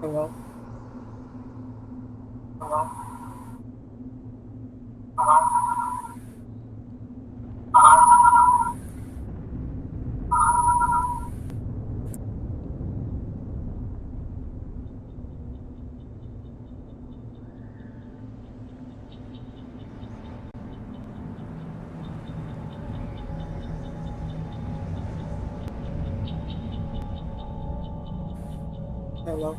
Hello? Hello? Hello?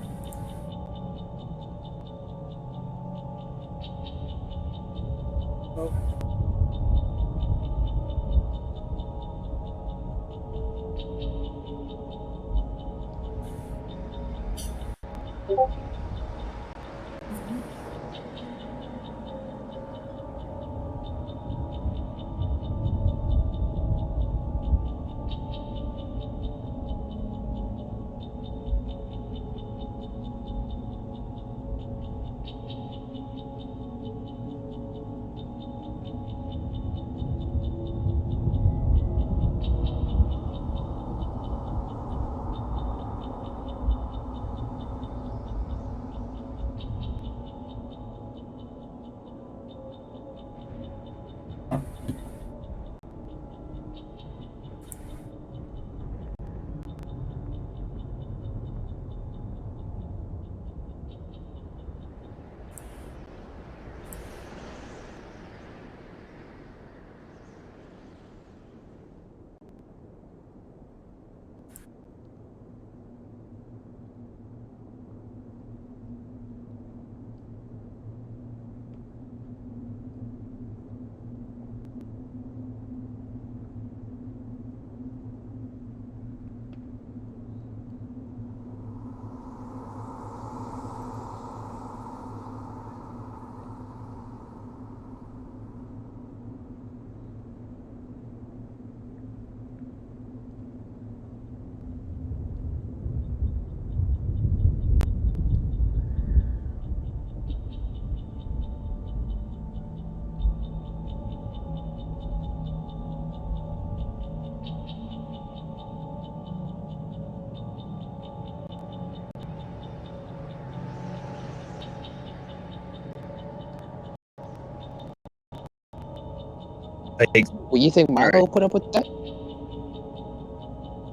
Like, Well, you think Milo put up with that?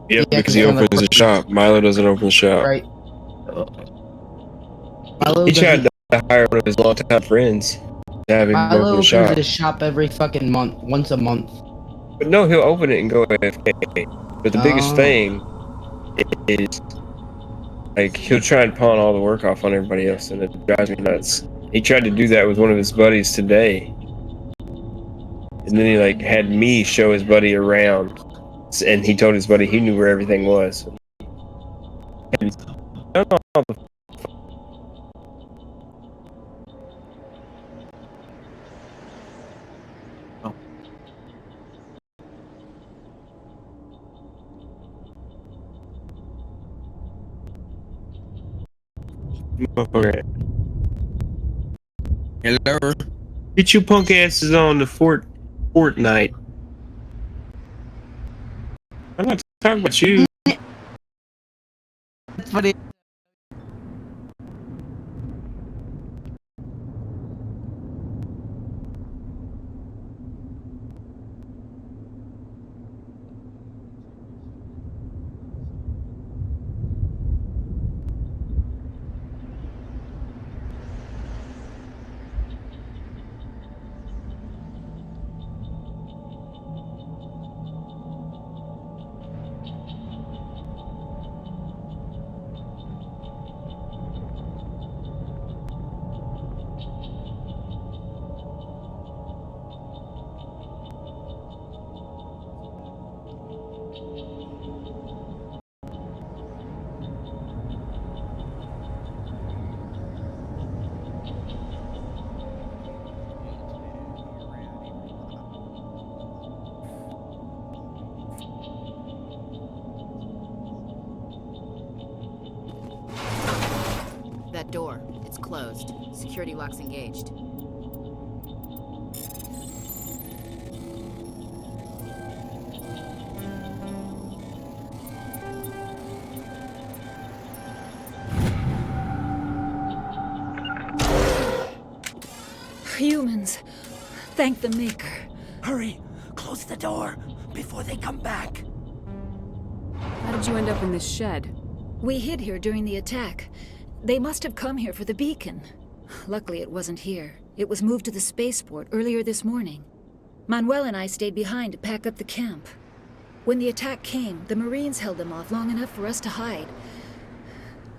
yeah, because he kind of opens the shop. Milo doesn't open the shop. Right. Milo He tried doesn't. to hire one of his longtime friends to have him open Milo the opens shop. his shop every fucking month, once a month. But no, he'll open it and go AFK. But the biggest thing is, like, he'll try and pawn all the work off on everybody else, and it drives me nuts. He tried to do that with one of his buddies today. And then he, like, had me show his buddy around. And he told his buddy he knew where everything was. And Motherfucker. Hello. Get you punk asses on the Fortnite. I'm not talking about you. That's funny. That door, it's closed. Security lock's engaged. Humans. Thank the Maker. Hurry! Close the door before they come back. How did you end up in this shed? We hid here during the attack. They must have come here for the beacon. Luckily, it wasn't here. It was moved to the spaceport earlier this morning. Manuel and I stayed behind to pack up the camp. When the attack came, the Marines held them off long enough for us to hide.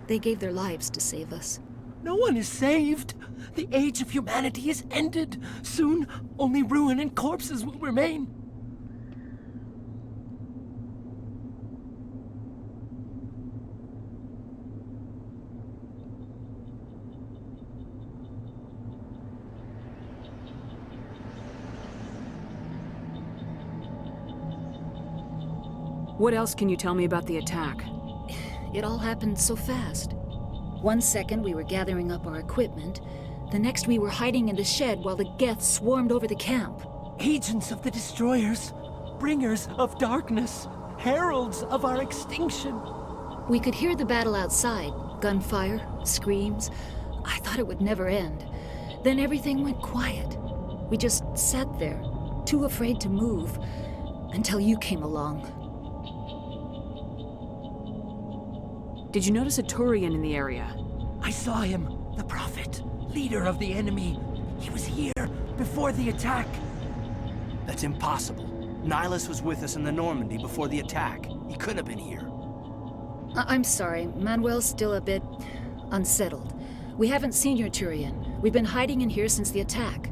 They gave their lives to save us. No one is saved. The age of humanity is ended. Soon, only ruin and corpses will remain. What else can you tell me about the attack? It all happened so fast. 1 second we were gathering up our equipment. The next we were hiding in the shed while the Geth swarmed over the camp. Agents of the Destroyers, bringers of darkness, heralds of our extinction. We could hear the battle outside. Gunfire, screams. I thought it would never end. Then everything went quiet. We just sat there, too afraid to move, until you came along. Did you notice a Turian in the area? I saw him, the Prophet, leader of the enemy. He was here before the attack. That's impossible. Nihilus was with us in the Normandy before the attack. He couldn't have been here. I'm sorry, Manuel's still a bit unsettled. We haven't seen your Turian. We've been hiding in here since the attack.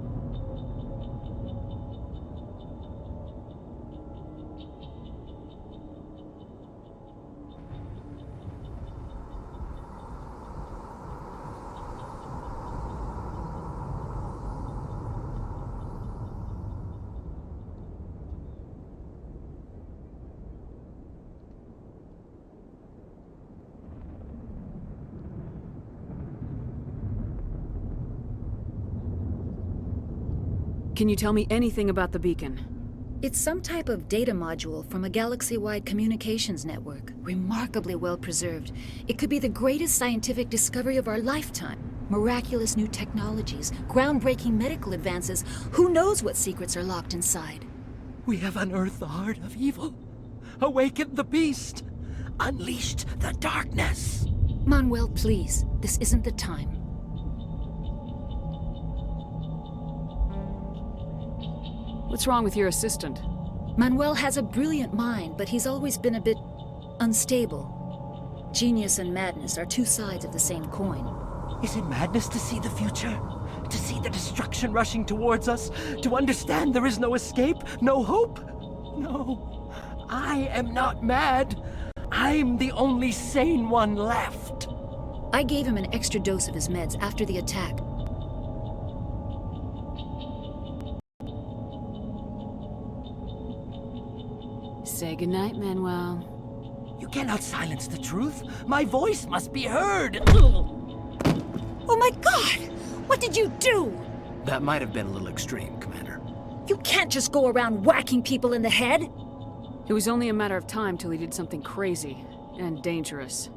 Can you tell me anything about the beacon? It's some type of data module from a galaxy-wide communications network. Remarkably well preserved. It could be the greatest scientific discovery of our lifetime. Miraculous new technologies, groundbreaking medical advances. Who knows what secrets are locked inside? We have unearthed the heart of evil, awakened the beast, unleashed the darkness. Manuel, please. This isn't the time. What's wrong with your assistant? Manuel has a brilliant mind, but he's always been a bit unstable. Genius and madness are two sides of the same coin. Is it madness to see the future? To see the destruction rushing towards us? To understand there is no escape? No hope? No. I am not mad. I'm the only sane one left. I gave him an extra dose of his meds after the attack. Say goodnight, Manuel. You cannot silence the truth. My voice must be heard. Ugh. Oh my god! What did you do? That might have been a little extreme, Commander. You can't just go around whacking people in the head! It was only a matter of time till he did something crazy and dangerous.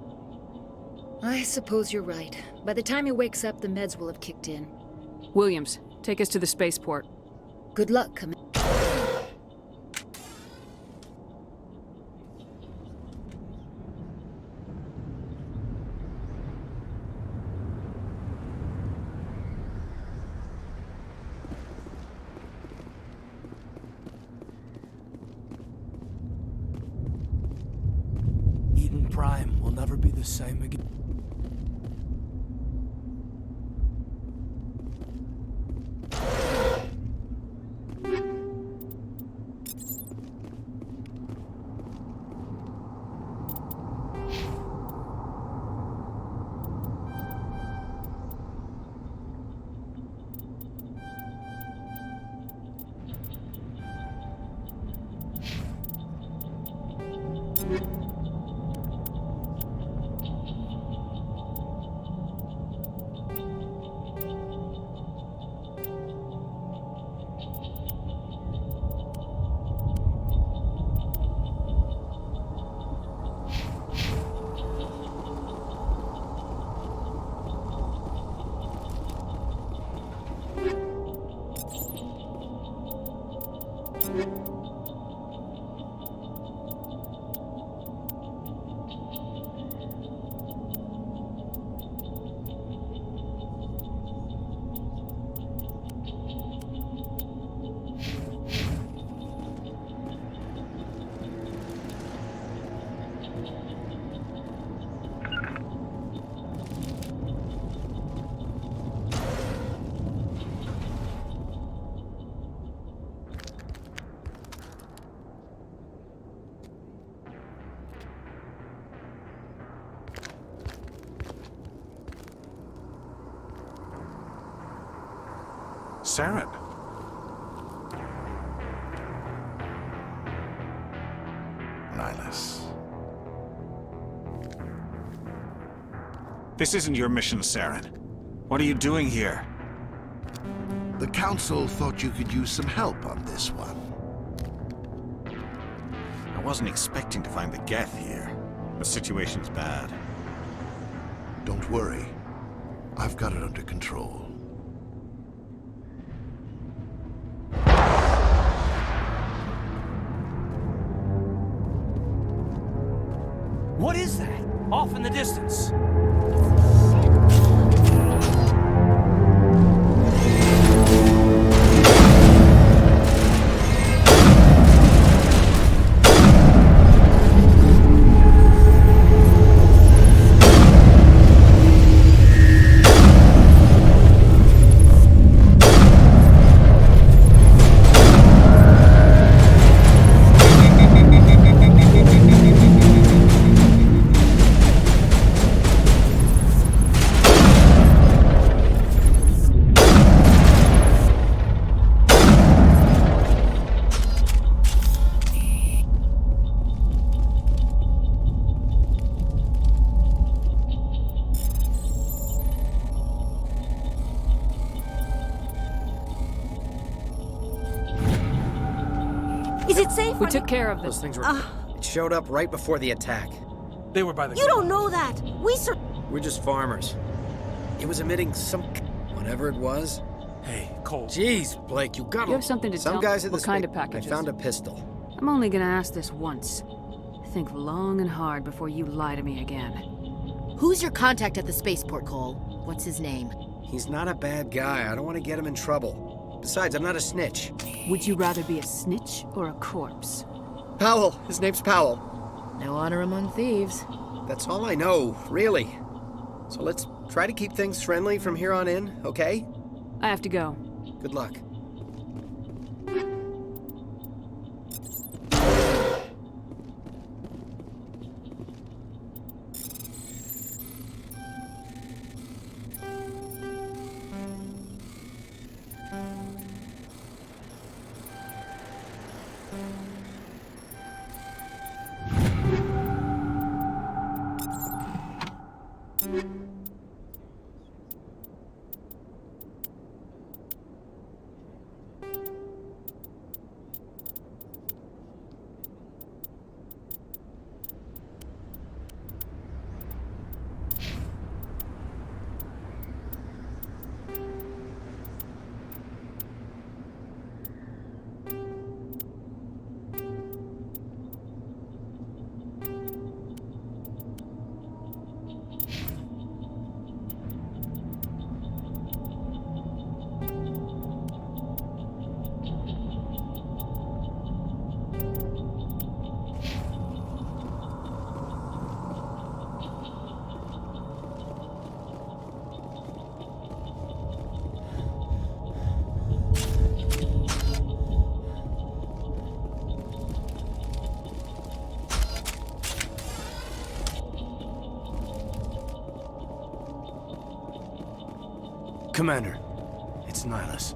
I suppose you're right. By the time he wakes up, the meds will have kicked in. Williams, take us to the spaceport. Good luck, Commander. Eden Prime will never be the same again. Saren. Nihilus. This isn't your mission, Saren. What are you doing here? The Council thought you could use some help on this one. I wasn't expecting to find the Geth here. The situation's bad. Don't worry. I've got it under control. What is that? Off in the distance. Is it safe? We took care of Those this. things were... It showed up right before the attack. They were by the... You don't know that. We're just farmers. It was emitting some... whatever it was. Hey, Cole. Jeez, Blake, you gotta... You have something to Some tell guys me? at the What kind spa- of packages? I found a pistol. I'm only gonna ask this once. Think long and hard before you lie to me again. Who's your contact at the spaceport, Cole? What's his name? He's not a bad guy. I don't want to get him in trouble. Besides, I'm not a snitch. Would you rather be a snitch or a corpse? Powell. His name's Powell. No honor among thieves. That's all I know, really. So let's try to keep things friendly from here on in, okay? I have to go. Good luck. Commander, it's Nihilus.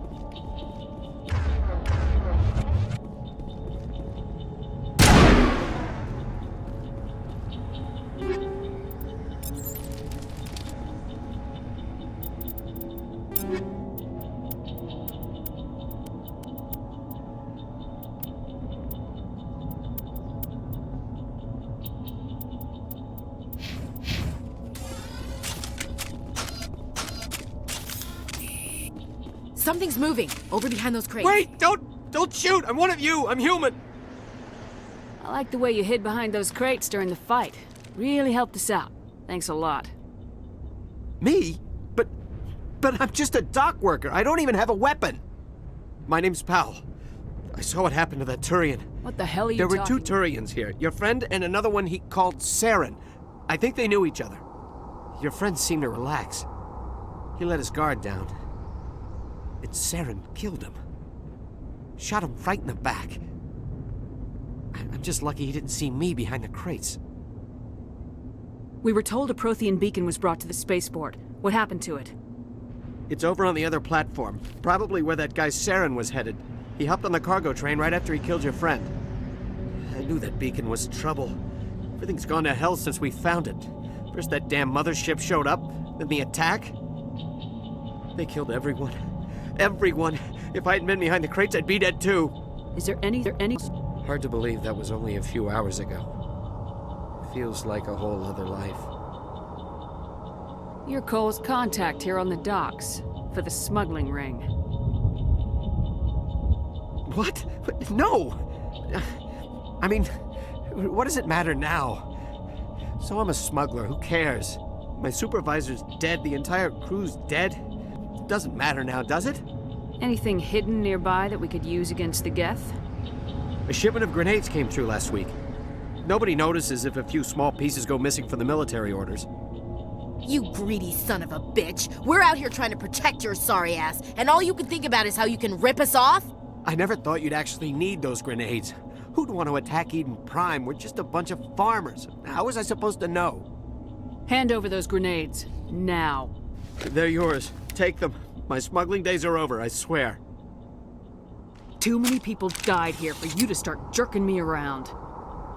Something's moving over behind those crates. Wait! Don't shoot! I'm one of you! I'm human! I like the way you hid behind those crates during the fight. Really helped us out. Thanks a lot. Me? But I'm just a dock worker. I don't even have a weapon. My name's Powell. I saw what happened to that Turian. What the hell are you There were talking? two Turians here. Your friend and another one he called Saren. I think they knew each other. Your friend seemed to relax. He let his guard down. And Saren killed him. Shot him right in the back. I'm just lucky he didn't see me behind the crates. We were told a Prothean beacon was brought to the spaceport. What happened to it? It's over on the other platform. Probably where that guy Saren was headed. He hopped on the cargo train right after he killed your friend. I knew that beacon was trouble. Everything's gone to hell since we found it. First that damn mothership showed up, then the attack. They killed everyone. Everyone! If I hadn't been behind the crates, I'd be dead too. Is there any... Hard to believe that was only a few hours ago. Feels like a whole other life. You're Cole's contact here on the docks. For the smuggling ring. What? No! I mean, what does it matter now? So I'm a smuggler, who cares? My supervisor's dead, the entire crew's dead. It doesn't matter now, does it? Anything hidden nearby that we could use against the Geth? A shipment of grenades came through last week. Nobody notices if a few small pieces go missing from the military orders. You greedy son of a bitch. We're out here trying to protect your sorry ass, and all you can think about is how you can rip us off? I never thought you'd actually need those grenades. Who'd want to attack Eden Prime? We're just a bunch of farmers. How was I supposed to know? Hand over those grenades. Now. They're yours. Take them. My smuggling days are over, I swear. Too many people died here for you to start jerking me around.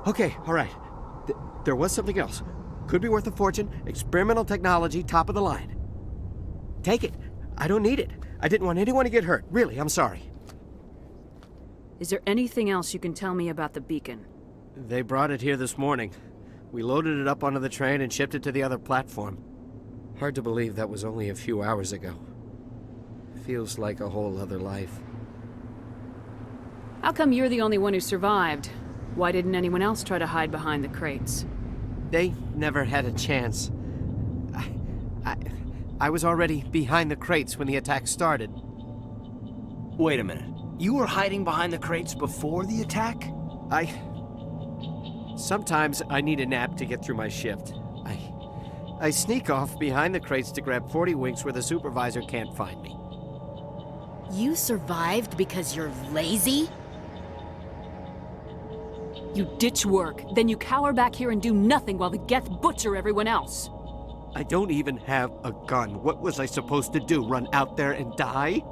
Okay, all right. There was something else. Could be worth a fortune. Experimental technology, top of the line. Take it. I don't need it. I didn't want anyone to get hurt. Really, I'm sorry. Is there anything else you can tell me about the beacon? They brought it here this morning. We loaded it up onto the train and shipped it to the other platform. Hard to believe that was only a few hours ago. Feels like a whole other life. How come you're the only one who survived? Why didn't anyone else try to hide behind the crates? They never had a chance. I was already behind the crates when the attack started. Wait a minute. You were hiding behind the crates before the attack? Sometimes I need a nap to get through my shift. I sneak off behind the crates to grab 40 winks where the supervisor can't find me. You survived because you're lazy? You ditch work, then you cower back here and do nothing while the Geth butcher everyone else. I don't even have a gun. What was I supposed to do? Run out there and die?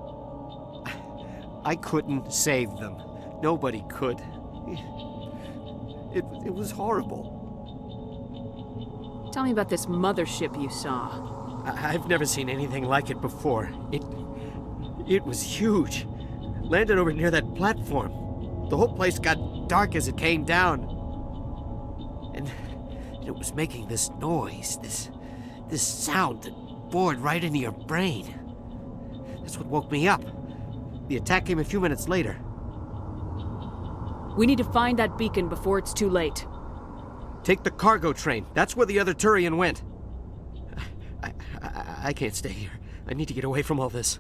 I couldn't save them. Nobody could. It was horrible. Tell me about this mothership you saw. I've never seen anything like it before. It was huge. Landed over near that platform. The whole place got dark as it came down. And it was making this noise, this sound that bored right into your brain. That's what woke me up. The attack came a few minutes later. We need to find that beacon before it's too late. Take the cargo train. That's where the other Turian went. I can't stay here. I need to get away from all this.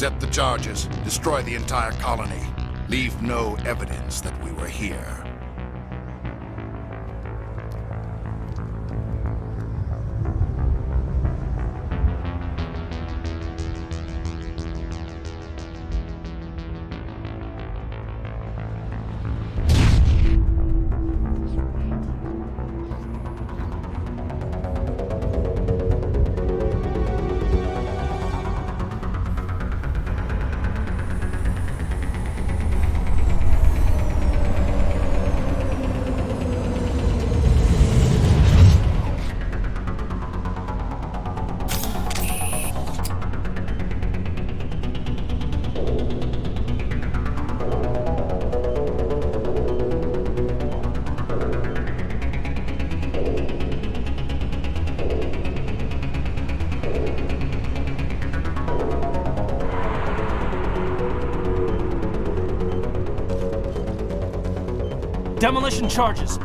Accept the charges. Destroy the entire colony. Leave no evidence that we were here. Demolition charges.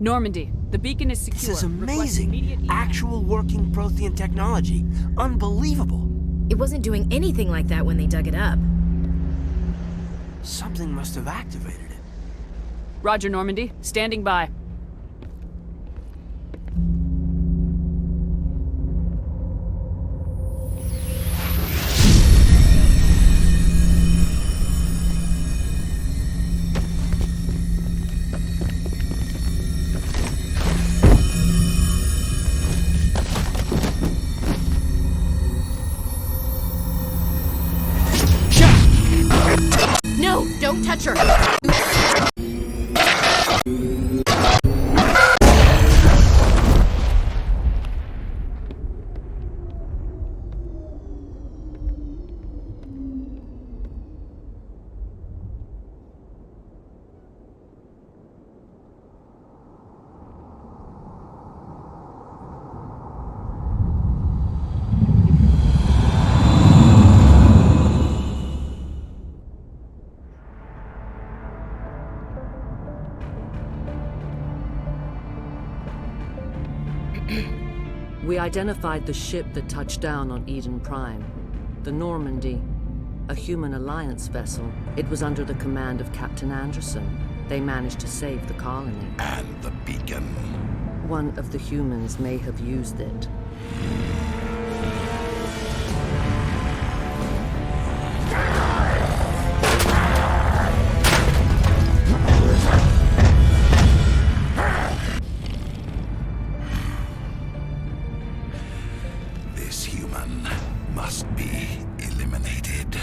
Normandy, the beacon is secure. This is Request amazing. immediate EMS. Actual working Prothean technology. Unbelievable. It wasn't doing anything like that when they dug it up. Something must have activated it. Roger, Normandy. Standing by. touch her! We identified the ship that touched down on Eden Prime. The Normandy. A human alliance vessel. It was under the command of Captain Anderson. They managed to save the colony. And the beacon. One of the humans may have used it. This human must be eliminated.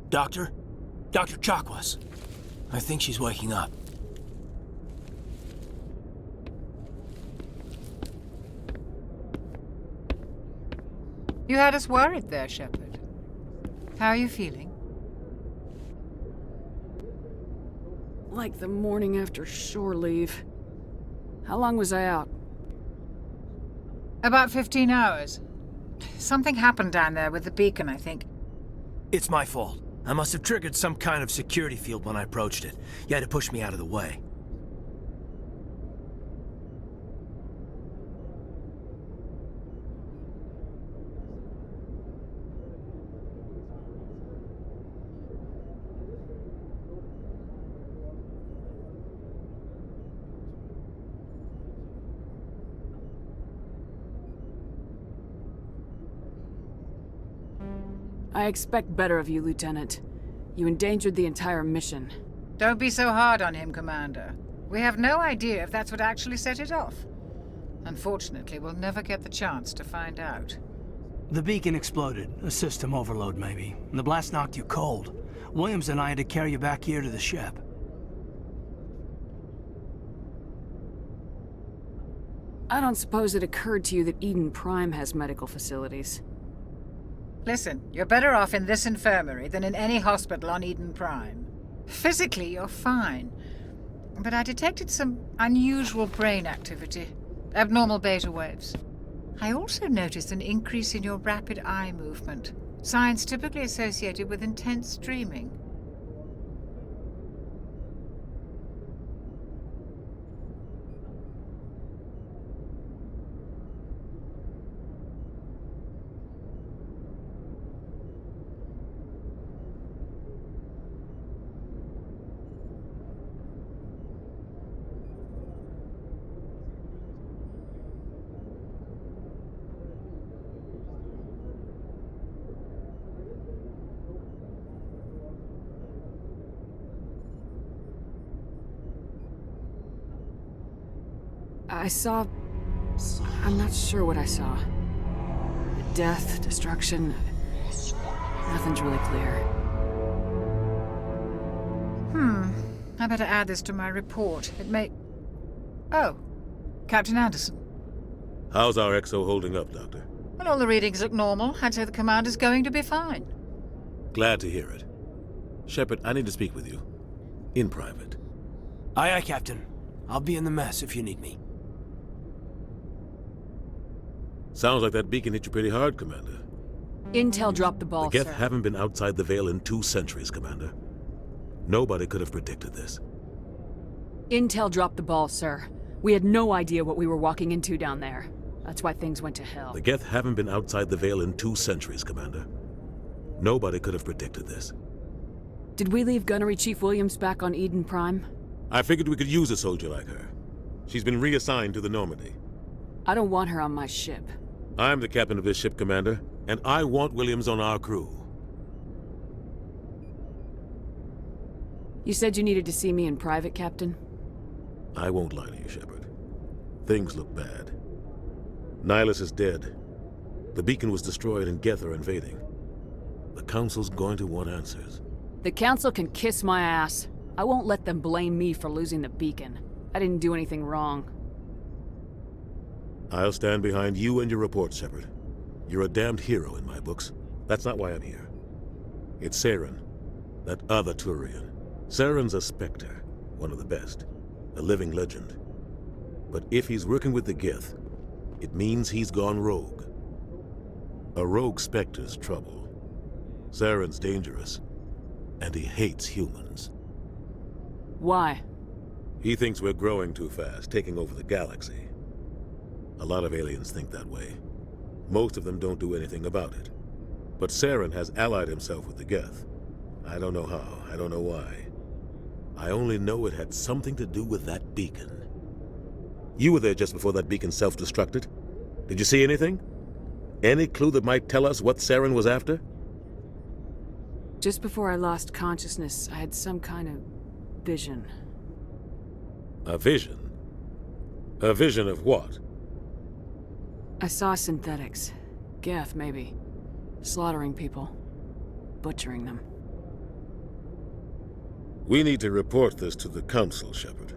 Doctor? Dr. Chakwas. I think she's waking up. You had us worried there, Shepard. How are you feeling? Like the morning after shore leave. How long was I out? About 15 hours. Something happened down there with the beacon, I think. It's my fault. I must have triggered some kind of security field when I approached it. You had to push me out of the way. I expect better of you, Lieutenant. You endangered the entire mission. Don't be so hard on him, Commander. We have no idea if that's what actually set it off. Unfortunately, we'll never get the chance to find out. The beacon exploded. A system overload, maybe. The blast knocked you cold. Williams and I had to carry you back here to the ship. I don't suppose it occurred to you that Eden Prime has medical facilities. Listen, you're better off in this infirmary than in any hospital on Eden Prime. Physically, you're fine. But I detected some unusual brain activity. Abnormal beta waves. I also noticed an increase in your rapid eye movement. Signs typically associated with intense dreaming. I'm not sure what I saw. Death, destruction. Nothing's really clear. I better add this to my report. It may... Oh, Captain Anderson. How's our XO holding up, Doctor? Well, all the readings look normal. I'd say the commander's going to be fine. Glad to hear it. Shepard, I need to speak with you. In private. Aye, aye, Captain. I'll be in the mess if you need me. Sounds like that beacon hit you pretty hard, Commander. Intel dropped the ball, The Geth sir. haven't been outside the Veil in 2 centuries, Commander. Nobody could have predicted this. Intel dropped the ball, sir. We had no idea what we were walking into down there. That's why things went to hell. The Geth haven't been outside the Veil in 2 centuries, Commander. Nobody could have predicted this. Did we leave Gunnery Chief Williams back on Eden Prime? I figured we could use a soldier like her. She's been reassigned to the Normandy. I don't want her on my ship. I'm the captain of this ship, Commander, and I want Williams on our crew. You said you needed to see me in private, Captain? I won't lie to you, Shepard. Things look bad. Nihilus is dead. The beacon was destroyed and Geth are invading. The Council's going to want answers. The Council can kiss my ass. I won't let them blame me for losing the beacon. I didn't do anything wrong. I'll stand behind you and your report, Shepard. You're a damned hero in my books. That's not why I'm here. It's Saren, that other Turian. Saren's a Spectre, one of the best, a living legend. But if he's working with the Geth, it means he's gone rogue. A rogue Spectre's trouble. Saren's dangerous, and he hates humans. Why? He thinks we're growing too fast, taking over the galaxy. A lot of aliens think that way. Most of them don't do anything about it. But Saren has allied himself with the Geth. I don't know how, I don't know why. I only know it had something to do with that beacon. You were there just before that beacon self-destructed. Did you see anything? Any clue that might tell us what Saren was after? Just before I lost consciousness, I had some kind of vision. A vision? A vision of what? I saw synthetics. Geth, maybe. Slaughtering people. Butchering them. We need to report this to the Council, Shepard.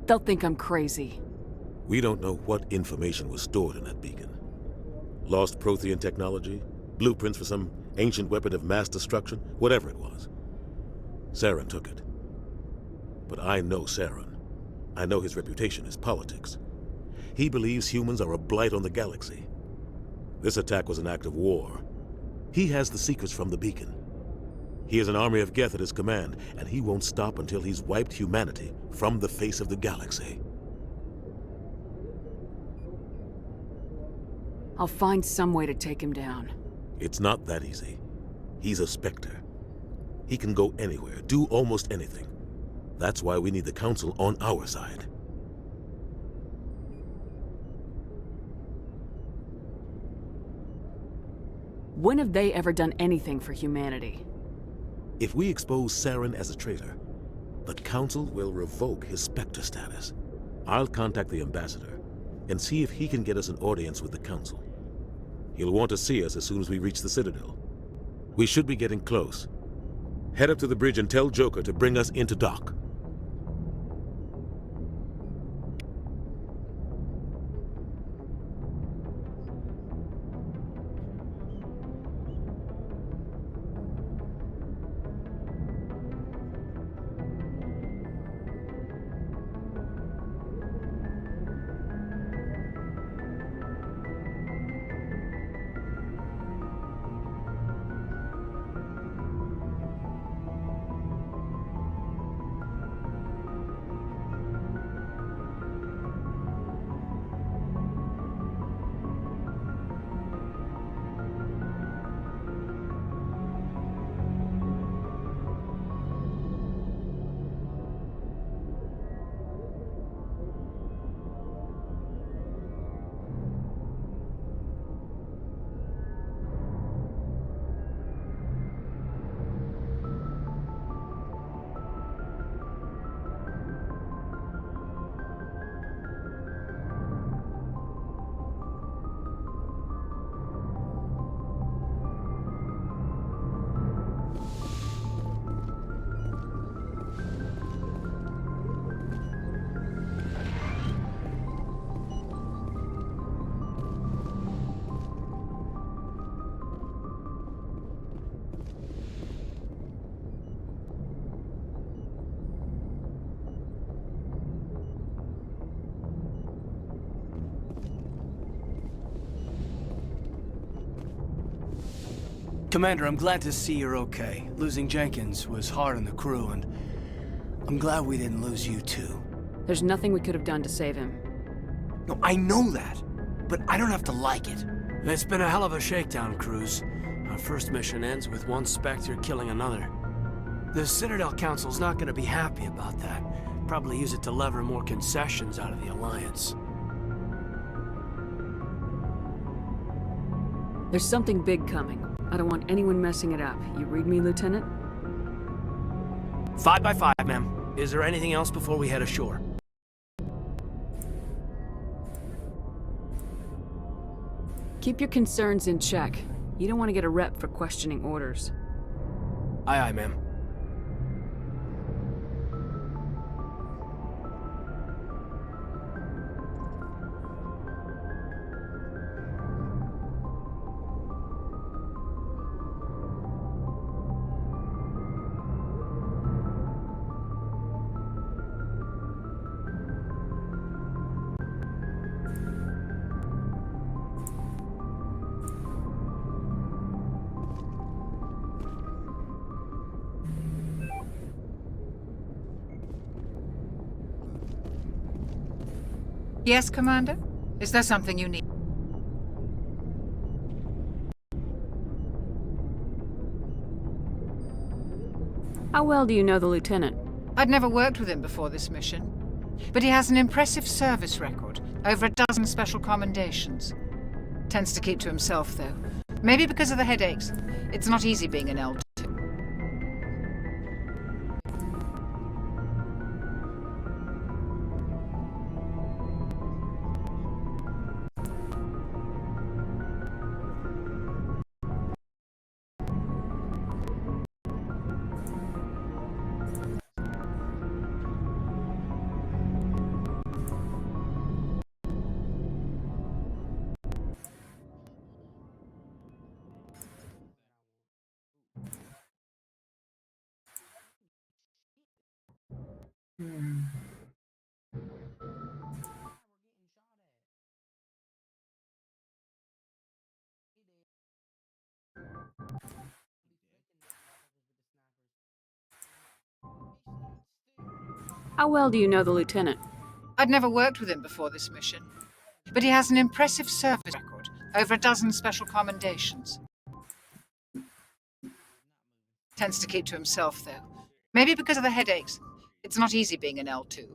They'll think I'm crazy. We don't know what information was stored in that beacon. Lost Prothean technology? Blueprints for some ancient weapon of mass destruction? Whatever it was. Saren took it. But I know Saren. I know his reputation is politics. He believes humans are a blight on the galaxy. This attack was an act of war. He has the secrets from the beacon. He has an army of Geth at his command, and he won't stop until he's wiped humanity from the face of the galaxy. I'll find some way to take him down. It's not that easy. He's a Spectre. He can go anywhere, do almost anything. That's why we need the Council on our side. When have they ever done anything for humanity? If we expose Saren as a traitor, the Council will revoke his Spectre status. I'll contact the Ambassador and see if he can get us an audience with the Council. He'll want to see us as soon as we reach the Citadel. We should be getting close. Head up to the bridge and tell Joker to bring us into dock. Commander, I'm glad to see you're okay. Losing Jenkins was hard on the crew, and I'm glad we didn't lose you too. There's nothing we could have done to save him. No, I know that, but I don't have to like it. It's been a hell of a shakedown, Cruz. Our first mission ends with one Spectre killing another. The Citadel Council's not gonna be happy about that. Probably use it to lever more concessions out of the Alliance. There's something big coming. I don't want anyone messing it up. You read me, Lieutenant? 5 by 5, ma'am. Is there anything else before we head ashore? Keep your concerns in check. You don't want to get a rep for questioning orders. Aye, aye, ma'am. Yes, Commander? Is there something you need? How well do you know the Lieutenant? I'd never worked with him before this mission, but he has an impressive service record, over a dozen special commendations. Tends to keep to himself, though. Maybe because of the headaches. It's not easy being an L2. How well do you know the Lieutenant? I'd never worked with him before this mission, but he has an impressive service record, over a dozen special commendations. Tends to keep to himself, though. Maybe because of the headaches. It's not easy being an L2.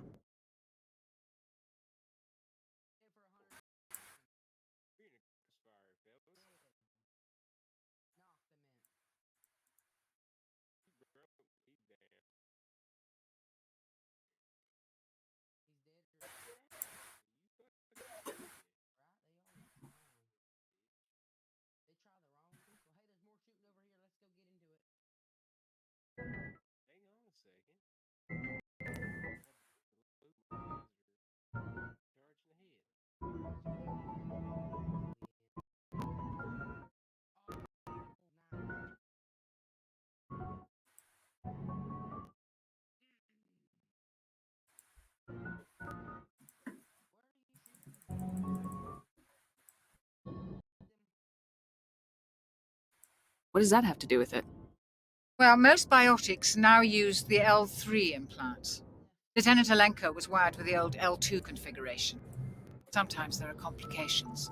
What does that have to do with it? Well, most biotics now use the L3 implants. Lieutenant Alenko was wired with the old L2 configuration. Sometimes there are complications.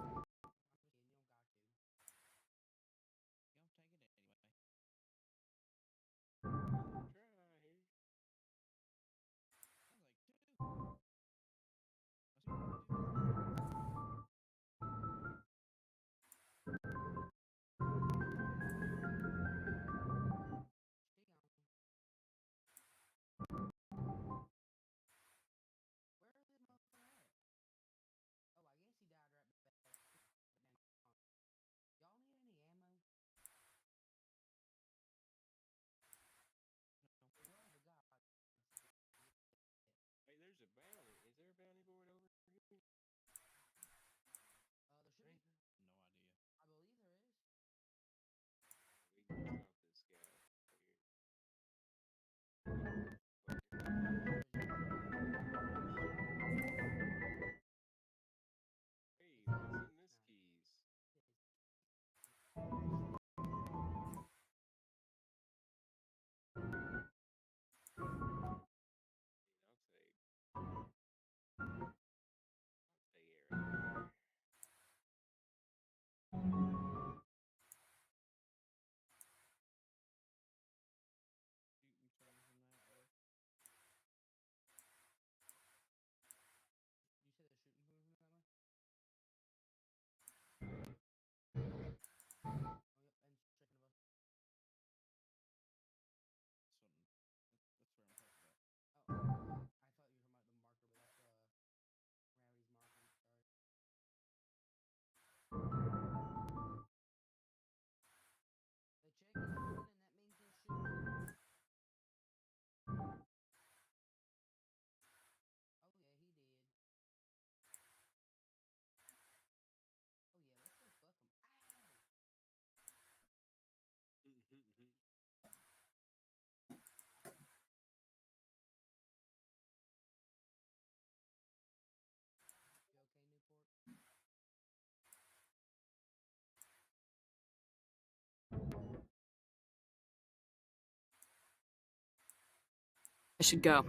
I should go.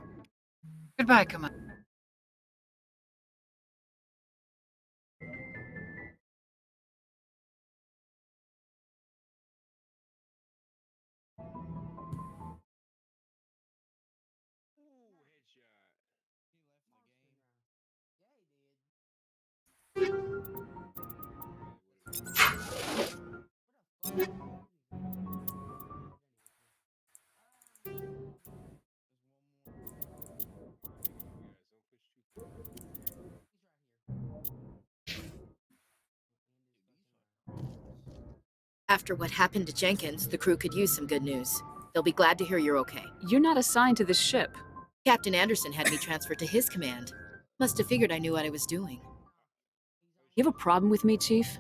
Goodbye, Commander. After what happened to Jenkins, the crew could use some good news. They'll be glad to hear you're okay. You're not assigned to this ship. Captain Anderson had me transferred to his command. Must have figured I knew what I was doing. You have a problem with me, Chief?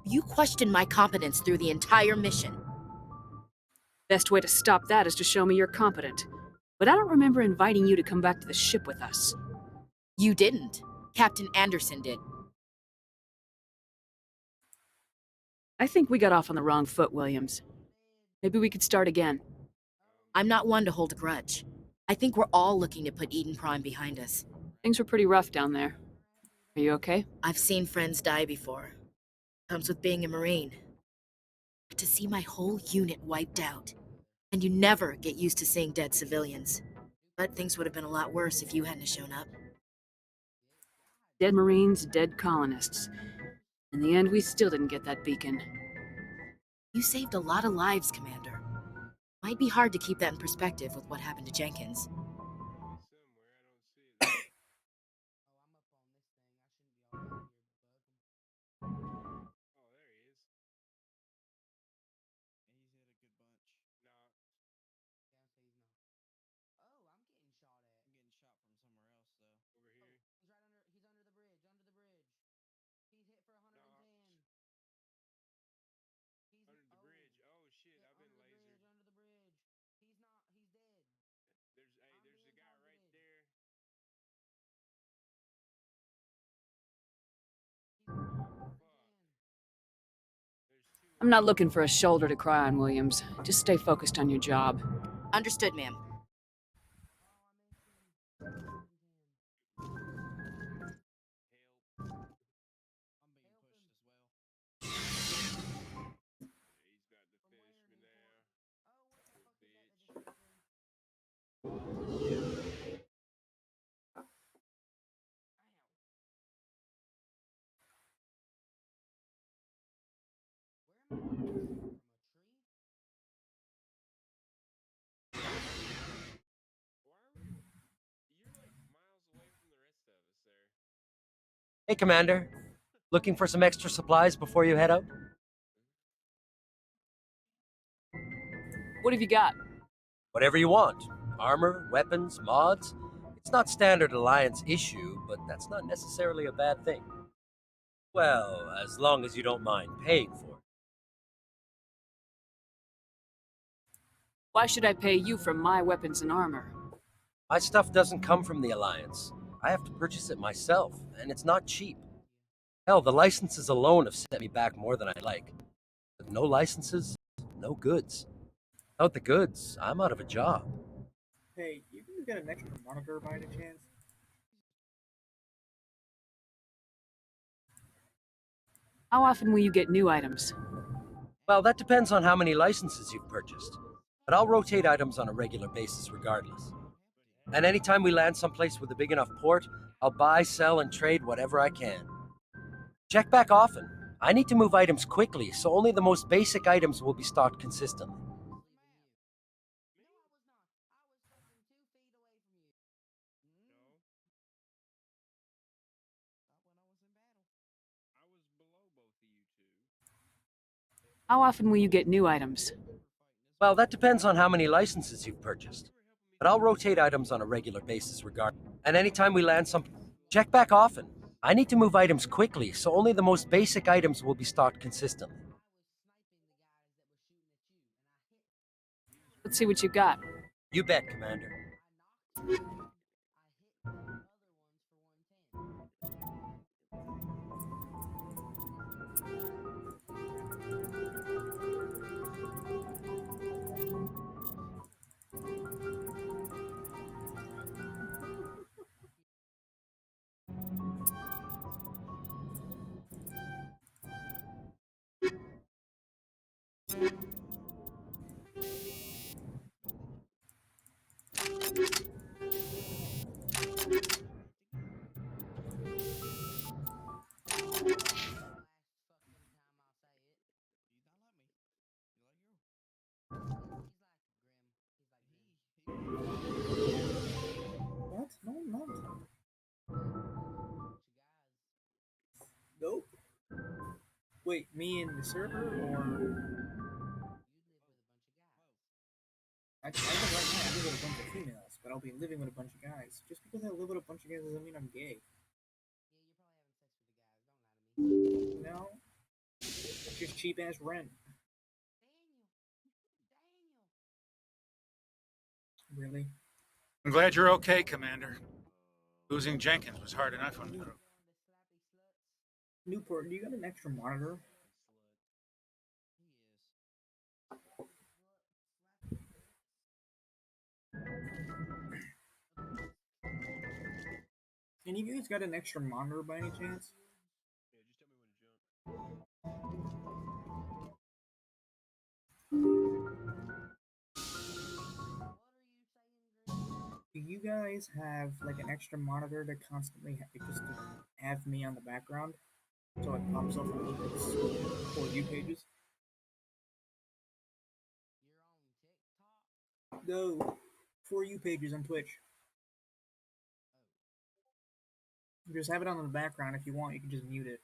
You questioned my competence through the entire mission. Best way to stop that is to show me you're competent. But I don't remember inviting you to come back to the ship with us. You didn't. Captain Anderson did. I think we got off on the wrong foot, Williams. Maybe we could start again. I'm not one to hold a grudge. I think we're all looking to put Eden Prime behind us. Things were pretty rough down there. Are you okay? I've seen friends die before. Comes with being a Marine. But to see my whole unit wiped out. And you never get used to seeing dead civilians. But things would have been a lot worse if you hadn't shown up. Dead Marines, dead colonists. In the end, we still didn't get that beacon. You saved a lot of lives, Commander. Might be hard to keep that in perspective with what happened to Jenkins. I'm not looking for a shoulder to cry on, Williams. Just stay focused on your job. Understood, ma'am. Hey, Commander. Looking for some extra supplies before you head out? What have you got? Whatever you want. Armor, weapons, mods. It's not standard Alliance issue, but that's not necessarily a bad thing. Well, as long as you don't mind paying for it. Why should I pay you for my weapons and armor? My stuff doesn't come from the Alliance. I have to purchase it myself, and it's not cheap. Hell, the licenses alone have set me back more than I like. With no licenses, no goods. Without the goods, I'm out of a job. Hey, you can get an extra monitor by any chance? How often will you get new items? Well, that depends on how many licenses you've purchased. But I'll rotate items on a regular basis regardless. And anytime we land someplace with a big enough port, I'll buy, sell, and trade whatever I can. Check back often. I need to move items quickly, so only the most basic items will be stocked consistently. How often will you get new items? Well, that depends on how many licenses you've purchased. But I'll rotate items on a regular basis regardless. And anytime we land some... Check back often. I need to move items quickly, so only the most basic items will be stocked consistently. Let's see what you got. You bet, Commander. What? No, I'm not. Nope. Wait, me and the server, or I live right now. I live with a bunch of females, but I'll be living with a bunch of guys. Just because I live with a bunch of guys doesn't mean I'm gay. No, it's just cheap ass rent. Really? I'm glad you're okay, Commander. Losing Jenkins was hard enough on you. Newport, do you got an extra monitor? Any of you guys got an extra monitor by any chance? Do you guys have like an extra monitor to constantly just to have me on the background so it pops up on the For You pages? No, For You pages on Twitch. Just have it on in the background. If you want, you can just mute it.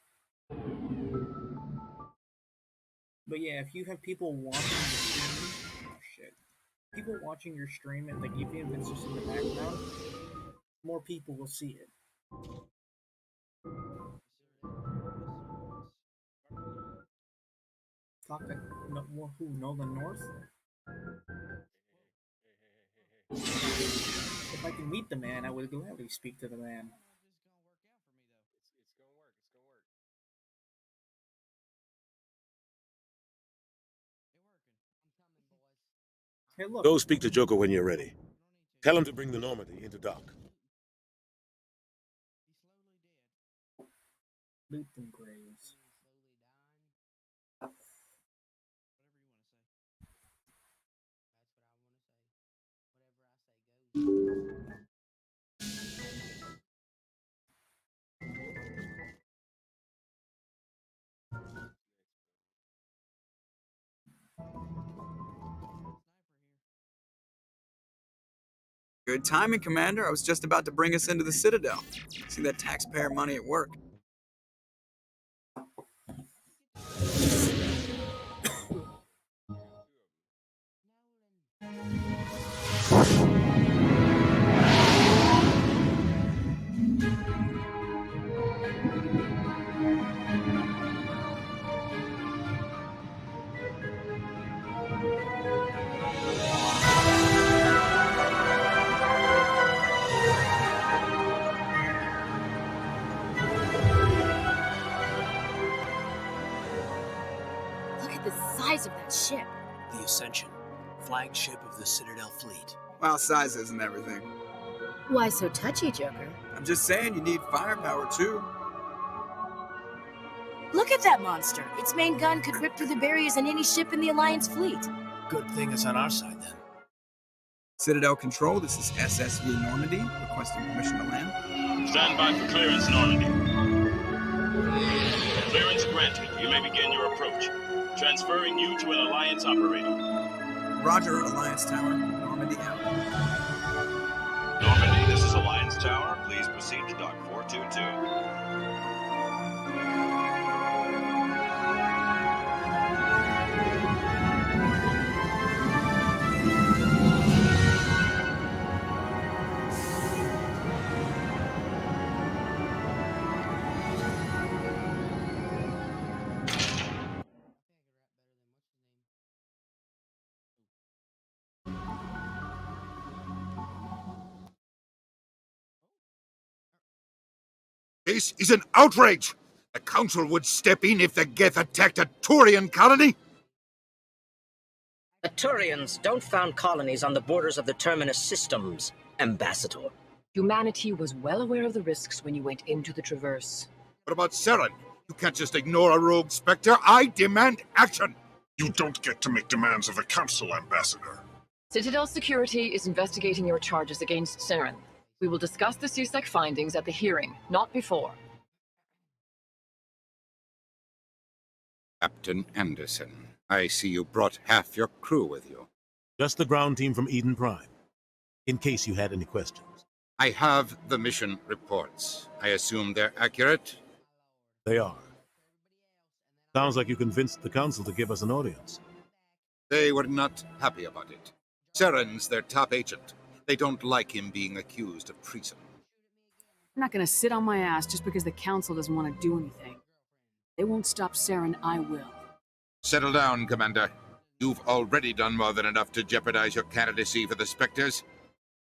But yeah, if you have people watching the stream, oh shit, people watching your stream and like even if it's just in the background, more people will see it. Talk to who? Nolan North? If I can meet the man, I would gladly speak to the man. Hey, look. Go speak to Joker when you're ready. Tell him to bring the Normandy into dock. Loot them graves. Good timing, Commander. I was just about to bring us into the Citadel. See that taxpayer money at work. Look at the size of that ship. The Ascension, flagship of the Citadel fleet. Well, size isn't everything. Why so touchy, Joker? I'm just saying you need firepower, too. Look at that monster. Its main gun could rip through the barriers in any ship in the Alliance fleet. Good thing it's on our side, then. Citadel Control, this is SSV Normandy, requesting permission to land. Stand by for clearance, Normandy. Clearance granted. You may begin your approach. Transferring you to an Alliance operator. Roger, Alliance Tower. Normandy out. Normandy, this is Alliance Tower. Please proceed to Dock 422. This is an outrage! The Council would step in if the Geth attacked a Turian colony? The Turians don't found colonies on the borders of the Terminus systems, Ambassador. Humanity was well aware of the risks when you went into the Traverse. What about Saren? You can't just ignore a rogue Spectre. I demand action! You don't get to make demands of a council, Ambassador. Citadel Security is investigating your charges against Saren. We will discuss the CSEC findings at the hearing, not before. Captain Anderson, I see you brought half your crew with you. Just the ground team from Eden Prime, in case you had any questions. I have the mission reports. I assume they're accurate? They are. Sounds like you convinced the council to give us an audience. They were not happy about it. Saren's their top agent. They don't like him being accused of treason. I'm not gonna sit on my ass just because the council doesn't want to do anything. They won't stop Saren, I will. Settle down, Commander. You've already done more than enough to jeopardize your candidacy for the Spectres.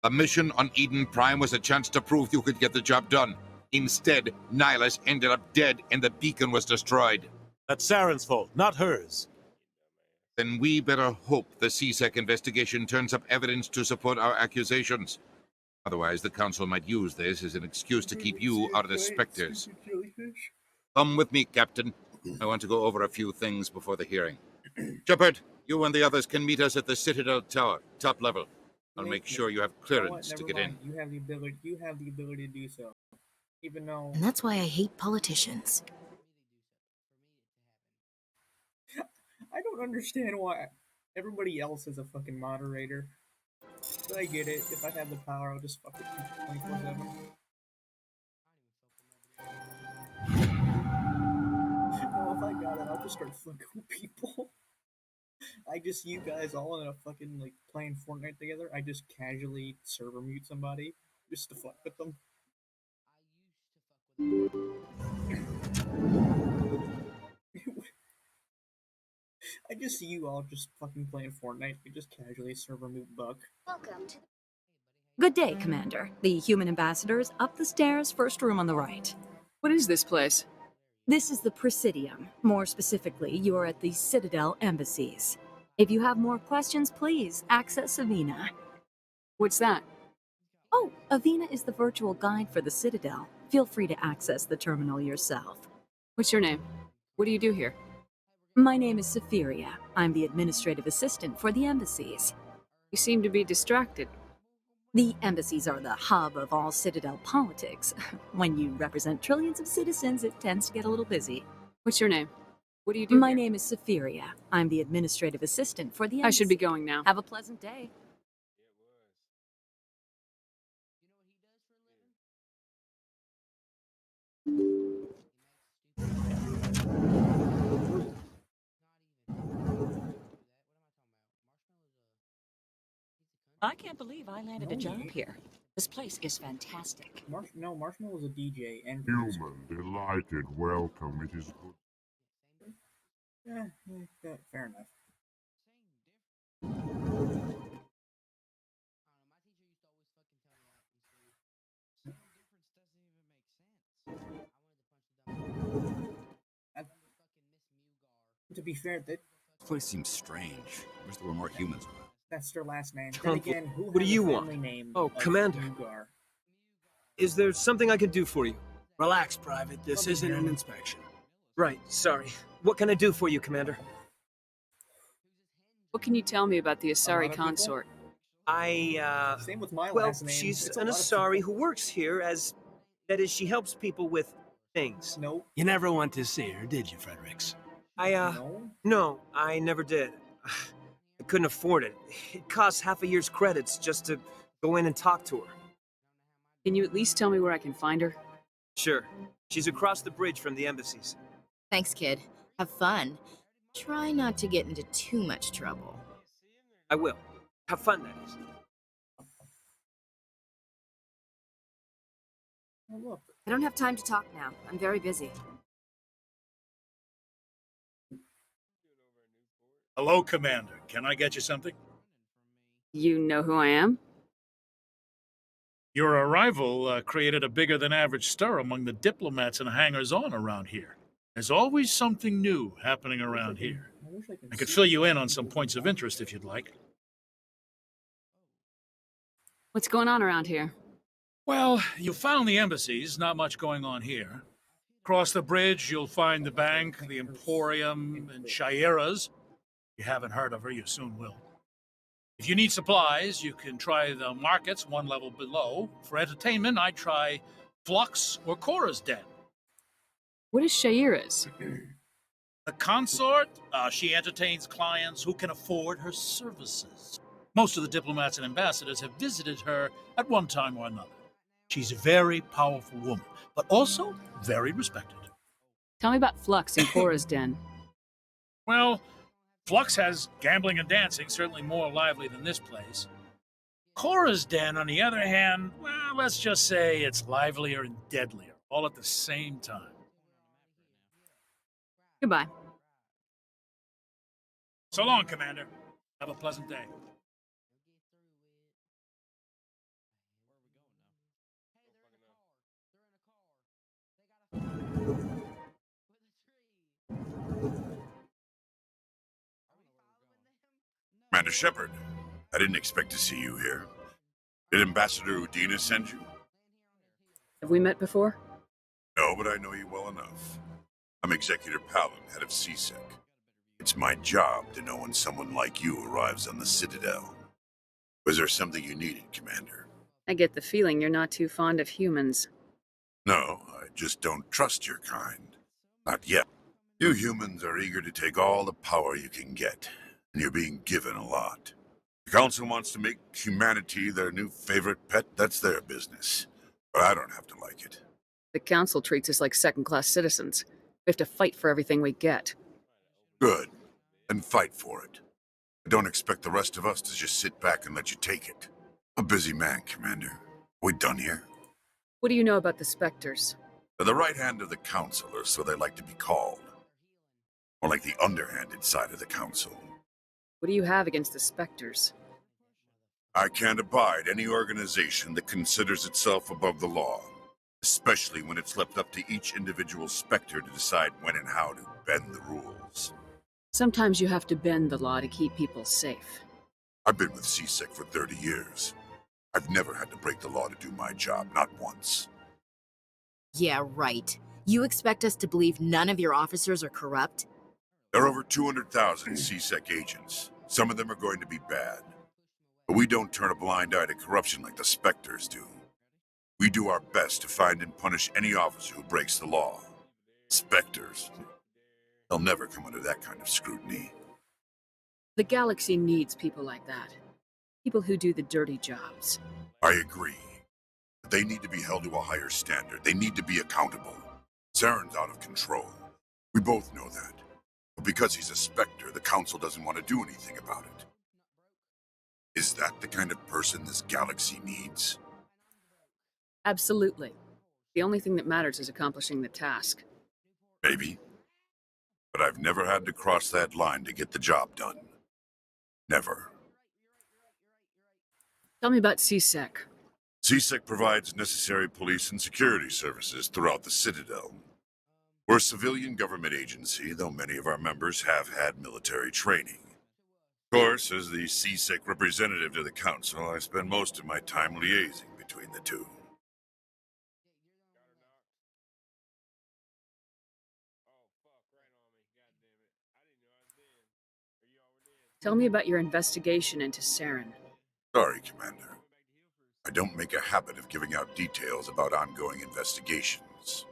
The mission on Eden Prime was a chance to prove you could get the job done. Instead, Nihilus ended up dead and the beacon was destroyed. That's Saren's fault, not hers. Then we better hope the CSEC investigation turns up evidence to support our accusations. Otherwise, the Council might use this as an excuse to keep you out of the Spectres. Come with me, Captain. I want to go over a few things before the hearing. Shepard, you and the others can meet us at the Citadel Tower, top level. I'll make sure you have clearance to get in. You have the ability to do so. Even though... And that's why I hate politicians. I don't understand why everybody else is a fucking moderator. But I get it. If I have the power, I'll just fucking keep it 24/7. No, if I got it, I'll just start fucking with people. I just, you guys all in a fucking, like, playing Fortnite together, I just casually server mute somebody just to fuck with them. I just see you all just fucking playing Fortnite. You just casually server mute Buck. Welcome to... Good day, Commander. The human ambassador is up the stairs, first room on the right. What is this place? This is the Presidium. More specifically, you are at the Citadel embassies. If you have more questions, please access Avina. What's that? Oh, Avina is the virtual guide for the Citadel. Feel free to access the terminal yourself. What's your name? What do you do here? My name is Safiria. I'm the administrative assistant for the embassies. You seem to be distracted. The embassies are the hub of all Citadel politics. When you represent trillions of citizens, it tends to get a little busy. What's your name? What do you do My here? name is Safiria. I'm the administrative assistant for the embassy. I should be going now. Have a pleasant day. I can't believe I landed a job here. This place is fantastic. Marshmallow is a DJ and Human, delighted, welcome. It is good. Yeah, fair enough. To be fair, This place seems strange. I wish there were more humans around. that's their last name. Then Trump, again, who what do has a you family want? name Oh, of Commander. Mugar? Is there something I can do for you? Relax, Private. This Something isn't an good. inspection. Right, sorry. What can I do for you, Commander? What can you tell me about the lot Asari of people? consort? Same with my Well, last name. she's It's a an lot of Asari people. who works here as... That is, she helps people with things. Nope. You never went to see her, did you, Fredericks? No, I never did. I couldn't afford it. It costs half a year's credits just to go in and talk to her. Can you at least tell me where I can find her? Sure. She's across the bridge from the embassies. Thanks, kid. Have fun. Try not to get into too much trouble. I will. Have fun, that is. Oh, look. I don't have time to talk now. I'm very busy. Hello, Commander. Can I get you something? You know who I am? Your arrival created a bigger-than-average stir among the diplomats and hangers-on around here. There's always something new happening around here. I could fill you in on some points of interest if you'd like. What's going on around here? Well, you found the embassies, not much going on here. Across the bridge, you'll find the bank, the Emporium, and Shayera's. you haven't heard of her, you soon will. If you need supplies, you can try the markets one level below. For entertainment, I'd try Flux or Cora's Den. What is Shaira's? The consort, she entertains clients who can afford her services. Most of the diplomats and ambassadors have visited her at one time or another. She's a very powerful woman, but also very respected. Tell me about Flux and Cora's Den. Well, Flux has gambling and dancing, certainly more lively than this place. Cora's Den, on the other hand, well, let's just say it's livelier and deadlier, all at the same time. Goodbye. So long, Commander. Have a pleasant day. Commander Shepard, I didn't expect to see you here. Did Ambassador Udina send you? Have we met before? No, but I know you well enough. I'm Executor Palin, head of CSEC. It's my job to know when someone like you arrives on the Citadel. Was there something you needed, Commander? I get the feeling you're not too fond of humans. No, I just don't trust your kind. Not yet. You humans are eager to take all the power you can get, and you're being given a lot. The Council wants to make humanity their new favorite pet, that's their business. But I don't have to like it. The Council treats us like second-class citizens. We have to fight for everything we get. Good. Then fight for it. But don't expect the rest of us to just sit back and let you take it. I'm a busy man, Commander. Are we done here? What do you know about the Spectres? They're the right hand of the Council, or so they like to be called. Or like the underhanded side of the Council. What do you have against the Spectres? I can't abide any organization that considers itself above the law, especially when it's left up to each individual Spectre to decide when and how to bend the rules. Sometimes you have to bend the law to keep people safe. I've been with CSEC for 30 years. I've never had to break the law to do my job, not once. Yeah, right. You expect us to believe none of your officers are corrupt? There are over 200,000 CSEC agents. Some of them are going to be bad. But we don't turn a blind eye to corruption like the Spectres do. We do our best to find and punish any officer who breaks the law. Spectres. They'll never come under that kind of scrutiny. The galaxy needs people like that. People who do the dirty jobs. I agree. But they need to be held to a higher standard. They need to be accountable. Saren's out of control. We both know that. But because he's a Spectre, the Council doesn't want to do anything about it. Is that the kind of person this galaxy needs? Absolutely. The only thing that matters is accomplishing the task. Maybe. But I've never had to cross that line to get the job done. Never. Tell me about CSEC. CSEC provides necessary police and security services throughout the Citadel. We're a civilian government agency, though many of our members have had military training. Of course, as the CSEC representative to the Council, I spend most of my time liaising between the two. Tell me about your investigation into Saren. Sorry, Commander. I don't make a habit of giving out details about ongoing investigations.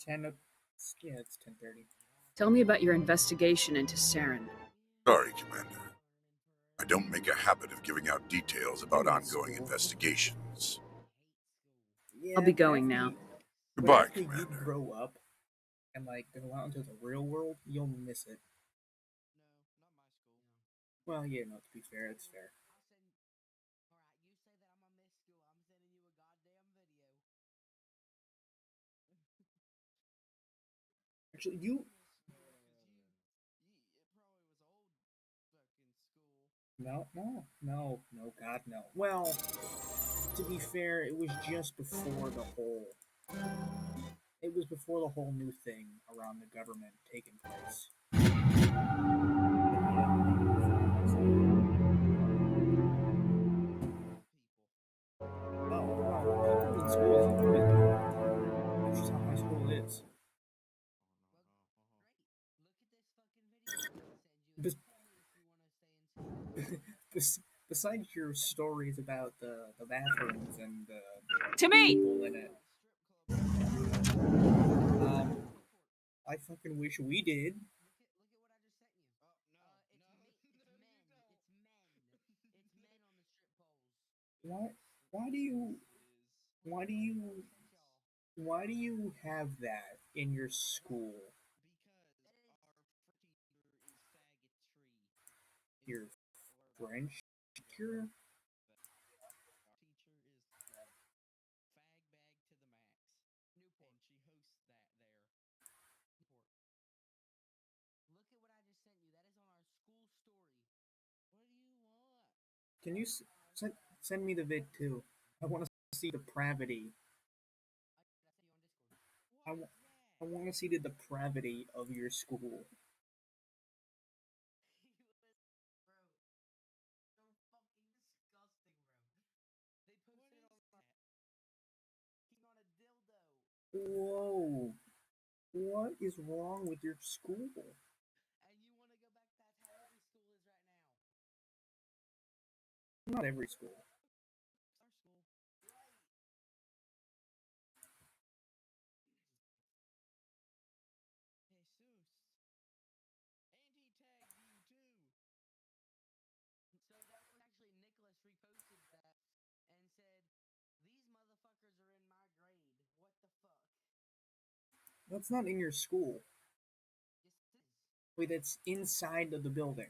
Yeah, it's 10:30. Tell me about your investigation into Saren. Sorry, Commander. I don't make a habit of giving out details about ongoing investigations. I'll be going now. Goodbye, When Commander. you grow up and go out into the real world, you'll miss it. Well, yeah, no, to be fair, it's fair. Actually, No, God, no. Well, to be fair, it was just before the whole... It was before the whole new thing around the government taking place. Oh, no, in school is that's just how high school is. Besides your stories about the bathrooms and the Timmy! people in it, I fucking wish we did. Why? Why do you? Why do you? Why do you have that in your school? Your French teacher? Can you send me the vid too? I want to see depravity. I want to see the depravity of your school. Whoa. What is wrong with your school? Not every school. That's not in your school. Wait, that's inside of the building.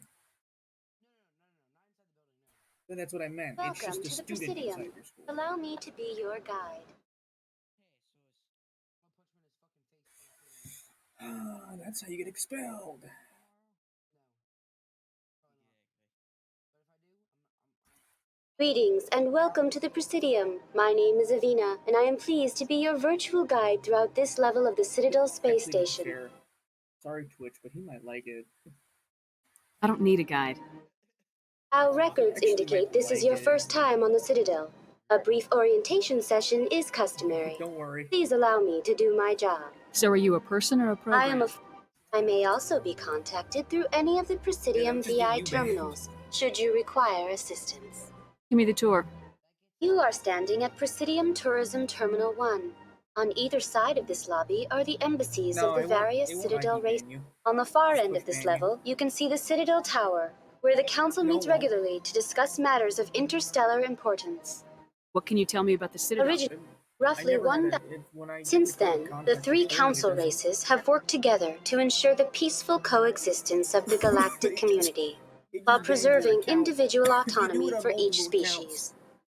Then that's what I meant. It's Welcome just a to the student Presidium. inside your school. Allow me to be your guide. That's how you get expelled. Greetings and welcome to the Presidium. My name is Avina, and I am pleased to be your virtual guide throughout this level of the Citadel space Actually, to be station. fair, sorry, Twitch, but he might like it. I don't need a guide. Our records indicate this is your first time on the Citadel. A brief orientation session is customary. Don't worry. Please allow me to do my job. So are you a person or a program? I may also be contacted through any of the Presidium VI terminals, should you require assistance. Give me the tour. You are standing at Presidium Tourism Terminal 1. On either side of this lobby are the embassies of the various Citadel races. On the far end of this level, you can see the Citadel Tower, where the Council meets regularly to discuss matters of interstellar importance. What can you tell me about the Citadel? Roughly Since then, the three council races have worked together to ensure the peaceful coexistence of the galactic community, while preserving individual autonomy for each species.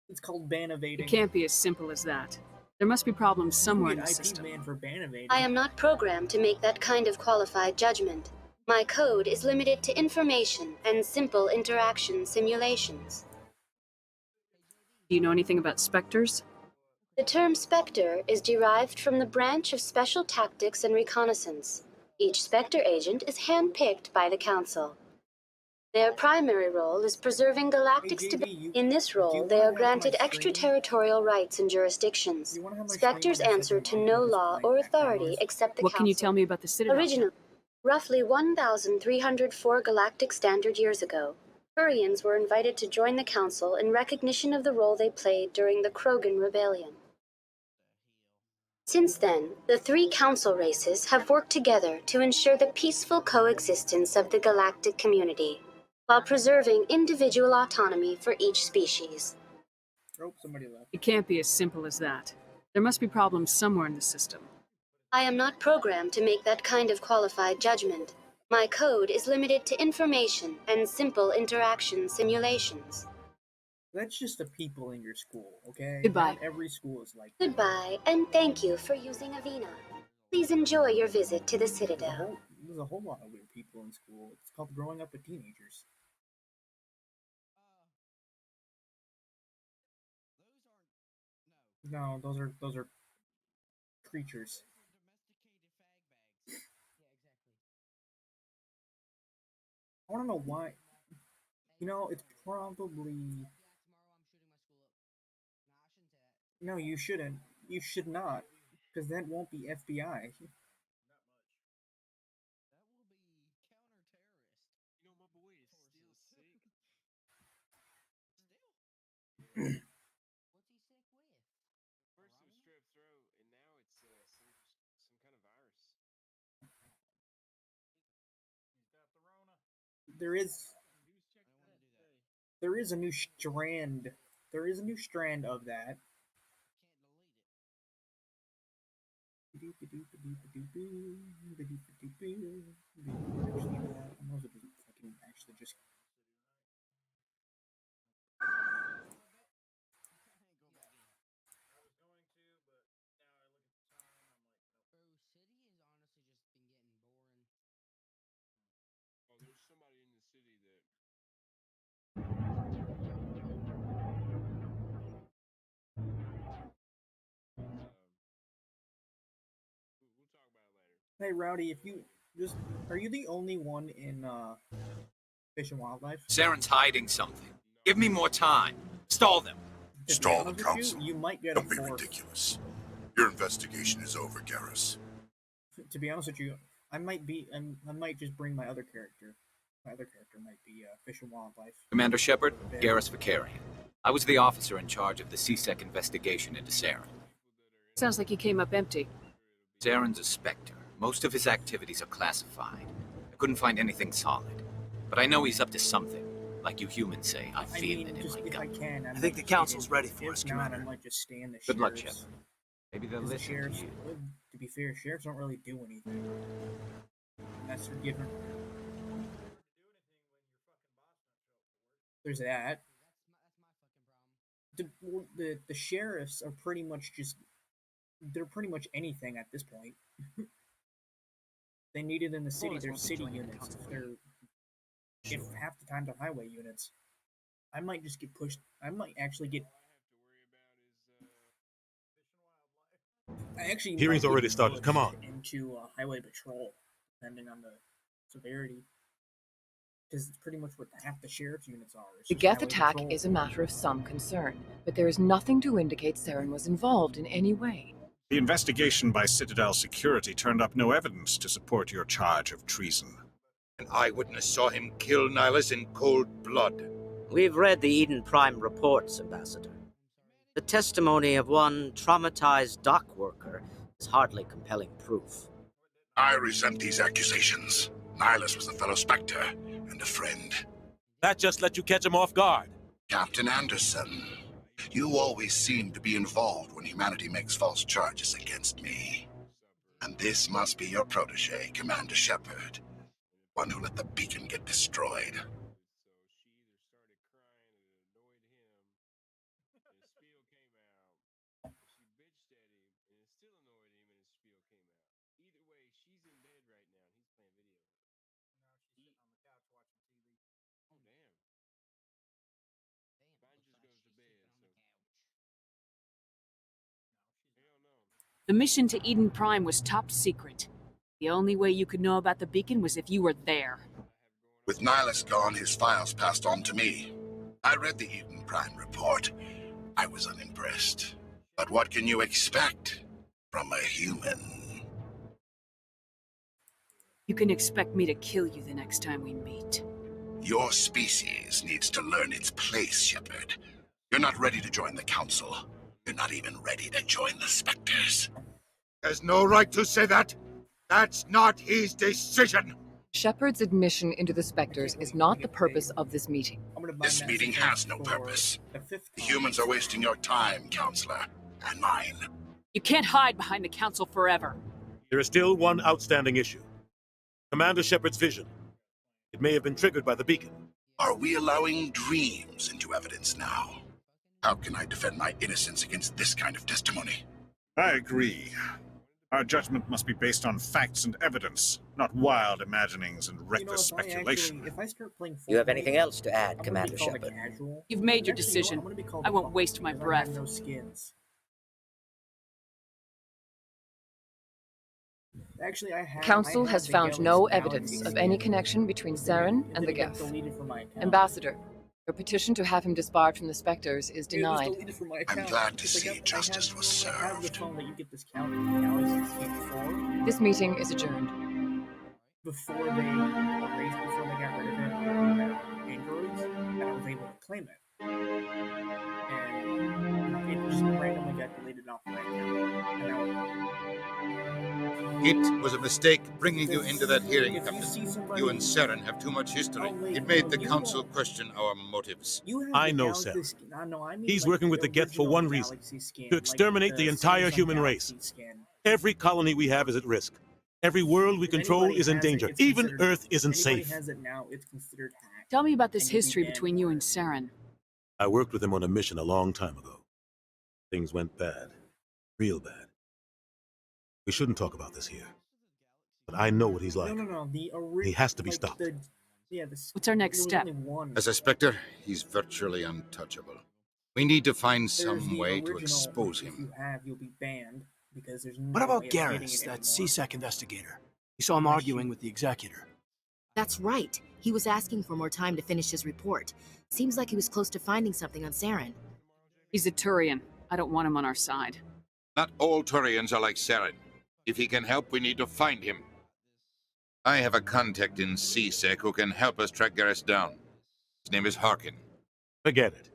It's called ban evading. It can't be as simple as that. There must be problems somewhere in the IP system. ban for ban evading. I am not programmed to make that kind of qualified judgment. My code is limited to information and simple interaction simulations. Do you know anything about specters? The term Spectre is derived from the branch of Special Tactics and Reconnaissance. Each Spectre agent is handpicked by the Council. Their primary role is preserving galactic stability. In this role, they are granted extraterritorial rights and jurisdictions. Spectres answer to no law or authority except the What Council. can you tell me about the Citadel? Originally, roughly 1,304 galactic standard years ago, Turians were invited to join the Council in recognition of the role they played during the Krogan Rebellion. Since then, the three council races have worked together to ensure the peaceful coexistence of the galactic community, while preserving individual autonomy for each species. Oh, somebody left. It can't be as simple as that. There must be problems somewhere in the system. I am not programmed to make that kind of qualified judgment. My code is limited to information and simple interaction simulations. That's just the people in your school, okay? Goodbye. Not every school is like Goodbye, and thank you for using Avina. Please enjoy your visit to the Citadel. There's a whole lot of weird people in school. It's called growing up with teenagers. No, those are creatures. I want to know why. You know, it's probably. No, you shouldn't. You should not, because that won't be FBI. There is a new strand. There is a new strand of that. I might as well fucking actually just. Hey, Rowdy, if you just are you the only one in Fish and Wildlife? Saren's hiding something. Give me more time. Stall them. Stall the council? You might get Don't be ridiculous. Your investigation is over, Garrus. To be honest with you, I might just bring my other character. My other character might be Fish and Wildlife. Commander Shepard, Garrus Vakarian. I was the officer in charge of the CSEC investigation into Saren. Sounds like you came up empty. Saren's a Spectre. Most of his activities are classified. I couldn't find anything solid. But I know he's up to something. Like you humans say, I feel it in my gut. I think the council's ready for us, Commander. I might just stand the Good luck, sheriffs. Shepard. Maybe they'll The listen sheriffs, to you. to be fair, sheriffs don't really do anything. That's forgiven. There's that. The sheriffs are pretty much just they're pretty much anything at this point. They need it in the city. They're city units. If half the time they're highway units. I might just get pushed. I might actually get. Hearing's already started. Come on. Into highway patrol, depending on the severity. Because it's pretty much what half the sheriff's units are. The Geth attack is a matter of some concern, but there is nothing to indicate Saren was involved in any way. The investigation by Citadel Security turned up no evidence to support your charge of treason. An eyewitness saw him kill Nihilus in cold blood. We've read the Eden Prime reports, Ambassador. The testimony of one traumatized dock worker is hardly compelling proof. I resent these accusations. Nihilus was a fellow Spectre and a friend. That just let you catch him off guard. Captain Anderson, you always seem to be involved when humanity makes false charges against me. And this must be your protege, Commander Shepard. One who let the beacon get destroyed. The mission to Eden Prime was top secret. The only way you could know about the beacon was if you were there. With Nihilus gone, his files passed on to me. I read the Eden Prime report. I was unimpressed. But what can you expect from a human? You can expect me to kill you the next time we meet. Your species needs to learn its place, Shepard. You're not ready to join the Council. You're not even ready to join the Spectres. Has no right to say that. That's not his decision. Shepard's admission into the Spectres is not the purpose of this meeting. This meeting has no purpose. The humans are wasting your time, Counselor, and mine. You can't hide behind the Council forever. There is still one outstanding issue. Commander Shepard's vision. It may have been triggered by the beacon. Are we allowing dreams into evidence now? How can I defend my innocence against this kind of testimony? I agree. Our judgment must be based on facts and evidence, not wild imaginings and reckless speculation. If I start playing You have anything else to add, Commander Shepard? You've made your decision. I won't waste my breath. No skins. Actually, Council has found no evidence of any connection between Saren and the Geth. Ambassador, your petition to have him disbarred from the Spectres is denied. I'm glad to see justice was served. This meeting is adjourned. Before they got rid of it, androids, and I was able to claim it. And It was a mistake bringing you into that hearing, Captain. You and Saren have too much history. It made the Council question our motives. I know Saren. He's working with the Geth for one reason, to exterminate the entire human race. Every colony we have is at risk. Every world we control is in danger. Even Earth isn't safe. Tell me about this history between you and Saren. I worked with him on a mission a long time ago. Things went bad. Real bad. We shouldn't talk about this here. But I know what he's like. No. He has to be stopped. What's our next step? As a Spectre, he's virtually untouchable. We need to find some way to expose him. You'll be banned because there's What about Garrus, that CSEC investigator? You saw him arguing with the executor. That's right. He was asking for more time to finish his report. Seems like he was close to finding something on Saren. He's a Turian. I don't want him on our side. Not all Turians are like Saren. If he can help, we need to find him. I have a contact in CSEC who can help us track Garrus down. His name is Harkin. Forget it.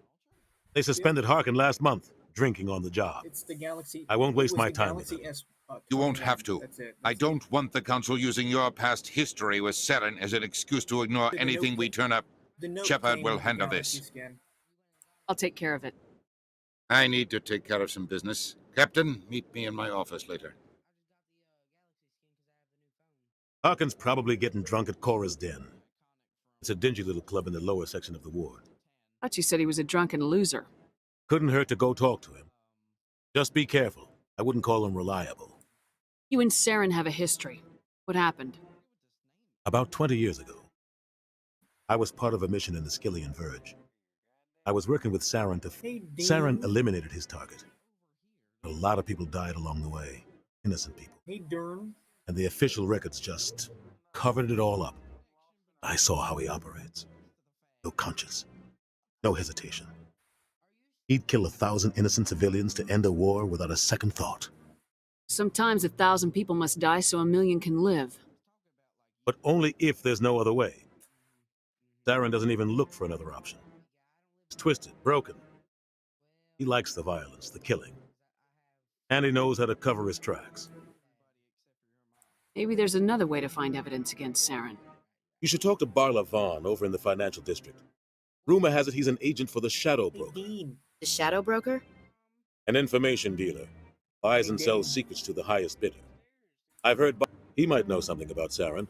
They suspended Harkin last month, drinking on the job. It's the Galaxy. I won't waste my time with him. You won't have to. I don't want the Council using your past history with Saren as an excuse to ignore anything we turn up. Shepard will handle this. I'll take care of it. I need to take care of some business. Captain, meet me in my office later. Harkin's probably getting drunk at Cora's Den. It's a dingy little club in the lower section of the ward. Thought you said he was a drunken loser. Couldn't hurt to go talk to him. Just be careful. I wouldn't call him reliable. You and Saren have a history. What happened? About 20 years ago, I was part of a mission in the Skillian Verge. I was working with Saren to... Saren eliminated his target. A lot of people died along the way. Innocent people. Hey, Durham. And the official records just covered it all up. I saw how he operates. No conscience. No hesitation. He'd kill 1,000 innocent civilians to end a war without a second thought. Sometimes 1,000 people must die so 1,000,000 can live. But only if there's no other way. Saren doesn't even look for another option. He's twisted, broken. He likes the violence, the killing. And he knows how to cover his tracks. Maybe there's another way to find evidence against Saren. You should talk to Barla Vaughn over in the financial district. Rumor has it he's an agent for the Shadow Broker. The Shadow Broker? An information dealer. Buys and sells secrets to the highest bidder. I've heard he might know something about Saren.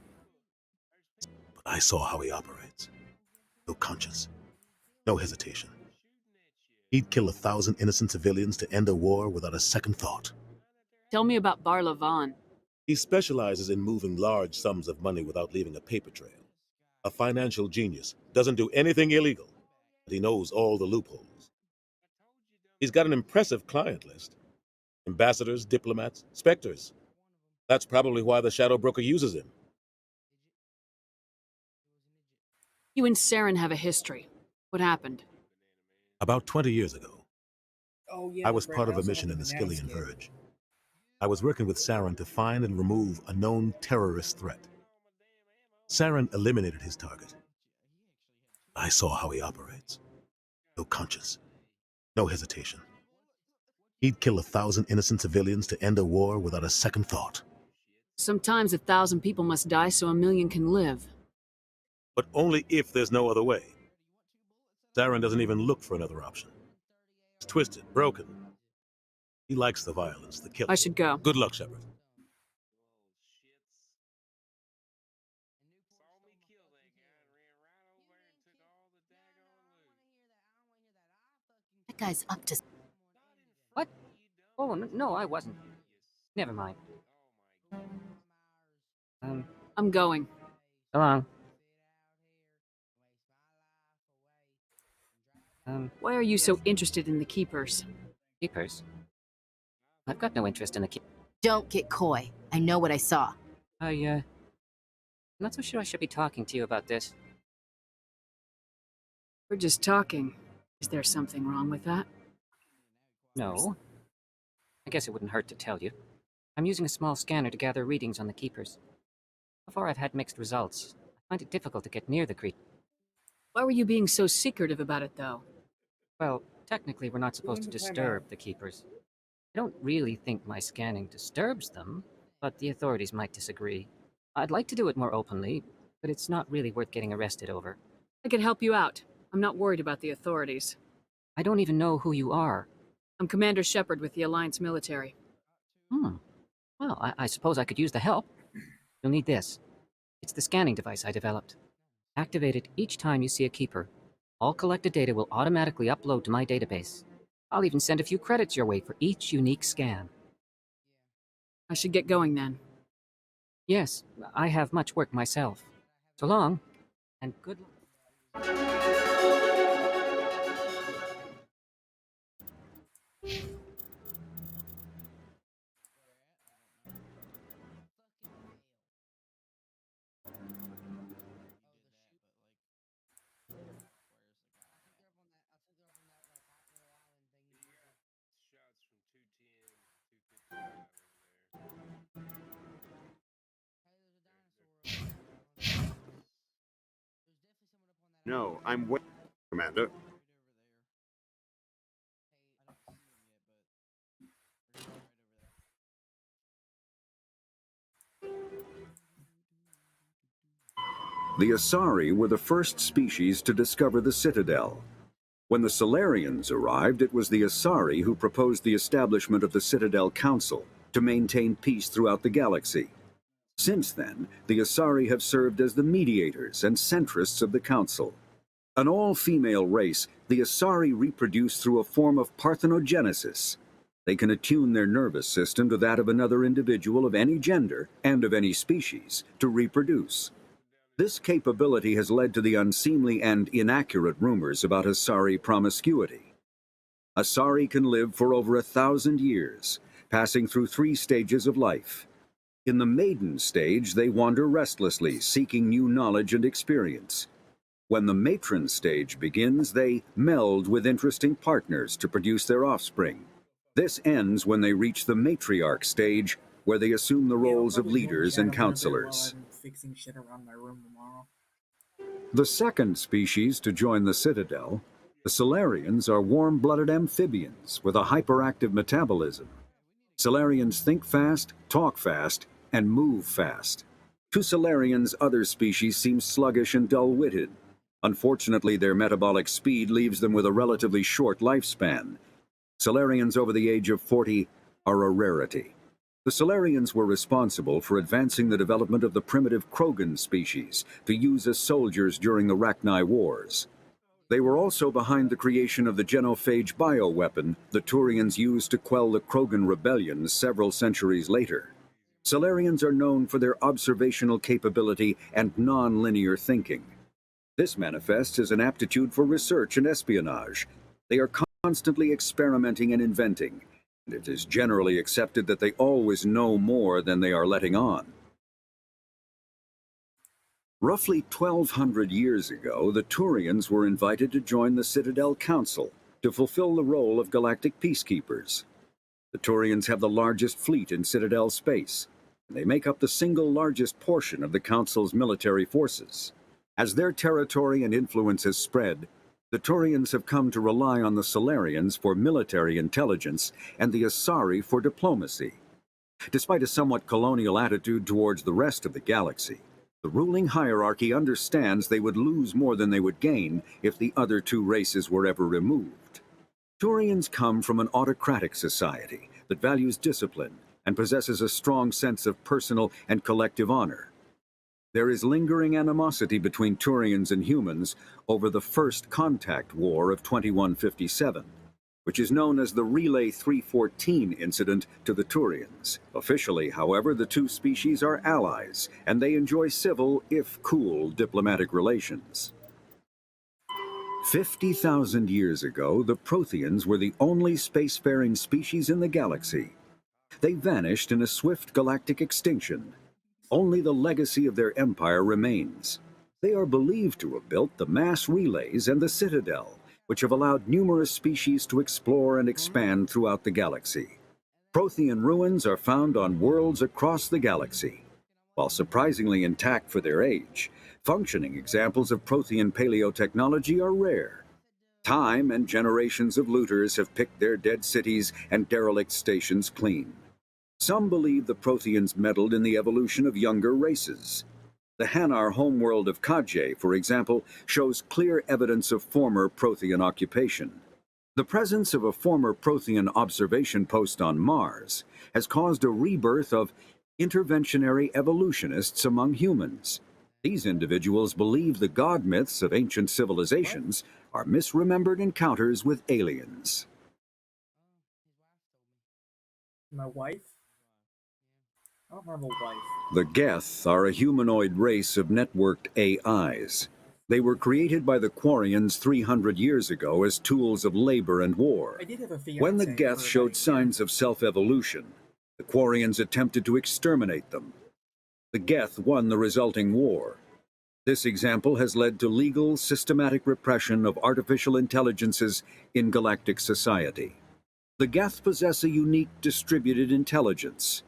But I saw how he operates. No conscience. No hesitation. He'd kill 1,000 innocent civilians to end a war without a second thought. Tell me about Barla Vaughn. He specializes in moving large sums of money without leaving a paper trail. A financial genius, doesn't do anything illegal, but he knows all the loopholes. He's got an impressive client list. Ambassadors, diplomats, specters. That's probably why the Shadow Broker uses him. You and Saren have a history. What happened? About 20 years ago, I was part of a mission in the Skillian Verge. I was working with Saren to find and remove a known terrorist threat. Saren eliminated his target. I saw how he operates. No conscience. No hesitation. He'd kill 1,000 innocent civilians to end a war without a second thought. Sometimes 1,000 people must die so 1,000,000 can live. But only if there's no other way. Saren doesn't even look for another option. He's twisted, broken. He likes the violence, the killing. I should go. Good luck, Shepard. That guy's up to... What? Oh, no, I wasn't. Never mind. I'm going. So long. Why are you so interested in the Keepers? Keepers? I've got no interest in the Keepers. Don't get coy. I know what I saw. I'm not so sure I should be talking to you about this. We're just talking. Is there something wrong with that? No. I guess it wouldn't hurt to tell you. I'm using a small scanner to gather readings on the Keepers. So far I've had mixed results. I find it difficult to get near the creature. Why were you being so secretive about it, though? Well, technically we're not supposed to disturb the Keepers. I don't really think my scanning disturbs them. but the authorities might disagree. I'd like to do it more openly, but it's not really worth getting arrested over. I can help you out. I'm not worried about the authorities. I don't even know who you are. I'm Commander Shepard with the Alliance military. Well, I suppose I could use the help. You'll need this. It's the scanning device I developed. Activate it each time you see a keeper. All collected data will automatically upload to my database. I'll even send a few credits your way for each unique scan. I should get going then. Yes, I have much work myself. So long, and good luck. No, I'm waiting, Commander. The Asari were the first species to discover the Citadel. When the Salarians arrived, it was the Asari who proposed the establishment of the Citadel Council to maintain peace throughout the galaxy. Since then, the Asari have served as the mediators and centrists of the Council. An all-female race, the Asari reproduce through a form of parthenogenesis. They can attune their nervous system to that of another individual of any gender and of any species to reproduce. This capability has led to the unseemly and inaccurate rumors about Asari promiscuity. Asari can live for over 1,000 years, passing through 3 stages of life. In the maiden stage, they wander restlessly, seeking new knowledge and experience. When the matron stage begins, they meld with interesting partners to produce their offspring. This ends when they reach the matriarch stage, where they assume the roles of leaders and counselors. Fixing shit around my room tomorrow. The second species to join the Citadel, the Salarians, are warm-blooded amphibians with a hyperactive metabolism. Salarians think fast, talk fast, and move fast. To Salarians, other species seem sluggish and dull-witted. Unfortunately, their metabolic speed leaves them with a relatively short lifespan. Salarians over the age of 40 are a rarity. The Salarians were responsible for advancing the development of the primitive Krogan species to use as soldiers during the Rachni Wars. They were also behind the creation of the genophage bioweapon the Turians used to quell the Krogan rebellions several centuries later. Salarians are known for their observational capability and non-linear thinking. This manifests as an aptitude for research and espionage. They are constantly experimenting and inventing, and it is generally accepted that they always know more than they are letting on. Roughly 1,200 years ago, the Turians were invited to join the Citadel Council to fulfill the role of galactic peacekeepers. The Turians have the largest fleet in Citadel space, and they make up the single largest portion of the Council's military forces. As their territory and influence has spread, the Turians have come to rely on the Salarians for military intelligence and the Asari for diplomacy. Despite a somewhat colonial attitude towards the rest of the galaxy, the ruling hierarchy understands they would lose more than they would gain if the other 2 races were ever removed. Turians come from an autocratic society that values discipline and possesses a strong sense of personal and collective honor. There is lingering animosity between Turians and humans over the First Contact War of 2157, which is known as the Relay 314 incident to the Turians. Officially, however, the 2 species are allies, and they enjoy civil, if cool, diplomatic relations. 50,000 years ago, the Protheans were the only spacefaring species in the galaxy. They vanished in a swift galactic extinction. Only the legacy of their empire remains. They are believed to have built the mass relays and the Citadel, which have allowed numerous species to explore and expand throughout the galaxy. Prothean ruins are found on worlds across the galaxy. While surprisingly intact for their age, functioning examples of Prothean paleotechnology are rare. Time and generations of looters have picked their dead cities and derelict stations clean. Some believe the Protheans meddled in the evolution of younger races. The Hanar homeworld of Kaje, for example, shows clear evidence of former Prothean occupation. The presence of a former Prothean observation post on Mars has caused a rebirth of interventionary evolutionists among humans. These individuals believe the god myths of ancient civilizations are misremembered encounters with aliens. My wife? I don't have a wife. The Geth are a humanoid race of networked AIs. They were created by the Quarians 300 years ago as tools of labor and war. I did have a fiancé When the Geth showed signs of self-evolution, the Quarians attempted to exterminate them. The Geth won the resulting war. This example has led to legal, systematic repression of artificial intelligences in galactic society. The Geth possess a unique distributed intelligence.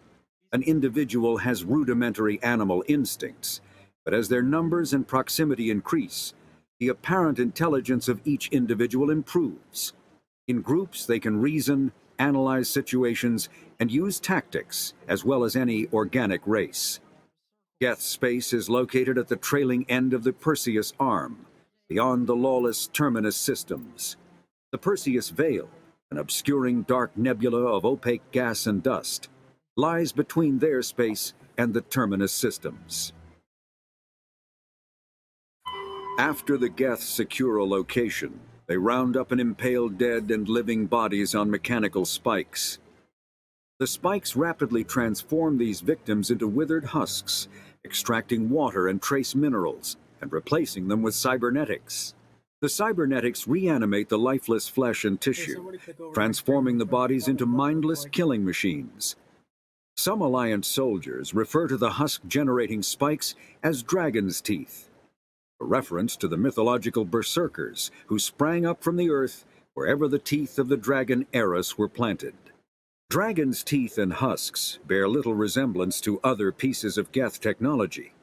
An individual has rudimentary animal instincts, but as their numbers and proximity increase, the apparent intelligence of each individual improves. In groups, they can reason, analyze situations, and use tactics, as well as any organic race. Geth space is located at the trailing end of the Perseus Arm, beyond the lawless Terminus systems. The Perseus Veil, an obscuring dark nebula of opaque gas and dust, lies between their space and the Terminus systems. After the Geth secure a location, they round up and impale dead and living bodies on mechanical spikes. The spikes rapidly transform these victims into withered husks, extracting water and trace minerals, and replacing them with cybernetics. The cybernetics reanimate the lifeless flesh and tissue, transforming the bodies into mindless killing machines. Some Alliance soldiers refer to the husk-generating spikes as dragon's teeth, a reference to the mythological berserkers who sprang up from the earth wherever the teeth of the dragon Eris were planted. Dragon's teeth and husks bear little resemblance to other pieces of Geth technology.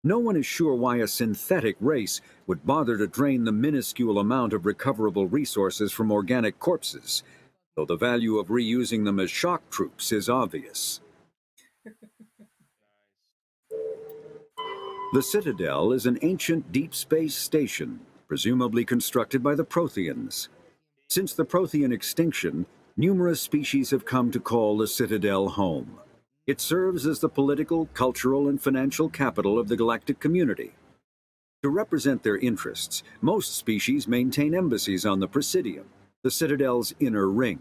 No one is sure why a synthetic race would bother to drain the minuscule amount of recoverable resources from organic corpses, though the value of reusing them as shock troops is obvious. The Citadel is an ancient deep space station, presumably constructed by the Protheans. Since the Prothean extinction, numerous species have come to call the Citadel home. It serves as the political, cultural, and financial capital of the galactic community. To represent their interests, most species maintain embassies on the Presidium, the Citadel's inner ring.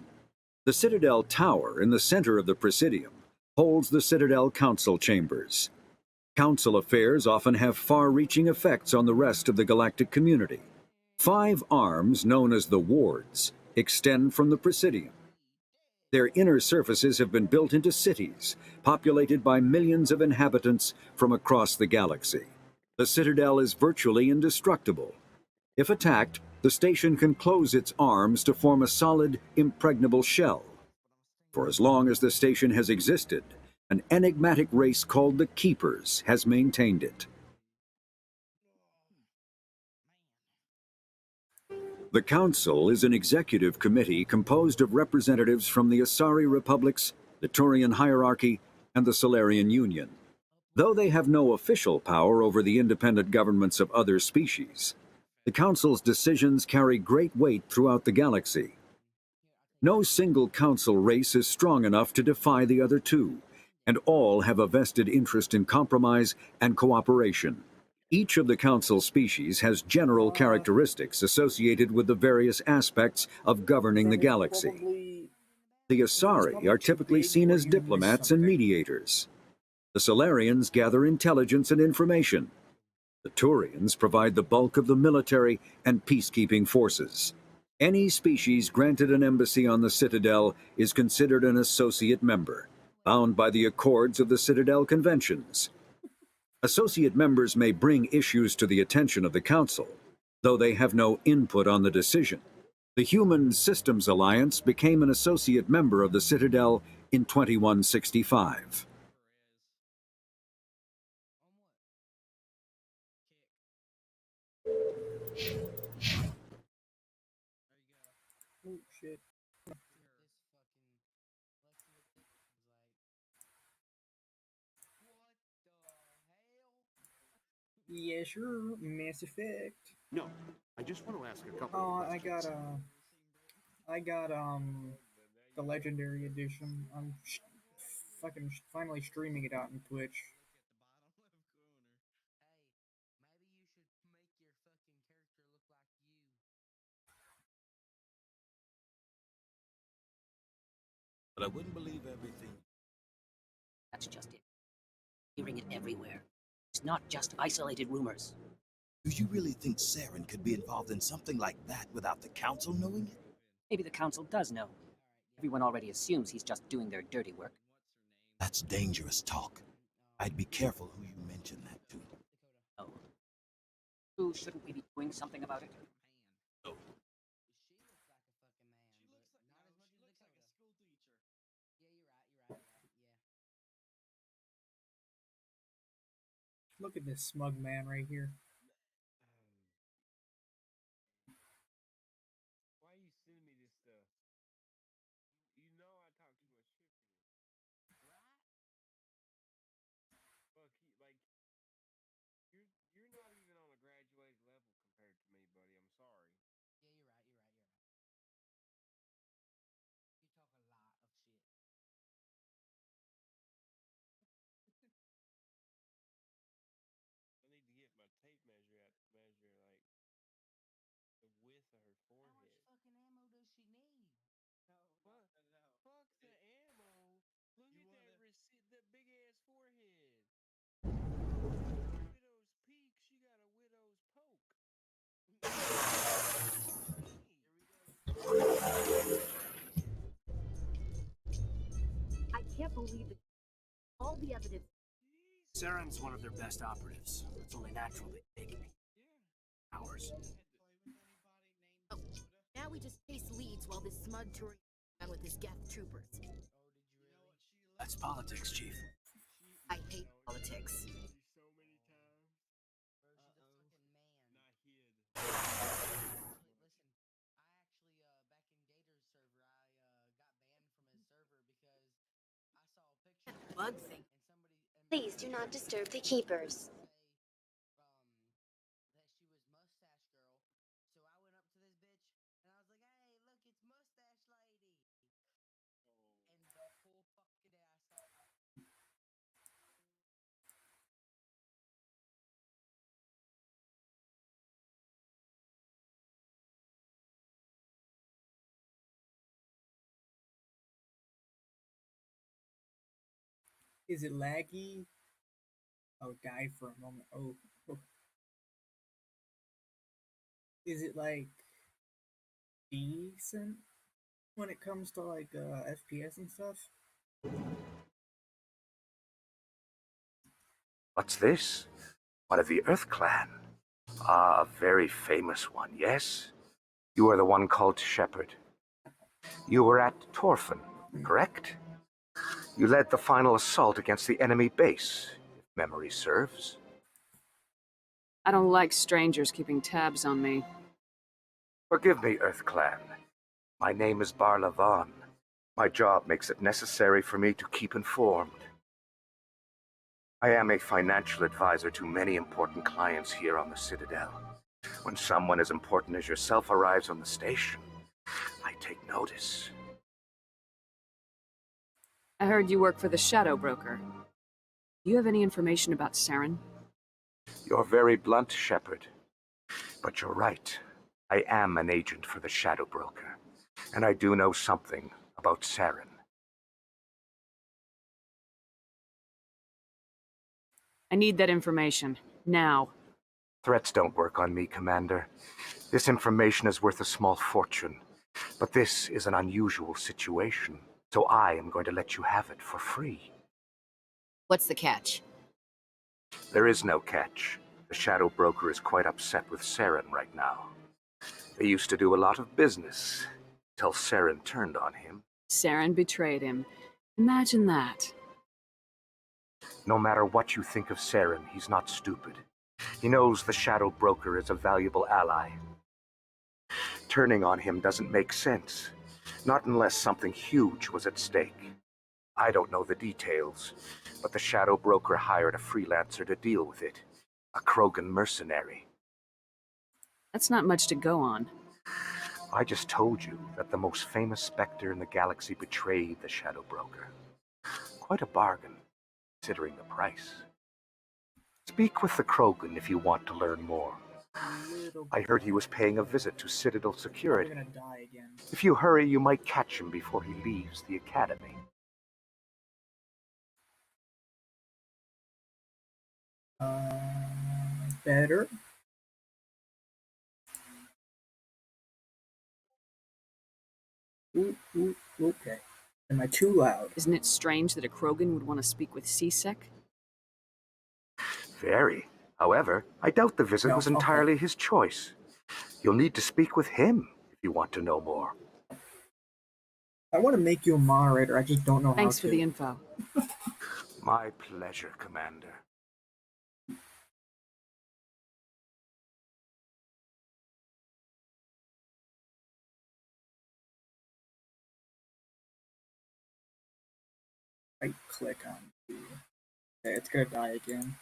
The Citadel Tower in the center of the Presidium holds the Citadel Council chambers. Council affairs often have far-reaching effects on the rest of the galactic community. 5 arms, known as the Wards, extend from the Presidium. Their inner surfaces have been built into cities, populated by millions of inhabitants from across the galaxy. The Citadel is virtually indestructible. If attacked, the station can close its arms to form a solid, impregnable shell. For as long as the station has existed, an enigmatic race called the Keepers has maintained it. The Council is an executive committee composed of representatives from the Asari Republics, the Turian Hierarchy, and the Solarian Union. Though they have no official power over the independent governments of other species, the Council's decisions carry great weight throughout the galaxy. No single Council race is strong enough to defy the other two, and all have a vested interest in compromise and cooperation. Each of the Council species has general characteristics associated with the various aspects of governing the galaxy. The Asari are typically seen as diplomats and mediators. The Solarians gather intelligence and information. The Turians provide the bulk of the military and peacekeeping forces. Any species granted an embassy on the Citadel is considered an associate member, bound by the accords of the Citadel Conventions. Associate members may bring issues to the attention of the Council, though they have no input on the decision. The Human Systems Alliance became an associate member of the Citadel in 2165. Oh shit. Yeah, sure. Mass Effect. No, I just want to ask a couple Oh, of questions. I got the Legendary Edition. I'm fucking finally streaming it out on Twitch. But I wouldn't believe everything. That's just it. Hearing it everywhere. It's not just isolated rumors. Do you really think Saren could be involved in something like that without the Council knowing it? Maybe the Council does know. Everyone already assumes he's just doing their dirty work. That's dangerous talk. I'd be careful who you mention that to. Oh. Who shouldn't we be doing something about it? Oh. Look at this smug man right here. Why you sending me this stuff? You know I talk too much shit for you. Fuck, like, you're not even on a graduated level compared to me, buddy. I'm sorry. Yeah, you're right. You talk a lot of shit. I need to get my tape measure like the width of her forehead. How much fucking ammo does she need? Fuck the ammo. Look at that receipt, that big ass forehead. Widow's peak. She got a widow's poke. I can't believe it. All the evidence. Saren's one of their best operatives. It's only natural they take me. Ours. Oh, now we just chase leads while this smug Turian around with his Geth troopers. That's politics, Chief. I hate politics. Bug thing. Please do not disturb the keepers. Is it laggy? Oh, die for a moment. Oh. Is it like decent when it comes to like FPS and stuff? What's this? One of the Earth Clan. Ah, a very famous one, yes? You are the one called Shepard. You were at Torfan, correct? You led the final assault against the enemy base, if memory serves. I don't like strangers keeping tabs on me. Forgive me, Earth Clan. My name is Barla Vaughn. My job makes it necessary for me to keep informed. I am a financial advisor to many important clients here on the Citadel. When someone as important as yourself arrives on the station, I take notice. I heard you work for the Shadow Broker. Do you have any information about Saren? You're very blunt, Shepard. But you're right. I am an agent for the Shadow Broker, and I do know something about Saren. I need that information. Now. Threats don't work on me, Commander. This information is worth a small fortune. But this is an unusual situation, so I am going to let you have it for free. What's the catch? There is no catch. The Shadow Broker is quite upset with Saren right now. They used to do a lot of business, till Saren turned on him. Saren betrayed him. Imagine that. No matter what you think of Saren, he's not stupid. He knows the Shadow Broker is a valuable ally. Turning on him doesn't make sense. Not unless something huge was at stake. I don't know the details, but the Shadow Broker hired a freelancer to deal with it. a Krogan mercenary. That's not much to go on. I just told you that the most famous Spectre in the galaxy betrayed the Shadow Broker. Quite a bargain, considering the price. Speak with the Krogan if you want to learn more. I heard he was paying a visit to Citadel Security. You're gonna die again. If you hurry, you might catch him before he leaves the Academy. Better. Ooh, okay. Am I too loud? Isn't it strange that a Krogan would want to speak with CSEC? Very. However, I doubt the visit was entirely his choice. You'll need to speak with him if you want to know more. I want to make you a moderator, I just don't know how to. Thanks for the info. My pleasure, Commander. Right click on it. Okay, it's gonna die again.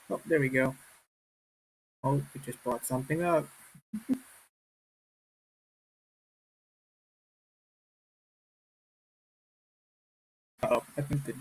Oh, there we go. Oh, it just brought something up. Oh, I think that.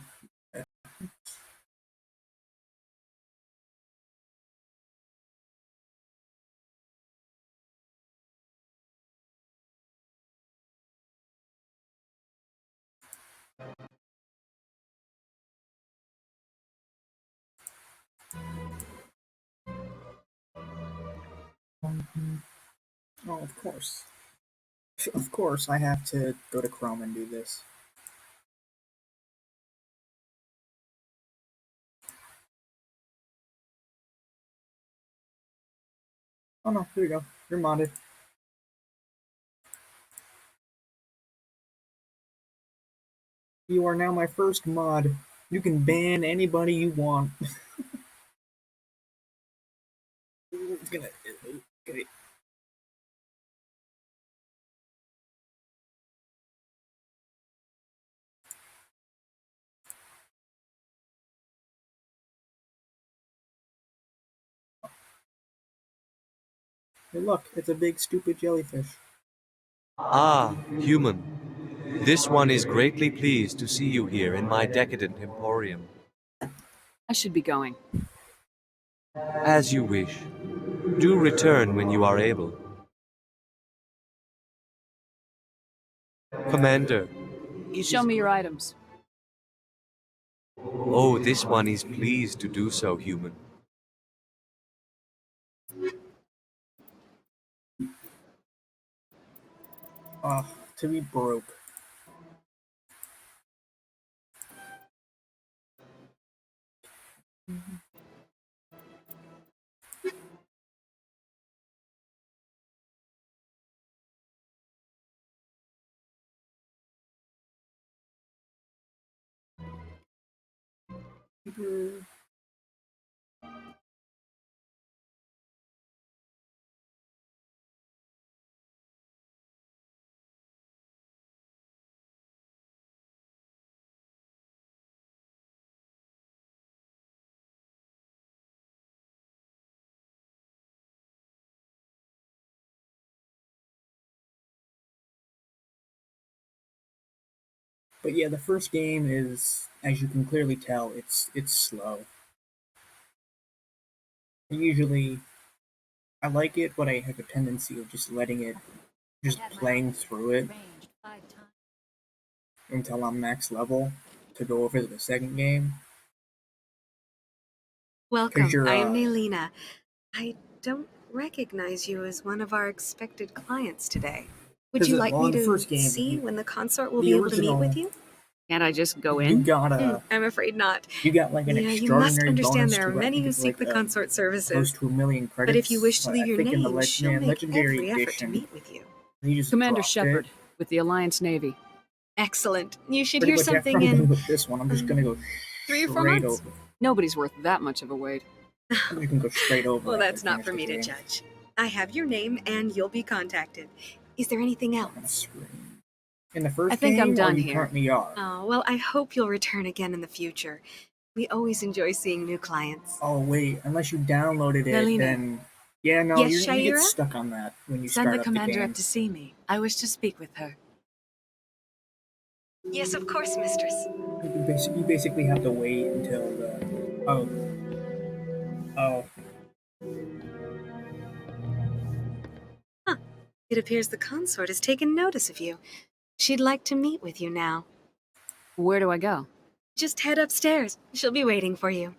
Oh, of course. Of course, I have to go to Chrome and do this. Oh no, here we go. You're modded. You are now my first mod. You can ban anybody you want. It's gonna. Okay. Hey, look, it's a big stupid jellyfish. Ah, human. This one is greatly pleased to see you here in my decadent emporium. I should be going. As you wish. Do return when you are able. Commander. Show me your items. Oh, this one is pleased to do so, human. To be broke. But yeah, the first game is, as you can clearly tell, it's slow. I like it, but I have a tendency of just letting it, just playing through it until I'm max level to go over to the second game. Welcome, you're, I am Naylina. I don't recognize you as one of our expected clients today. Would you like me to see when the consort will be able to meet with you? Can't I just go in? You got I'm afraid not. You got like an Yeah, extraordinary you must understand bonus there are to, many who it's seek like, the consort services. close to 1 million credits. But if you wish to leave I your think in the name, she'll make legendary every effort to edition, meet with you. He just Commander dropped Shepard, it. with the Alliance Navy. Excellent. You should Pretty hear much after something I'm done in with this one, I'm just gonna go 3 or 4 straight months. over. Nobody's worth that much of a wait. You can go straight over. Well, after that's not finish for the me to game. judge. I have your name, and you'll be contacted. Is there anything else? In the first I think game, I'm done or you here. currently are? Oh, well, I hope you'll return again in the future. We always enjoy seeing new clients. Oh wait, unless you downloaded it, Melina. then yeah, no, Yes, you get Shaira? stuck on that when you Send start the up commander the game. up to see me. I wish to speak with her. Yes, of course, mistress. You basically have to wait until the oh. It appears the consort has taken notice of you. She'd like to meet with you now. Where do I go? Just head upstairs. She'll be waiting for you.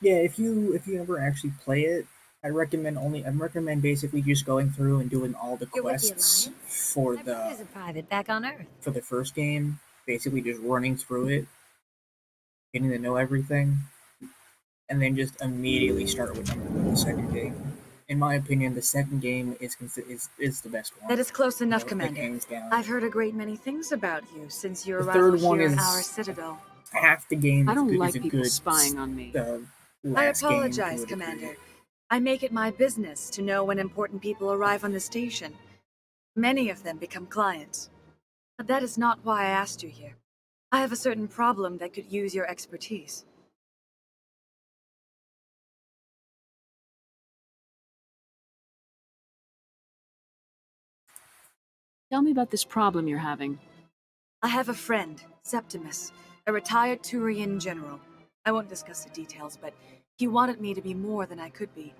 Yeah, if you ever actually play it, I recommend basically just going through and doing all the You're with the quests for My brother's a private back on Earth. for the first game, basically just running through it, getting to know everything, and then just immediately start with the second game. In my opinion, the second game is the best one. That is close enough, Like, Commander. hands down. I've heard a great many things about you since your The arrival third one here in is our citadel. half the game. I is don't good, like is a people good spying on me. I last game to apologize, a degree. Commander. I make it my business to know when important people arrive on the station. Many of them become clients. But that is not why I asked you here. I have a certain problem that could use your expertise. Tell me about this problem you're having. I have a friend, Septimus, a retired Turian general. I won't discuss the details, but he wanted me to be more than I could be.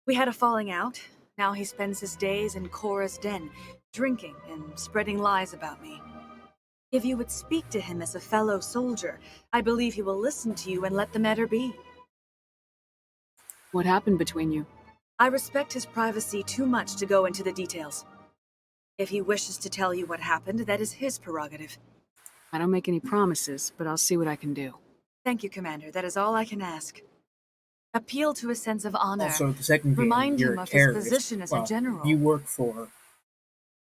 We had a falling out. Now he spends his days in Korra's den, drinking and spreading lies about me. If you would speak to him as a fellow soldier, I believe he will listen to you and let the matter be. What happened between you? I respect his privacy too much to go into the details. If he wishes to tell you what happened, that is his prerogative. I don't make any promises, but I'll see what I can do. Thank you, Commander. That is all I can ask. Appeal to a sense of honor. Also, the second game, Remind you're him a of his terrorist. position as a general. You work for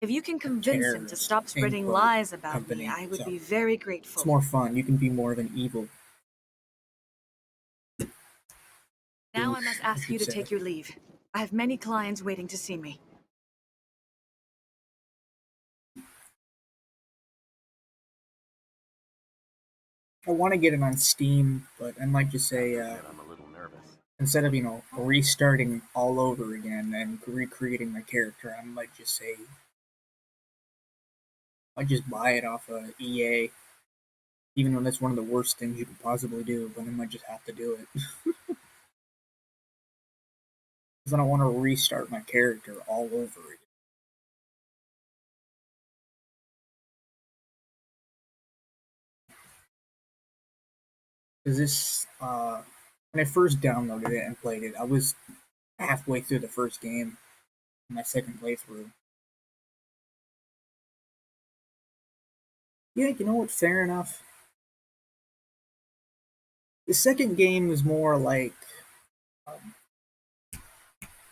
If you can convince him to terrorist, stop end spreading quote, lies about company, me, I would so be very grateful. it's more fun. You can be more of an evil. Now I must ask you to should say. take your leave. I have many clients waiting to see me. I want to get it on Steam, but I might just say I'm a little nervous. instead of restarting all over again and recreating my character, I might just say I just buy it off of EA, even though that's one of the worst things you could possibly do. But I might just have to do it because I don't want to restart my character all over again. Because this, when I first downloaded it and played it, I was halfway through the first game, my second playthrough. Yeah, you know what? Fair enough. The second game is more like,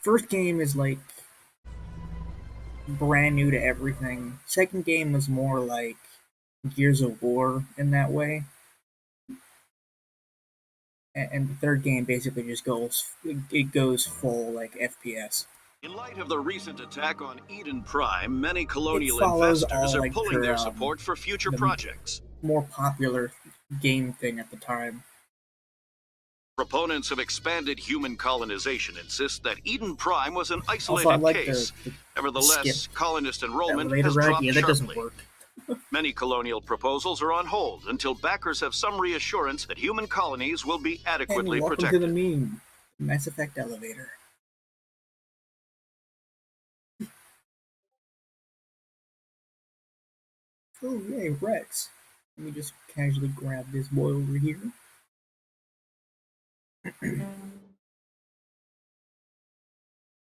first game is like brand new to everything. Second game was more like Gears of War in that way. And the third game basically just goes full like FPS. In light of the recent attack on Eden Prime, many colonial follows investors all, are like, pulling their their, support for future the projects. More popular game thing at the time. Proponents of expanded human colonization insist that Eden Prime was an isolated Also, I like case. the Nevertheless, skip colonist enrollment elevator has ride. dropped Yeah, that doesn't sharply. work. Many colonial proposals are on hold until backers have some reassurance that human colonies will be adequately And welcome protected. to the meme. Mass Effect elevator. Oh yay, Rex. Let me just casually grab this boy over here.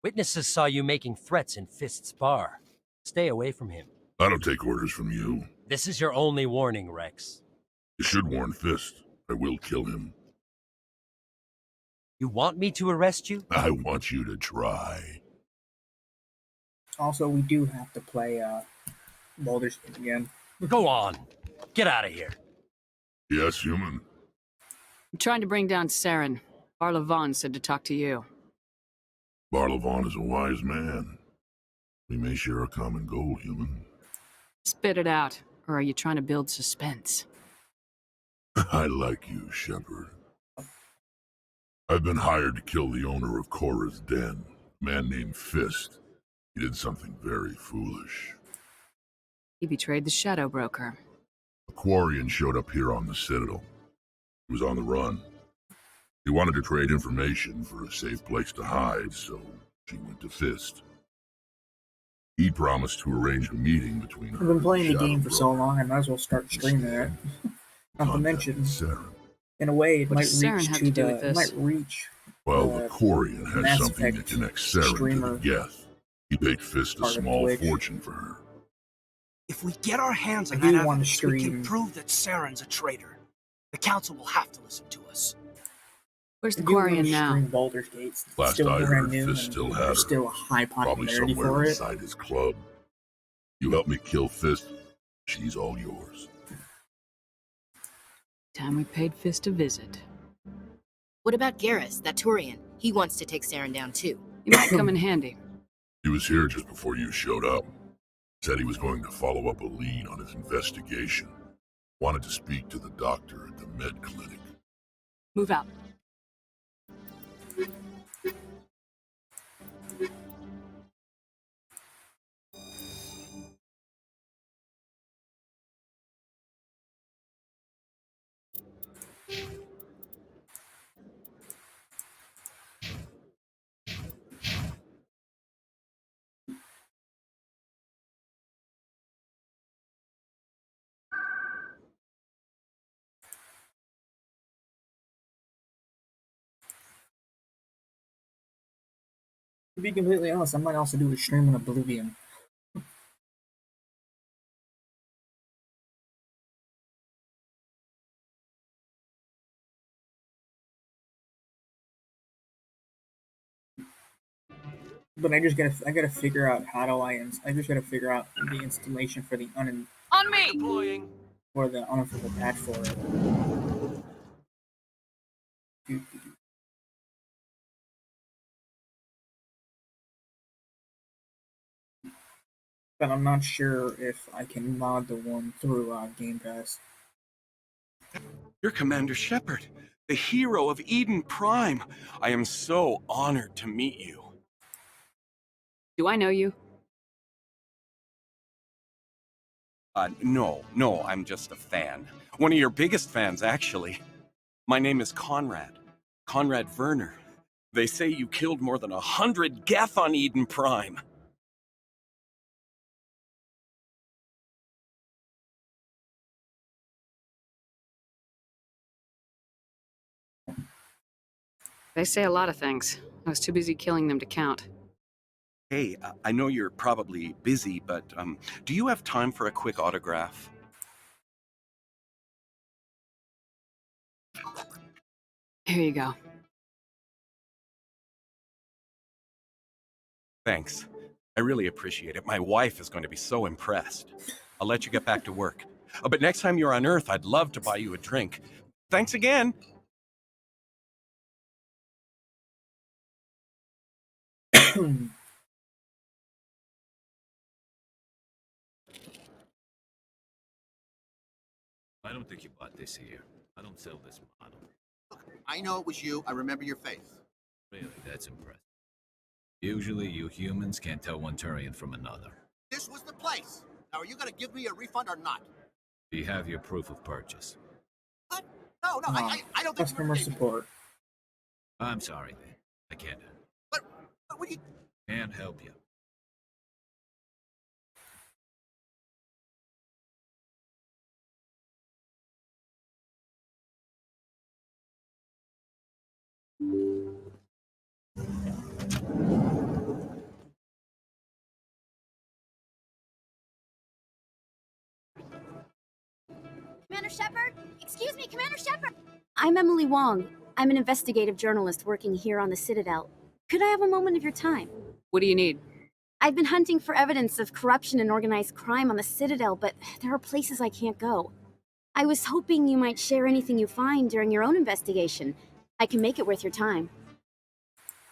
Witnesses saw you making threats in Fist's bar. Stay away from him. I don't take orders from you. This is your only warning, Rex. You should warn Fist. I will kill him. You want me to arrest you? I want you to try. Also, we do have to play Baldur's Gate again. Go on. Get out of here. Yes, human. I'm trying to bring down Saren. Barla Vaughn said to talk to you. Barlavon is a wise man. We may share a common goal, human. Spit it out, or are you trying to build suspense? I like you, Shepard. I've been hired to kill the owner of Korra's Den, a man named Fist. He did something very foolish. He betrayed the Shadow Broker. A Quarian showed up here on the Citadel. He was on the run. He wanted to trade information for a safe place to hide, so she went to Fist. He promised to arrange a meeting between her I've been playing and the game Shadow for so Broker. long, I might as well start streaming it. Not to mention, Saren. in a way, it What might does Saren reach have to to do the. with It this? might reach. Well, the Quarian has Mass something that Effect connects Saren to streamer the Geth. He paid Fist a part of small Twitch. fortune for her. If we get our hands I on do that want to evidence, we can stream. prove that Saren's a traitor. The council will have to listen to us. Where's the I do want to Quarian now? stream Baldur's Gate. It's Last still I brand heard, new, Fist and still had her. there's still a high Probably popularity somewhere for it. inside his club. You help me kill Fist, she's all yours. Time we paid Fist a visit. What about Garrus, that Turian? He wants to take Saren down too. He might come in handy. He was here just before you showed up. Said he was going to follow up a lead on his investigation. Wanted to speak to the doctor at the med clinic. Move out. To be completely honest, I might also do a stream on Oblivion. But I gotta figure out how do I just gotta figure out the installation for the On me! for the unofficial patch for it. But I'm not sure if I can mod the one through Game Pass. You're Commander Shepard, the hero of Eden Prime. I am so honored to meet you. Do I know you? No, I'm just a fan. One of your biggest fans, actually. My name is Conrad. Conrad Werner. They say you killed more than 100 Geth on Eden Prime. They say a lot of things. I was too busy killing them to count. Hey, I know you're probably busy, but do you have time for a quick autograph? Here you go. Thanks. I really appreciate it. My wife is going to be so impressed. I'll let you get back to work. But next time you're on Earth, I'd love to buy you a drink. Thanks again. I don't think you bought this here. I don't sell this model. I know it was you. I remember your face. Really, that's impressive. Usually you humans can't tell one Turian from another. This was the place. Now, are you going to give me a refund or not? Do you have your proof of purchase? What? No, I don't think Customer support. I'm sorry, then. I can't help. But what do you... Can't help you. Commander Shepard? Excuse me, Commander Shepard! I'm Emily Wong. I'm an investigative journalist working here on the Citadel. Could I have a moment of your time? What do you need? I've been hunting for evidence of corruption and organized crime on the Citadel, but there are places I can't go. I was hoping you might share anything you find during your own investigation. I can make it worth your time.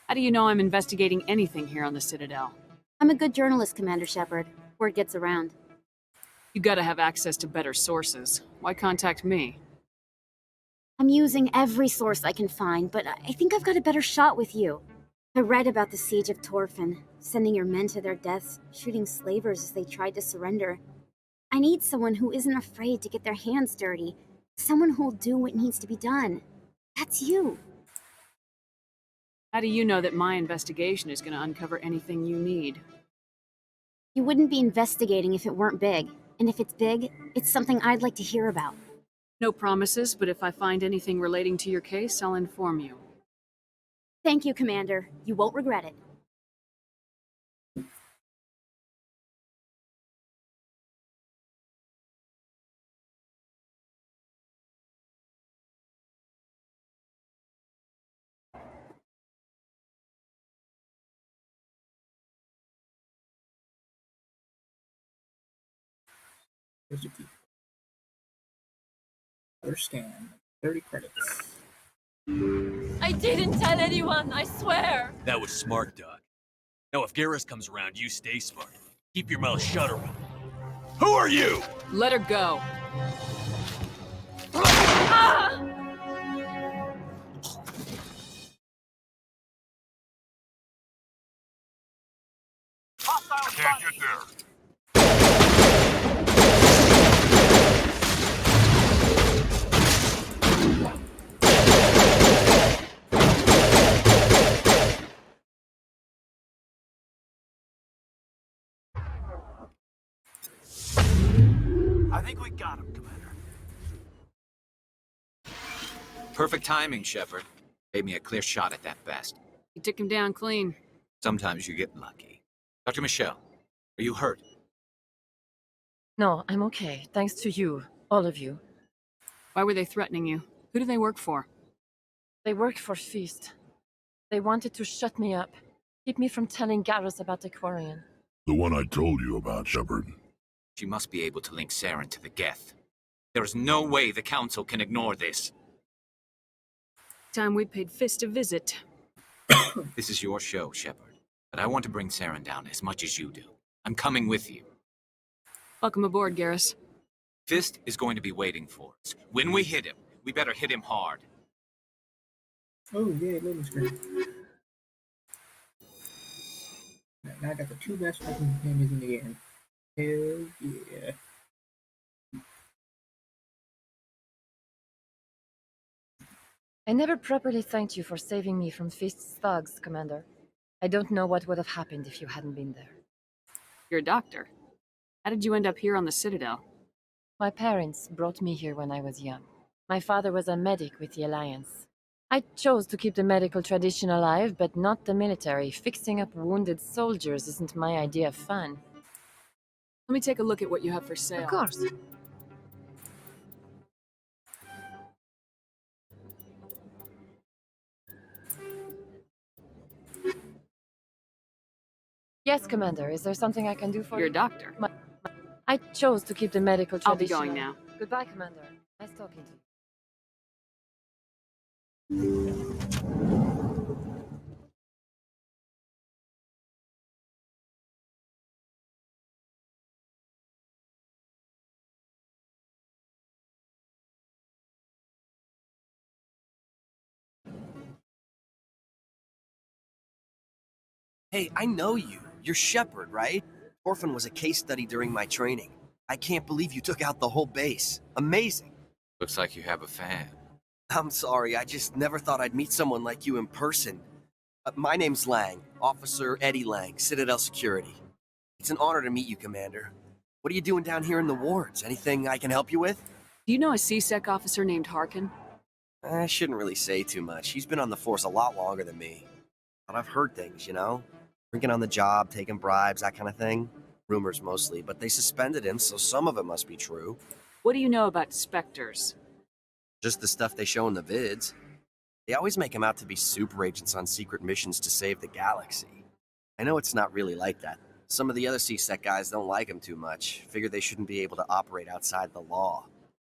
How do you know I'm investigating anything here on the Citadel? I'm a good journalist, Commander Shepard. Word gets around. You gotta have access to better sources. Why contact me? I'm using every source I can find, but I think I've got a better shot with you. I read about the siege of Torfin, sending your men to their deaths, shooting slavers as they tried to surrender. I need someone who isn't afraid to get their hands dirty. Someone who'll do what needs to be done. That's you. How do you know that my investigation is gonna uncover anything you need? You wouldn't be investigating if it weren't big. And if it's big, it's something I'd like to hear about. No promises, but if I find anything relating to your case, I'll inform you. Thank you, Commander. You won't regret it. Here's your key. Understand. 30 credits. I didn't tell anyone, I swear! That was smart, Doug. Now if Garrus comes around, you stay smart. Keep your mouth shut around. Who are you? Let her go. Ah! Can't get there. I think we got him, Commander. Perfect timing, Shepard. Gave me a clear shot at that best. You took him down clean. Sometimes you get lucky. Dr. Michelle, are you hurt? No, I'm okay, thanks to you, all of you. Why were they threatening you? Who do they work for? They work for Feast. They wanted to shut me up, keep me from telling Garrus about the Quarian. The one I told you about, Shepard. She must be able to link Saren to the Geth. There is no way the Council can ignore this. Time we paid Fist a visit. This is your show, Shepard. But I want to bring Saren down as much as you do. I'm coming with you. Welcome aboard, Garrus. Fist is going to be waiting for us. When we hit him, we better hit him hard. Oh, yeah, loading screen. Now I got the two best fucking companions in the game. Hell yeah. I never properly thanked you for saving me from Feast's thugs, Commander. I don't know what would have happened if you hadn't been there. You're a doctor. How did you end up here on the Citadel? My parents brought me here when I was young. My father was a medic with the Alliance. I chose to keep the medical tradition alive, but not the military. Fixing up wounded soldiers isn't my idea of fun. Let me take a look at what you have for sale. Of course. Yes, Commander. Is there something I can do for you? You're a doctor. I chose to keep the medical tradition. I'll be going now. Goodbye, Commander. Nice talking to you. Hey, I know you. You're Shepard, right? Orphan was a case study during my training. I can't believe you took out the whole base. Amazing. Looks like you have a fan. I'm sorry, I just never thought I'd meet someone like you in person. My name's Lang, Officer Eddie Lang, Citadel Security. It's an honor to meet you, Commander. What are you doing down here in the wards? Anything I can help you with? Do you know a CSEC officer named Harkin? I shouldn't really say too much. He's been on the force a lot longer than me. But I've heard things, you know? Drinking on the job, taking bribes, that kind of thing. Rumors mostly, but they suspended him, so some of it must be true. What do you know about Spectres? Just the stuff they show in the vids. They always make them out to be super agents on secret missions to save the galaxy. I know it's not really like that. Some of the other CSEC guys don't like them too much, figure they shouldn't be able to operate outside the law.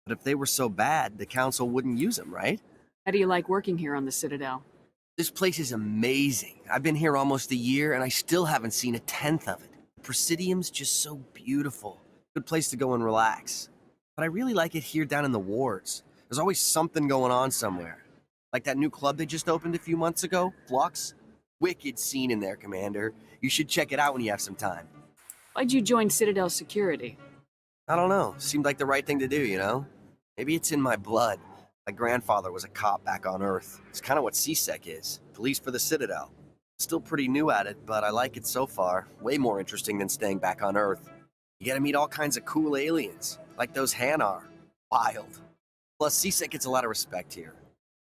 But if they were so bad, the Council wouldn't use them, right? How do you like working here on the Citadel? This place is amazing. I've been here almost a year, and I still haven't seen a tenth of it. Presidium's just so beautiful. Good place to go and relax. But I really like it here down in the wards. There's always something going on somewhere. Like that new club they just opened a few months ago, Flux. Wicked scene in there, Commander. You should check it out when you have some time. Why'd you join Citadel Security? I don't know. Seemed like the right thing to do, you know? Maybe it's in my blood. My grandfather was a cop back on Earth. It's kind of what CSEC is. Police for the Citadel. Still pretty new at it, but I like it so far. Way more interesting than staying back on Earth. You get to meet all kinds of cool aliens, like those Hanar. Wild. Plus, CSEC gets a lot of respect here.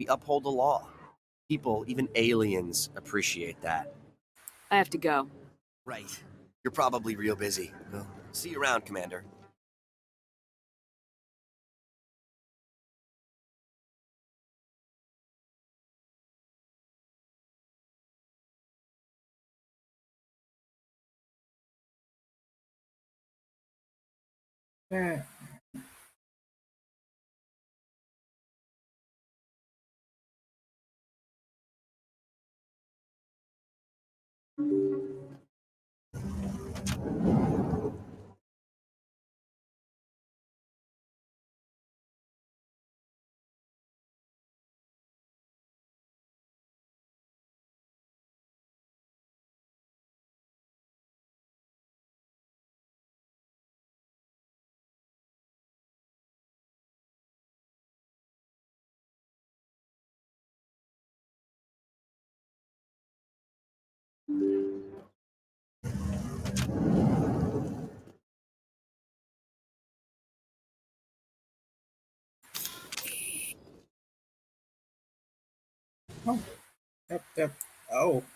We uphold the law. People, even aliens, appreciate that. I have to go. Right. You're probably real busy. Well, see you around, Commander. Yeah.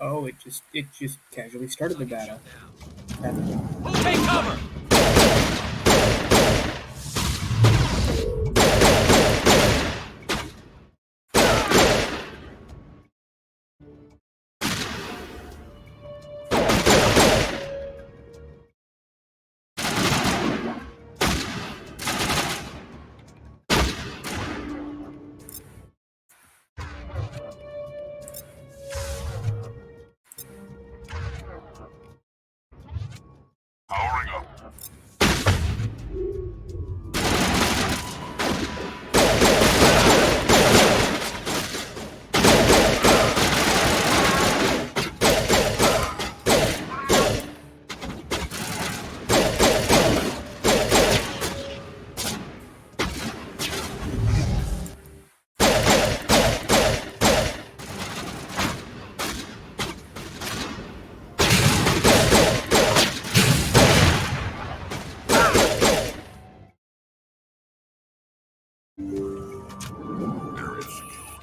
Oh, it just casually started the battle. Take cover! Powering up.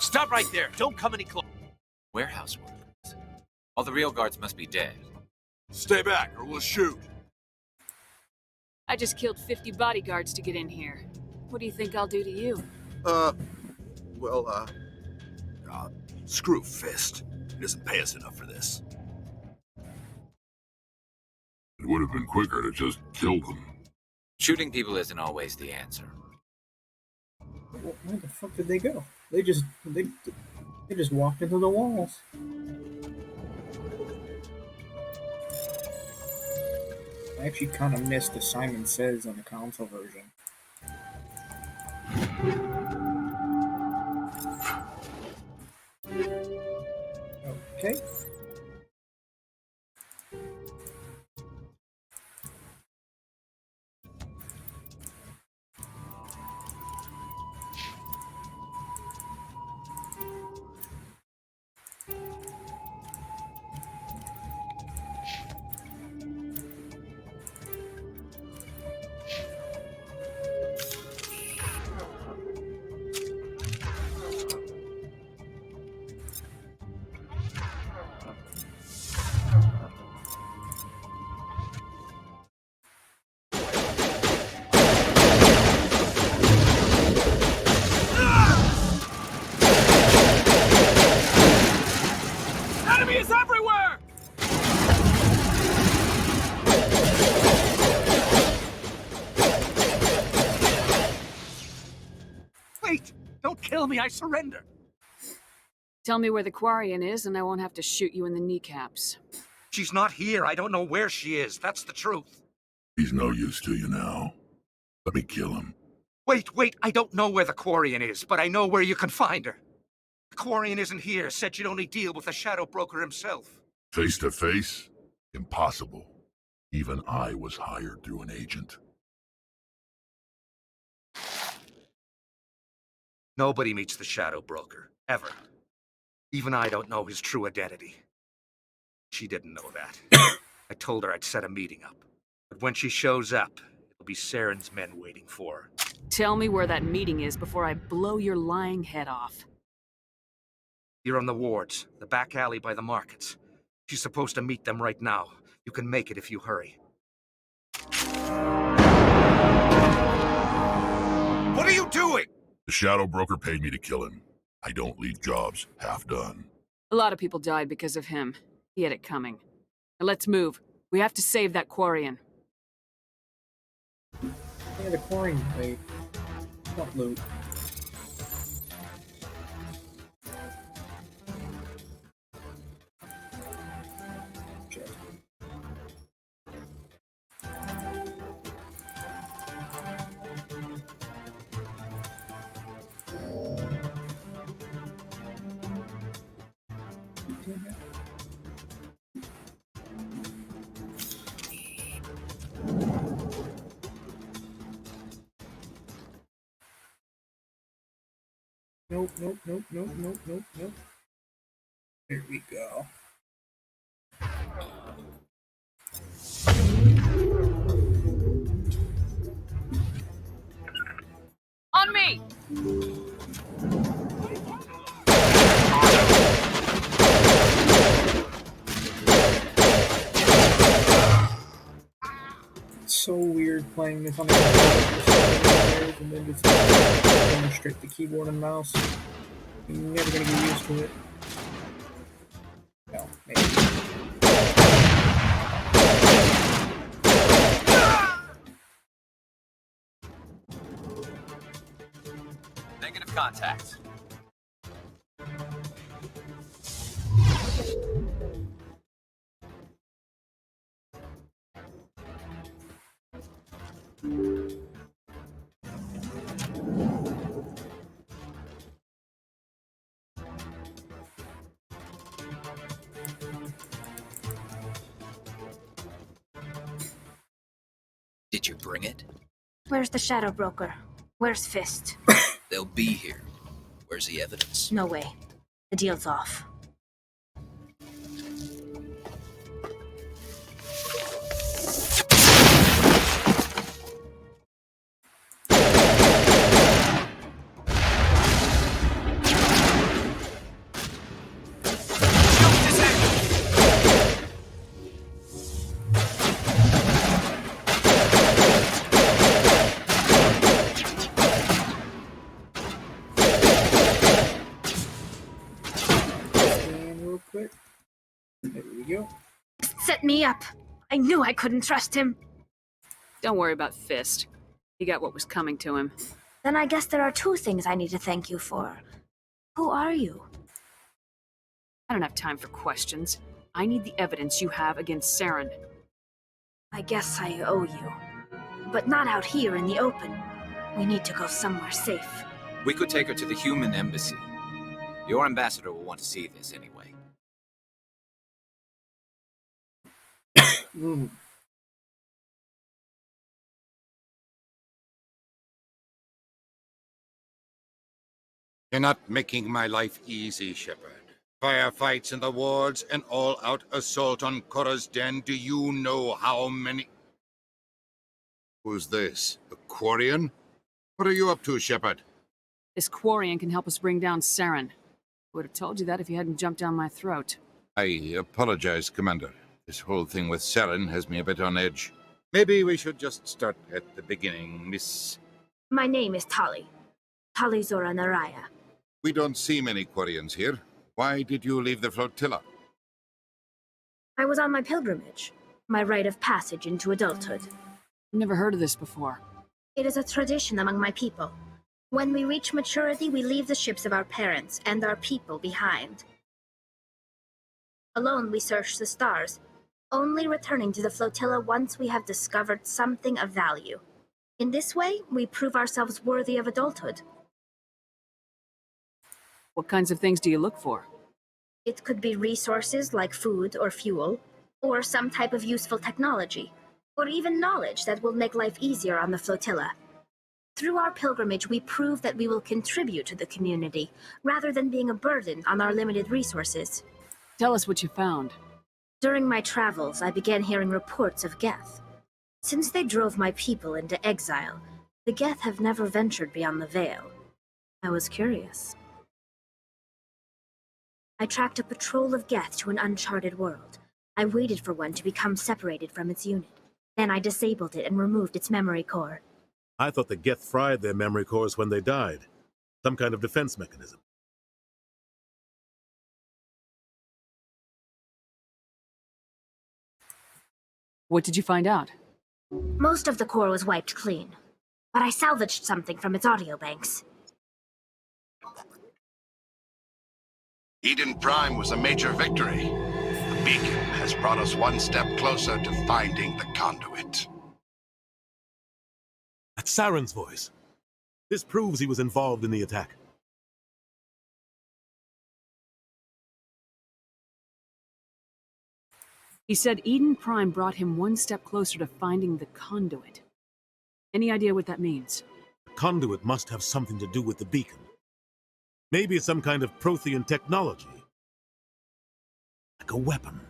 Stop right there! Don't come any closer! Warehouse workers. All the real guards must be dead. Stay back, or we'll shoot. I just killed 50 bodyguards to get in here. What do you think I'll do to you? Screw Fist. He doesn't pay us enough for this. It would have been quicker to just kill them. Shooting people isn't always the answer. Where the fuck did they go? They just walked into the walls. I actually kind of missed the Simon Says on the console version. Okay. kill me, I surrender. Tell me where the Quarian is, and I won't have to shoot you in the kneecaps. She's not here. I don't know where she is. That's the truth. He's no use to you now. Let me kill him. Wait. I don't know where the Quarian is, but I know where you can find her. The Quarian isn't here. Said you'd only deal with the Shadow Broker himself. Face to face? Impossible. Even I was hired through an agent. Nobody meets the Shadow Broker, ever. Even I don't know his true identity. She didn't know that. I told her I'd set a meeting up. But when she shows up, it'll be Saren's men waiting for her. Tell me where that meeting is before I blow your lying head off. You're on the wards, the back alley by the markets. She's supposed to meet them right now. You can make it if you hurry. What are you doing? The Shadow Broker paid me to kill him. I don't leave jobs half done. A lot of people died because of him. He had it coming. Now let's move. We have to save that Quarian. Yeah, the Quarian, wait. Not loot. Okay. Nope. There we go. On me! It's so weird playing this on the computer and then just going straight to keyboard and mouse. You're never gonna get used to it. No, maybe. Negative contact. Did you bring it? Where's the Shadow Broker? Where's Fist? They'll be here. Where's the evidence? No way. The deal's off. Set me up. I knew I couldn't trust him. Don't worry about Fist. He got what was coming to him. Then I guess there are two things I need to thank you for. Who are you? I don't have time for questions. I need the evidence you have against Saren. I guess I owe you. But not out here in the open. We need to go somewhere safe. We could take her to the human embassy. Your ambassador will want to see this anyway. You're not making my life easy, Shepard. Firefights in the wards, an all-out assault on Korra's den. Do you know how many... Who's this? The Quarian? What are you up to, Shepard? This Quarian can help us bring down Saren. I would have told you that if you hadn't jumped down my throat. I apologize, Commander. This whole thing with Saren has me a bit on edge. Maybe we should just start at the beginning, Miss... My name is Tali. Tali Zora Naraya. We don't see many Quarians here. Why did you leave the flotilla? I was on my pilgrimage. My rite of passage into adulthood. Never heard of this before. It is a tradition among my people. When we reach maturity, we leave the ships of our parents and our people behind. Alone, we search the stars, only returning to the flotilla once we have discovered something of value. In this way, we prove ourselves worthy of adulthood. What kinds of things do you look for? It could be resources like food or fuel, or some type of useful technology, or even knowledge that will make life easier on the flotilla. Through our pilgrimage, we prove that we will contribute to the community, rather than being a burden on our limited resources. Tell us what you found. During my travels, I began hearing reports of Geth. Since they drove my people into exile, the Geth have never ventured beyond the Veil. I was curious. I tracked a patrol of Geth to an uncharted world. I waited for one to become separated from its unit. Then I disabled it and removed its memory core. I thought the Geth fried their memory cores when they died. Some kind of defense mechanism. What did you find out? Most of the core was wiped clean, but I salvaged something from its audio banks. Eden Prime was a major victory. The beacon has brought us one step closer to finding the conduit. That's Saren's voice. This proves he was involved in the attack. He said Eden Prime brought him one step closer to finding the conduit. Any idea what that means? The conduit must have something to do with the beacon. Maybe it's some kind of Prothean technology. Like a weapon.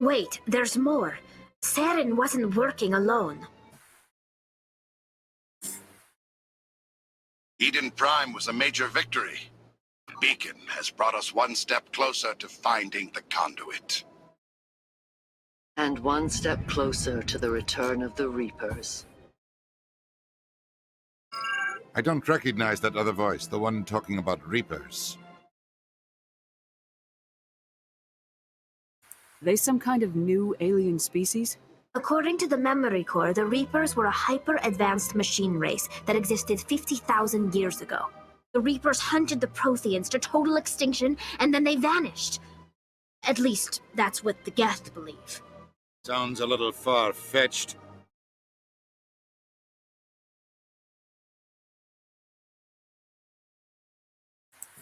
Wait, there's more. Saren wasn't working alone. Eden Prime was a major victory. The beacon has brought us one step closer to finding the conduit. And one step closer to the return of the Reapers. I don't recognize that other voice, the one talking about Reapers. Are they some kind of new alien species? According to the memory core, the Reapers were a hyper-advanced machine race that existed 50,000 years ago. The Reapers hunted the Protheans to total extinction, and then they vanished. At least, that's what the Geth believe. Sounds a little far-fetched.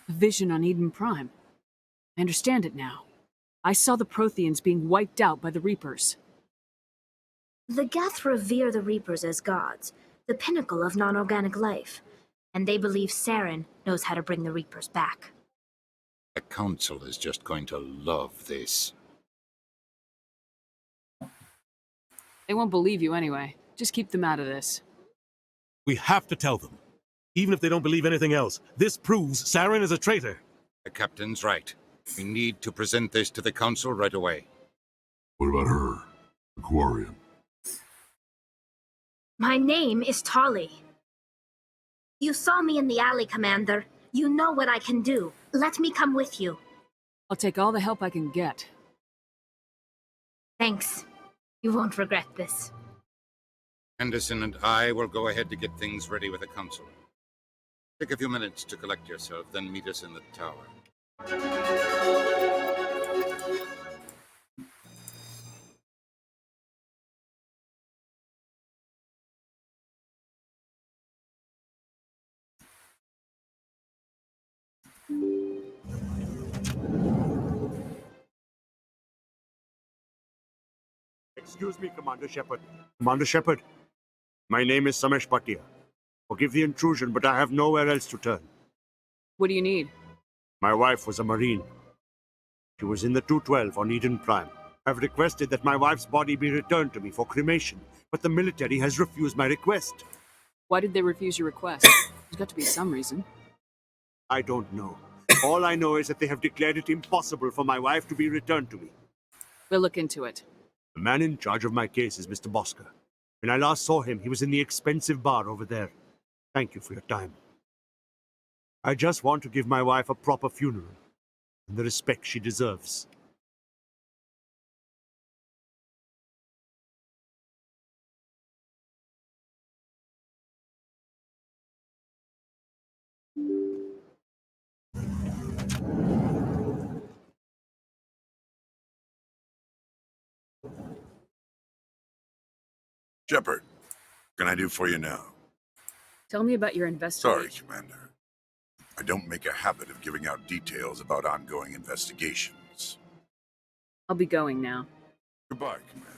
A vision on Eden Prime. I understand it now. I saw the Protheans being wiped out by the Reapers. The Geth revere the Reapers as gods, the pinnacle of non-organic life, and they believe Saren knows how to bring the Reapers back. The Council is just going to love this. They won't believe you anyway. Just keep them out of this. We have to tell them. Even if they don't believe anything else, this proves Saren is a traitor. The captain's right. We need to present this to the Council right away. What about her? The Quarian? My name is Tali. You saw me in the alley, Commander. You know what I can do. Let me come with you. I'll take all the help I can get. Thanks. You won't regret this. Anderson and I will go ahead to get things ready with the Council. Take a few minutes to collect yourself, then meet us in the tower. Excuse me, Commander Shepard. Commander Shepard, my name is Samesh Bhatia. Forgive the intrusion, but I have nowhere else to turn. What do you need? My wife was a Marine. She was in the 212 on Eden Prime. I've requested that my wife's body be returned to me for cremation, but the military has refused my request. Why did they refuse your request? There's got to be some reason. I don't know. All I know is that they have declared it impossible for my wife to be returned to me. We'll look into it. The man in charge of my case is Mr. Bosker. When I last saw him, he was in the expensive bar over there. Thank you for your time. I just want to give my wife a proper funeral and the respect she deserves. Shepard, what can I do for you now? Tell me about your investigation. Sorry, Commander. I don't make a habit of giving out details about ongoing investigations. I'll be going now. Goodbye, Commander.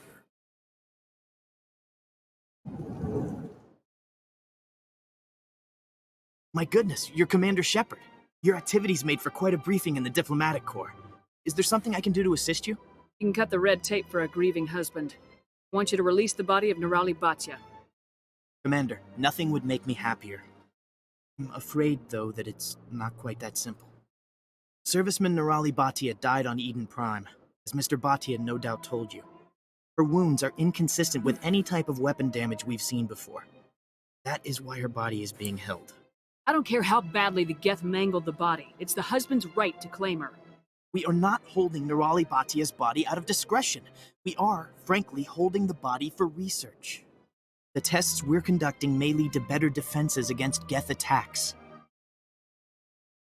My goodness, you're Commander Shepard. Your activities made for quite a briefing in the Diplomatic Corps. Is there something I can do to assist you? You can cut the red tape for a grieving husband. I want you to release the body of Nirali Bhatia. Commander, nothing would make me happier. I'm afraid, though, that it's not quite that simple. Serviceman Nirali Bhatia died on Eden Prime, as Mr. Bhatia no doubt told you. Her wounds are inconsistent with any type of weapon damage we've seen before. That is why her body is being held. I don't care how badly the Geth mangled the body. It's the husband's right to claim her. We are not holding Nirali Bhatia's body out of discretion. We are, frankly, holding the body for research. The tests we're conducting may lead to better defenses against Geth attacks.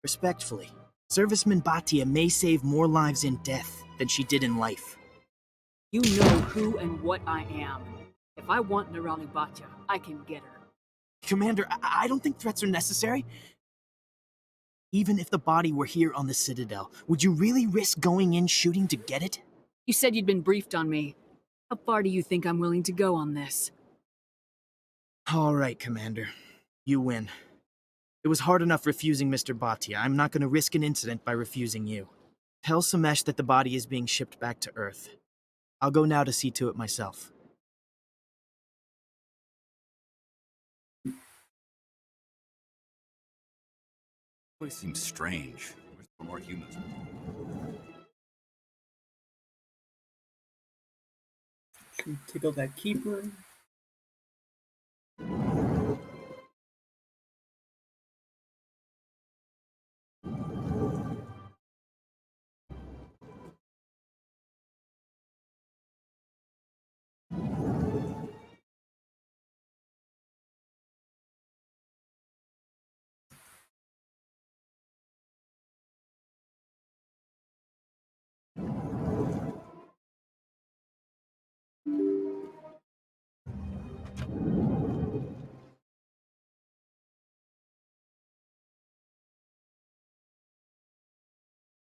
Respectfully, Serviceman Bhatia may save more lives in death than she did in life. You know who and what I am. If I want Nirali Bhatia, I can get her. Commander, I don't think threats are necessary. Even if the body were here on the Citadel, would you really risk going in shooting to get it? You said you'd been briefed on me. How far do you think I'm willing to go on this? All right, Commander. You win. It was hard enough refusing Mr. Bhatia. I'm not going to risk an incident by refusing you. Tell Samesh that the body is being shipped back to Earth. I'll go now to see to it myself. This seems strange. Wish there were more humans. Take out that keeper.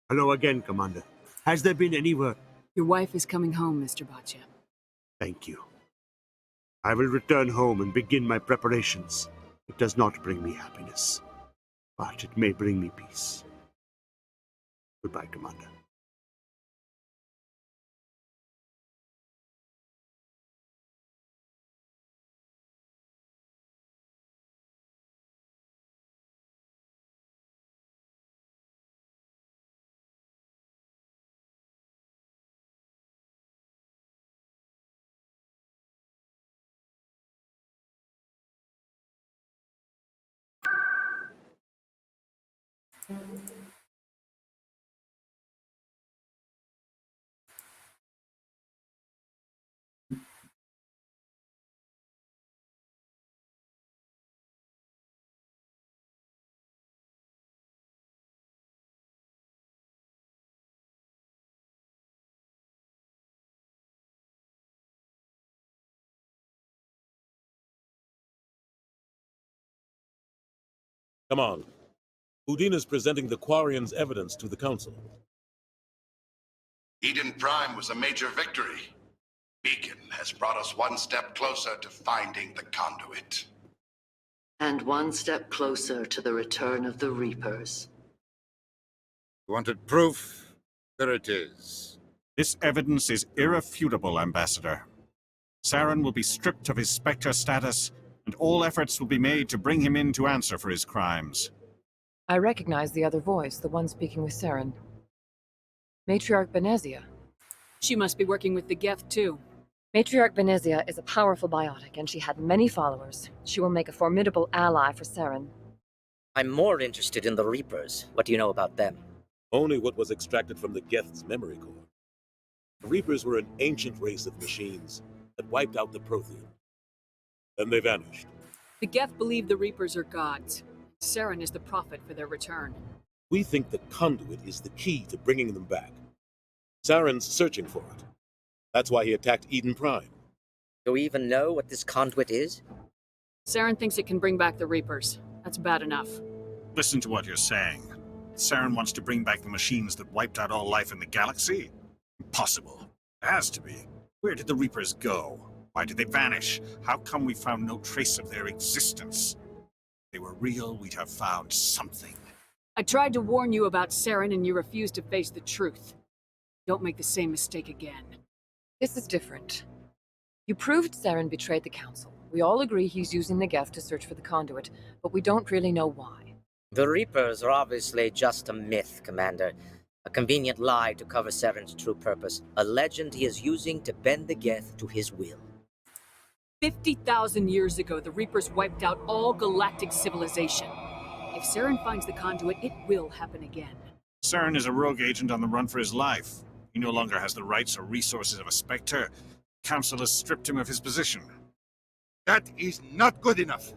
Hello again, Commander. Has there been any word? Your wife is coming home, Mr. Bhatia. Thank you. I will return home and begin my preparations. It does not bring me happiness, but it may bring me peace. Goodbye, Commander. Come on. Udina's presenting the Quarians' evidence to the Council. Eden Prime was a major victory. Beacon has brought us one step closer to finding the conduit. And one step closer to the return of the Reapers. Wanted proof? There it is. This evidence is irrefutable, Ambassador. Saren will be stripped of his Spectre status, and all efforts will be made to bring him in to answer for his crimes. I recognize the other voice, the one speaking with Saren. Matriarch Benezia. She must be working with the Geth, too. Matriarch Benezia is a powerful biotic, and she had many followers. She will make a formidable ally for Saren. I'm more interested in the Reapers. What do you know about them? Only what was extracted from the Geth's memory core. The Reapers were an ancient race of machines that wiped out the Prothean. Then they vanished. The Geth believe the Reapers are gods. Saren is the prophet for their return. We think the conduit is the key to bringing them back. Saren's searching for it. That's why he attacked Eden Prime. Do we even know what this conduit is? Saren thinks it can bring back the Reapers. That's bad enough. Listen to what you're saying. Saren wants to bring back the machines that wiped out all life in the galaxy? Impossible. It has to be. Where did the Reapers go? Why did they vanish? How come we found no trace of their existence? If they were real, we'd have found something. I tried to warn you about Saren and you refused to face the truth. Don't make the same mistake again. This is different. You proved Saren betrayed the Council. We all agree he's using the Geth to search for the conduit, but we don't really know why. The Reapers are obviously just a myth, Commander. A convenient lie to cover Saren's true purpose. A legend he is using to bend the Geth to his will. 50,000 years ago, the Reapers wiped out all galactic civilization. If Saren finds the conduit, it will happen again. Saren is a rogue agent on the run for his life. He no longer has the rights or resources of a Spectre. The Council has stripped him of his position. That is not good enough.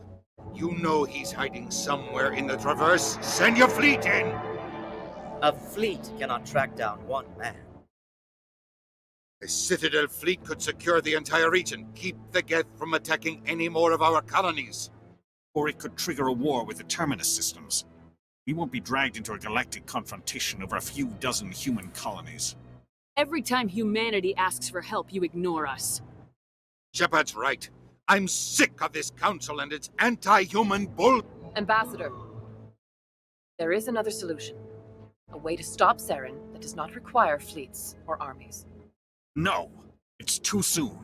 You know he's hiding somewhere in the Traverse. Send your fleet in! A fleet cannot track down one man. A Citadel fleet could secure the entire region, keep the Geth from attacking any more of our colonies. Or it could trigger a war with the Terminus systems. We won't be dragged into a galactic confrontation over a few dozen human colonies. Every time humanity asks for help, you ignore us. Shepard's right. I'm sick of this council and its anti-human bull. Ambassador, there is another solution. A way to stop Saren that does not require fleets or armies. No, it's too soon.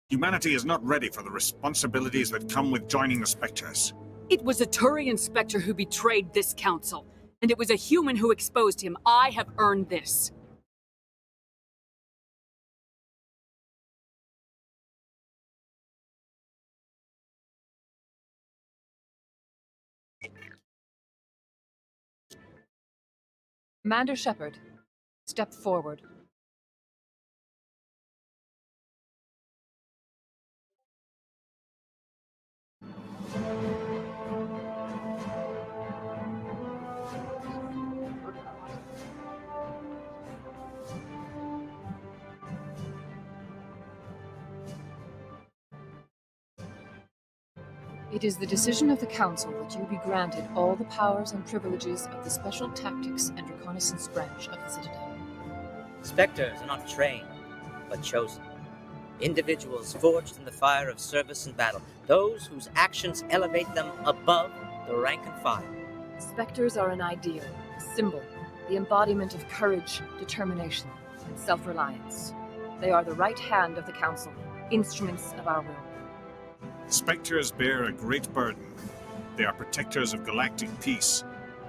Humanity is not ready for the responsibilities that come with joining the Spectres. It was a Turian Spectre who betrayed this council, and it was a human who exposed him. I have earned this. Commander Shepard, step forward. It is the decision of the Council that you be granted all the powers and privileges of the Special Tactics and Reconnaissance Branch of the Citadel. Spectres are not trained, but chosen. Individuals forged in the fire of service and battle. Those whose actions elevate them above the rank and file. Spectres are an ideal, a symbol, the embodiment of courage, determination, and self-reliance. They are the right hand of the Council, instruments of our will. Spectres bear a great burden. They are protectors of galactic peace,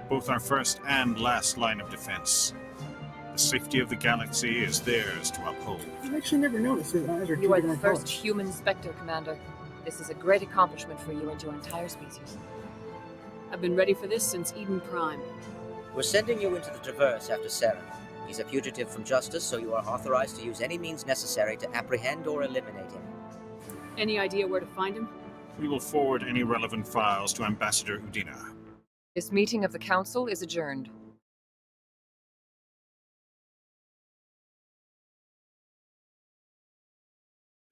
both our first and last line of defense. The safety of the galaxy is theirs to uphold. I actually never noticed his eyes are You are two the different first colors. human Spectre, Commander. This is a great accomplishment for you and your entire species. I've been ready for this since Eden Prime. We're sending you into the Traverse after Saren. He's a fugitive from justice, so you are authorized to use any means necessary to apprehend or eliminate him. Any idea where to find him? We will forward any relevant files to Ambassador Udina. This meeting of the Council is adjourned.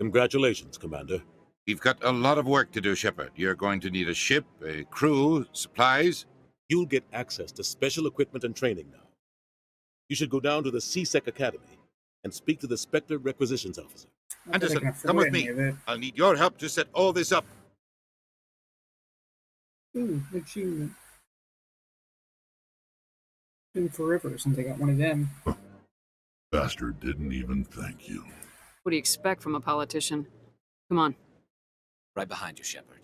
Congratulations, Commander. We've got a lot of work to do, Shepard. You're going to need a ship, a crew, supplies. You'll get access to special equipment and training now. You should go down to the CSEC Academy and speak to the Spectre Requisitions Officer. Anderson, come with me. I'll need your help to set all this up. Ooh, achievement. Been forever since I got one of them. Bastard didn't even thank you. What do you expect from a politician? Come on. Right behind you, Shepard.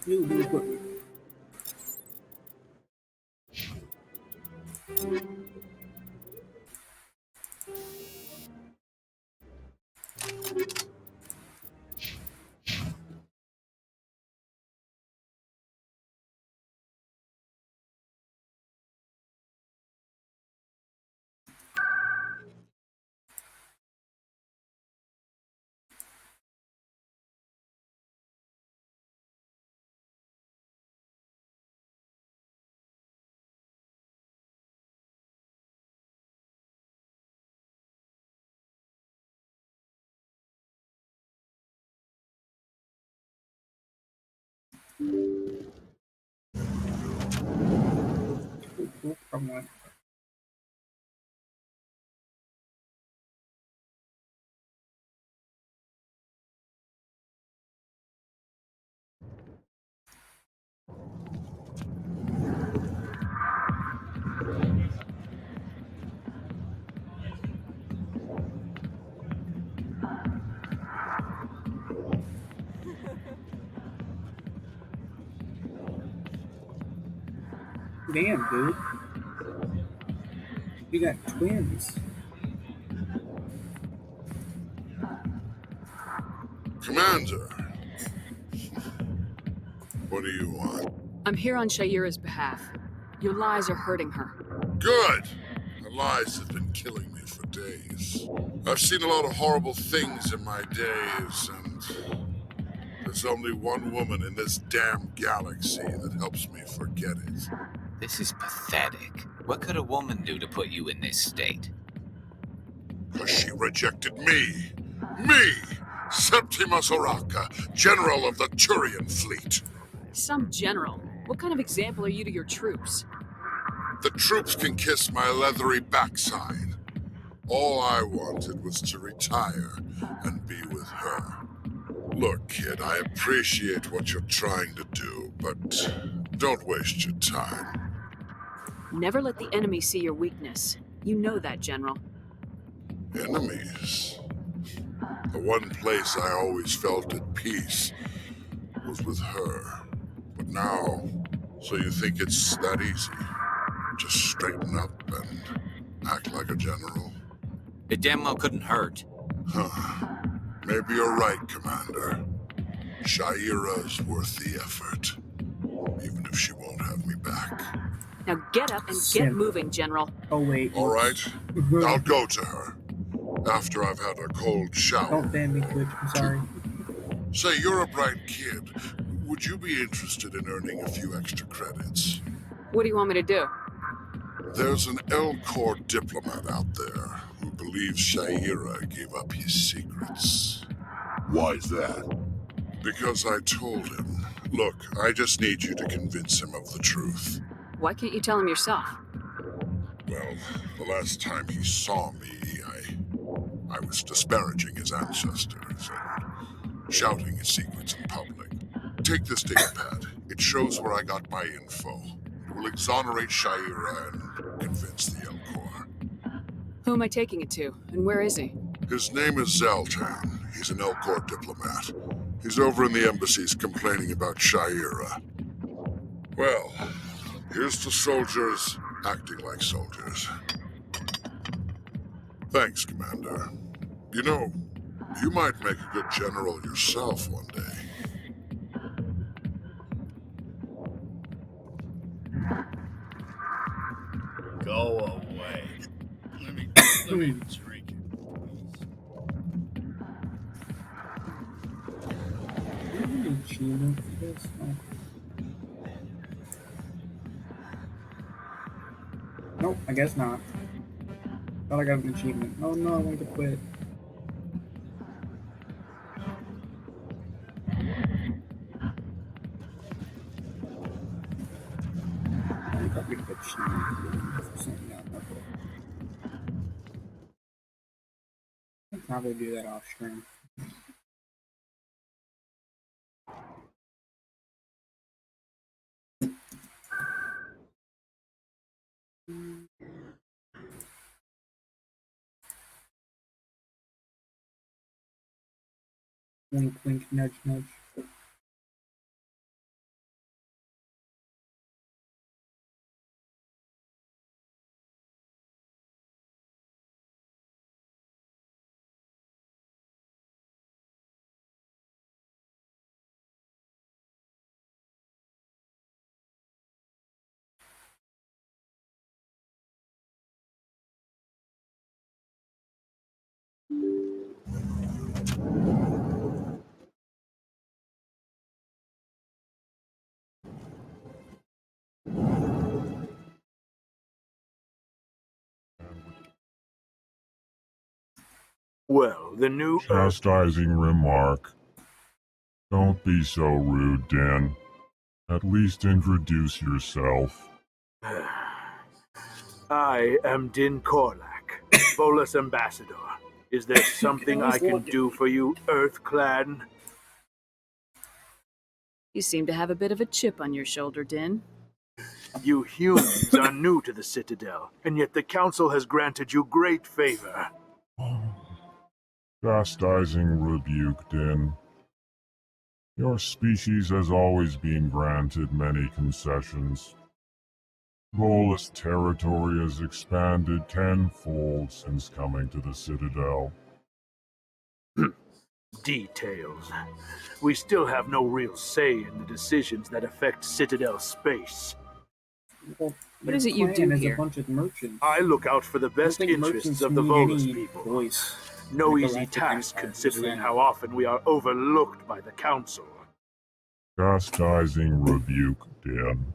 New equipment. Cool, problem. Damn, dude. You got twins. Commander, what do you want? I'm here on Shaira's behalf. Your lies are hurting her. Good! Her lies have been killing me for days. I've seen a lot of horrible things in my days, and there's only one woman in this damn galaxy that helps me forget it. This is pathetic. What could a woman do to put you in this state? Because she rejected me! Me! Septimus Oraka, General of the Turian Fleet. Some general. What kind of example are you to your troops? The troops can kiss my leathery backside. All I wanted was to retire and be with her. Look, kid, I appreciate what you're trying to do, but don't waste your time. Never let the enemy see your weakness. You know that, General. Enemies? The one place I always felt at peace was with her. But now, so you think it's that easy? Just straighten up and act like a general? It damn well couldn't hurt. Huh. Maybe you're right, Commander. Shaira's worth the effort. Even if she won't have me back. Now get up and get moving, General. Oh, wait. All right. I'll go to her. After I've had a cold shower. Don't ban me, Twitch. I'm sorry. Say, you're a bright kid. Would you be interested in earning a few extra credits? What do you want me to do? There's an Elcor diplomat out there who believes Shaira gave up his secrets. Why's that? Because I told him. Look, I just need you to convince him of the truth. Why can't you tell him yourself? Well, the last time he saw me, I was disparaging his ancestors and shouting his secrets in public. Take this datapad. It shows where I got my info. It will exonerate Shaira and convince the Elcor. Who am I taking it to, and where is he? His name is Zaltan. He's an Elcor diplomat. He's over in the embassies complaining about Shaira. Well, here's to soldiers acting like soldiers. Thanks, Commander. You know, you might make a good general yourself one day. Go away. Let me drink it. Achievement for this? Oh. Nope, I guess not. Thought I got an achievement. Oh no, I wanted to quit. I got rid of achievement for something else. I'll probably do that off stream. Wink, wink, nudge, nudge. Well, the new Chastising remark. Don't be so rude, Dan. At least introduce yourself. I am Din Korlak, Volus Ambassador. Is there something I can do for you, Earth Clan? You seem to have a bit of a chip on your shoulder, Din. You humans are new to the Citadel, and yet the Council has granted you great favor. Chastising rebuke, Din. Your species has always been granted many concessions. Volus territory has expanded tenfold since coming to the Citadel. Details. We still have no real say in the decisions that affect Citadel space. Well, what is it you do here? A bunch of merchants. I look out for the best interests of the Volus people. Voice. No easy task considering how often we are overlooked by the Council. Chastising rebuke, Din.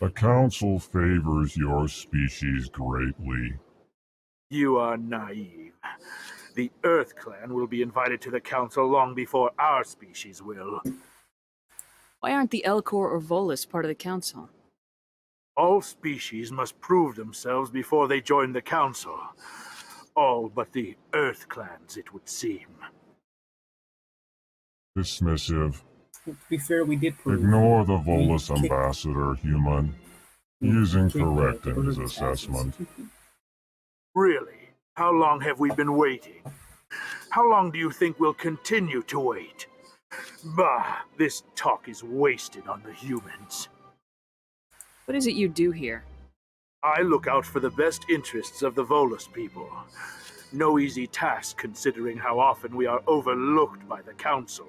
The Council favors your species greatly. You are naive. The Earth Clan will be invited to the Council long before our species will. Why aren't the Elcor or Volus part of the Council? All species must prove themselves before they join the Council. All but the Earth Clans, it would seem. Dismissive. To be fair, we did prove. Ignore the Volus Ambassador, human. He is incorrect in his assessment. Really? How long have we been waiting? How long do you think we'll continue to wait? Bah, this talk is wasted on the humans. What is it you do here? I look out for the best interests of the Volus people. No easy task considering how often we are overlooked by the Council.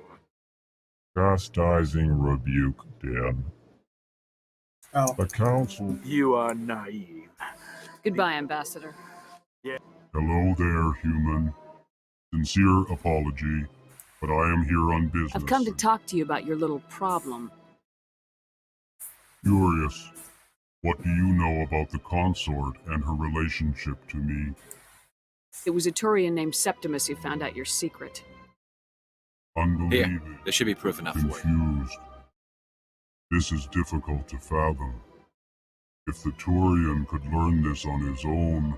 Chastising rebuke, Din. Oh. The Council... You are naive. Goodbye, Ambassador. Yeah. Hello there, human. Sincere apology, but I am here on business. I've come to talk to you about your little problem. Curious. What do you know about the consort and her relationship to me? It was a Turian named Septimus who found out your secret. Unbelievable. Here, there should be proof enough for you. Confused. This is difficult to fathom. If the Turian could learn this on his own,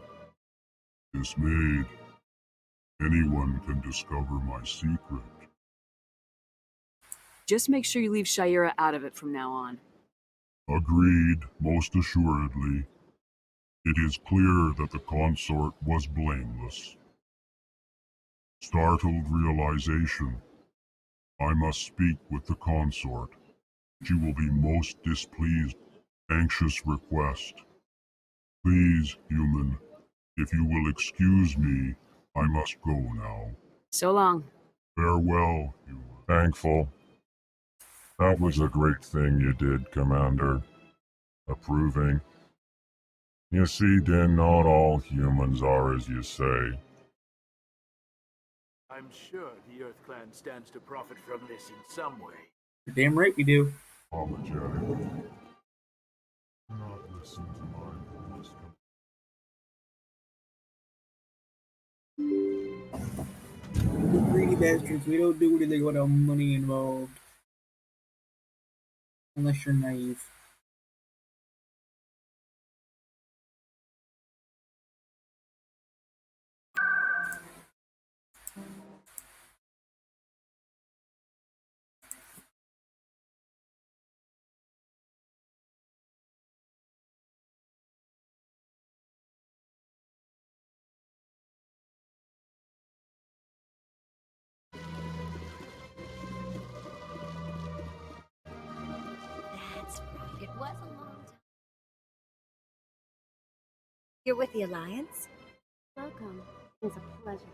dismayed, anyone can discover my secret. Just make sure you leave Shayera out of it from now on. Agreed, most assuredly. It is clear that the consort was blameless. Startled realization. I must speak with the consort. She will be most displeased. Anxious request. Please, human, if you will excuse me, I must go now. So long. Farewell, human. Thankful. That was a great thing you did, Commander. Approving. You see, Din, not all humans are as you say. I'm sure the Earth Clan stands to profit from this in some way. You're damn right we do. Apologetic. Do not listen to my voice. We're greedy bastards. We don't do anything without money involved. Unless you're naive. That's right. It was a long time. You're with the Alliance? Welcome. It's a pleasure.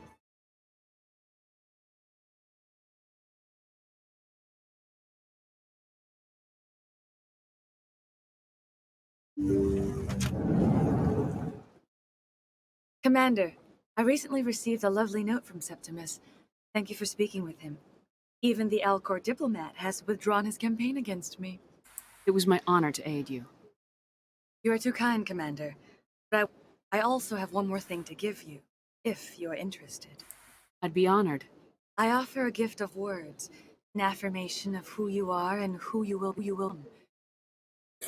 Commander, I recently received a lovely note from Septimus. Thank you for speaking with him. Even the Elcor diplomat has withdrawn his campaign against me. It was my honor to aid you. You are too kind, Commander. But I also have one more thing to give you, if you're interested. I'd be honored. I offer a gift of words. An affirmation of who you are and who you will.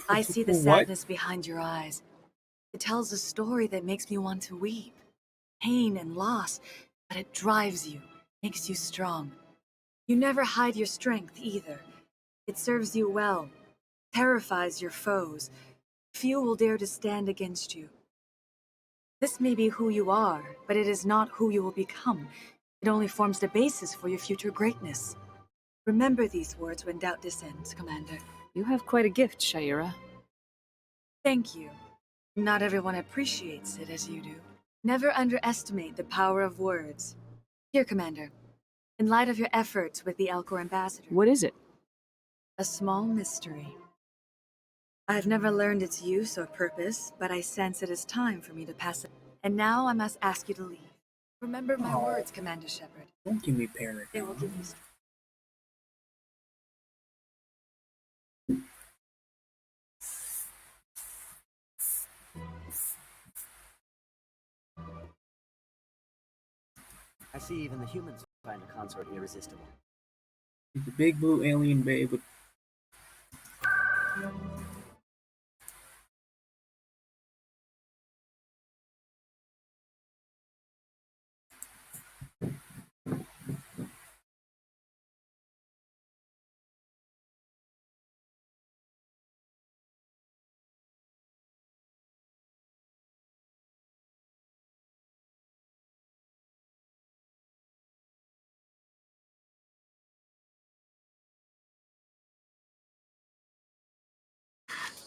I see the What? sadness behind your eyes. It tells a story that makes me want to weep. Pain and loss, but it drives you, makes you strong. You never hide your strength either. It serves you well, terrifies your foes. Few will dare to stand against you. This may be who you are, but it is not who you will become. It only forms the basis for your future greatness. Remember these words when doubt descends, Commander. You have quite a gift, Shaira. Thank you. Not everyone appreciates it as you do. Never underestimate the power of words. Here, Commander. In light of your efforts with the Alcor ambassador. What is it? A small mystery. I've never learned its use or purpose, but I sense it is time for me to pass it. And now I must ask you to leave. Remember my words, Commander Shepard. Don't give me Paragon. They will give you strength. I see even the humans find a consort irresistible. The big blue alien babe with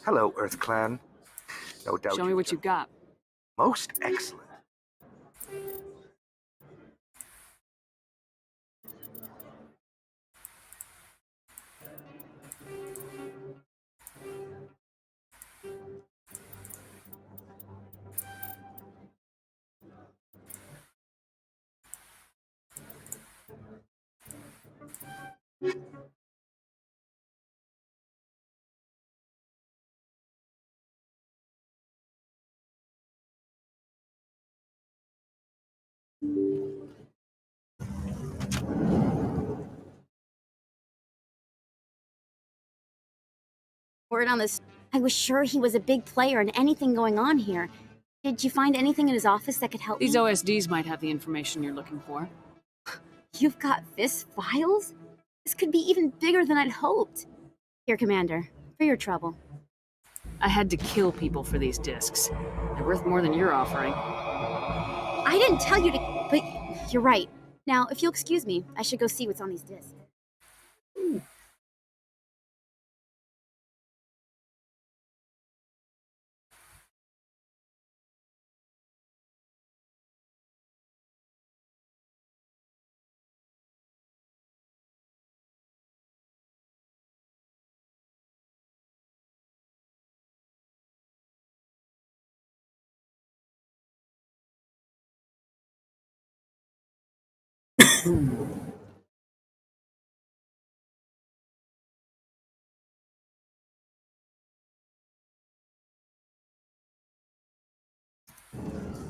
Hello, Earth Clan. No doubt. Show me what you've got. Most excellent. Word on this. I was sure he was a big player in anything going on here. Did you find anything in his office that could help These me? OSDs might have the information you're looking for. You've got this files? This could be even bigger than I'd hoped. Here, Commander, for your trouble. I had to kill people for these discs. They're worth more than you're offering. I didn't tell you to, but you're right. Now, if you'll excuse me, I should go see what's on these discs.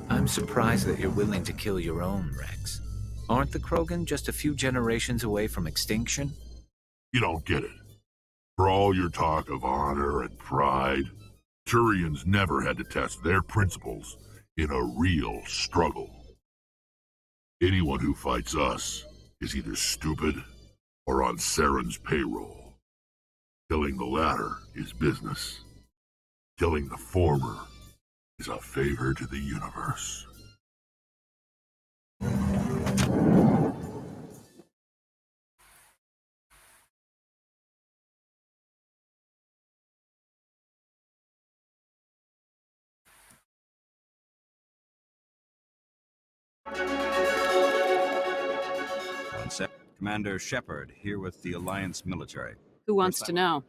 I'm surprised that you're willing to kill your own, Rex. Aren't the Krogan just a few generations away from extinction? You don't get it. For all your talk of honor and pride, Turians never had to test their principles in a real struggle. Anyone who fights us is either stupid or on Saren's payroll. Killing the latter is business. Killing the former is a favor to the universe. One sec. Commander Shepard, here with the Alliance military. Who wants to know?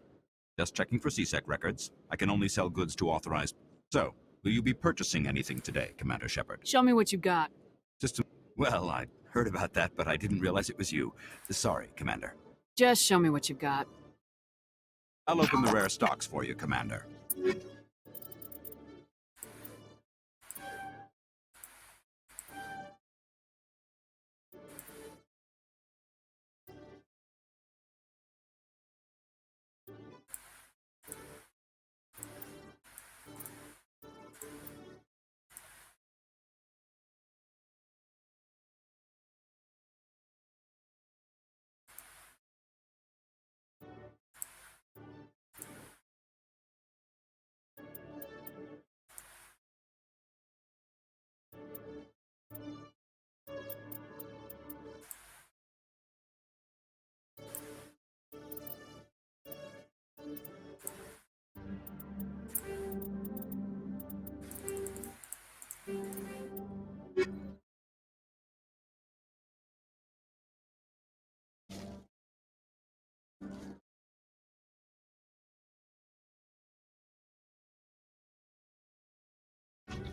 Just checking for CSEC records. I can only sell goods to authorized. So, will you be purchasing anything today, Commander Shepard? Show me what you've got. Well, I heard about that, but I didn't realize it was you. Sorry, Commander. Just show me what you've got. I'll open the rare stocks for you, Commander.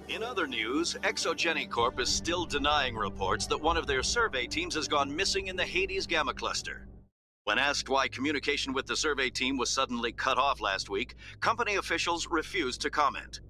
In other news, Exogeny Corp is still denying reports that one of their survey teams has gone missing in the Hades Gamma Cluster. When asked why communication with the survey team was suddenly cut off last week, company officials refused to comment.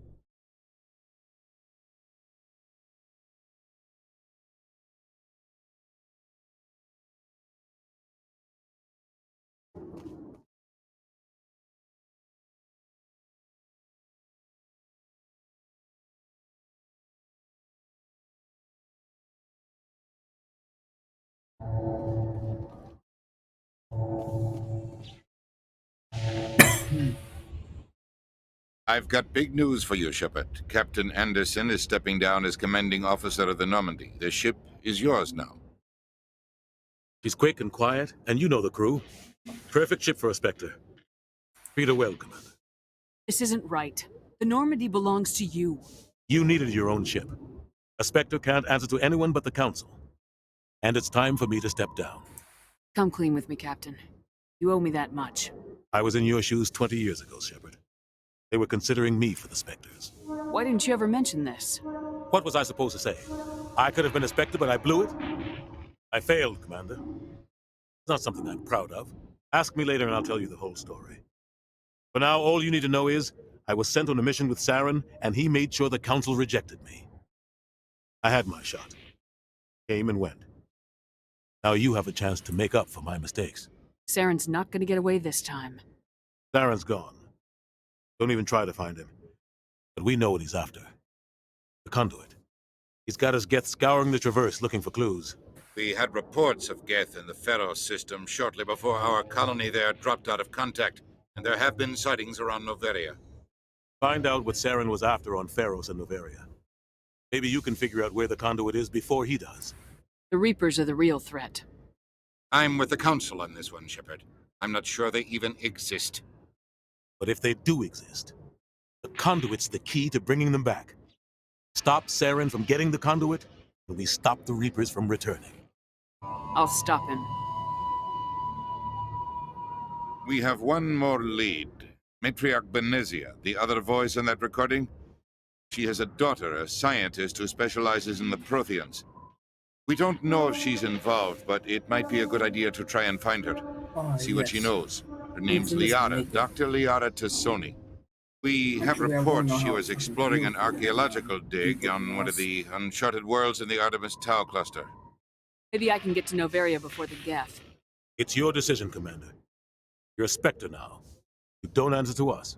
I've got big news for you, Shepard. Captain Anderson is stepping down as commanding officer of the Normandy. The ship is yours now. She's quick and quiet, and you know the crew. Perfect ship for a Spectre. Treat her well, Commander. This isn't right. The Normandy belongs to you. You needed your own ship. A Spectre can't answer to anyone but the Council. And it's time for me to step down. Come clean with me, Captain. You owe me that much. I was in your shoes 20 years ago, Shepard. They were considering me for the Spectres. Why didn't you ever mention this? What was I supposed to say? I could have been a Spectre, but I blew it? I failed, Commander. It's not something I'm proud of. Ask me later and I'll tell you the whole story. For now, all you need to know is, I was sent on a mission with Saren, and he made sure the Council rejected me. I had my shot. Came and went. Now you have a chance to make up for my mistakes. Saren's not gonna get away this time. Saren's gone. Don't even try to find him. But we know what he's after. The conduit. He's got his Geth scouring the Traverse looking for clues. We had reports of Geth in the Pharos system shortly before our colony there dropped out of contact, and there have been sightings around Noveria. Find out what Saren was after on Pharos and Noveria. Maybe you can figure out where the conduit is before he does. The Reapers are the real threat. I'm with the Council on this one, Shepard. I'm not sure they even exist. But if they do exist, the conduit's the key to bringing them back. Stop Saren from getting the conduit, and we stop the Reapers from returning. I'll stop him. We have one more lead. Matriarch Benezia, the other voice in that recording. She has a daughter, a scientist who specializes in the Protheans. We don't know if she's involved, but it might be a good idea to try and find her. See what she knows. Her name's Liara, Dr. Liara Tassoni. We have reports she was exploring an archaeological dig on one of the uncharted worlds in the Artemis Tau cluster. Maybe I can get to Noveria before the Geth. It's your decision, Commander. You're a Spectre now. You don't answer to us.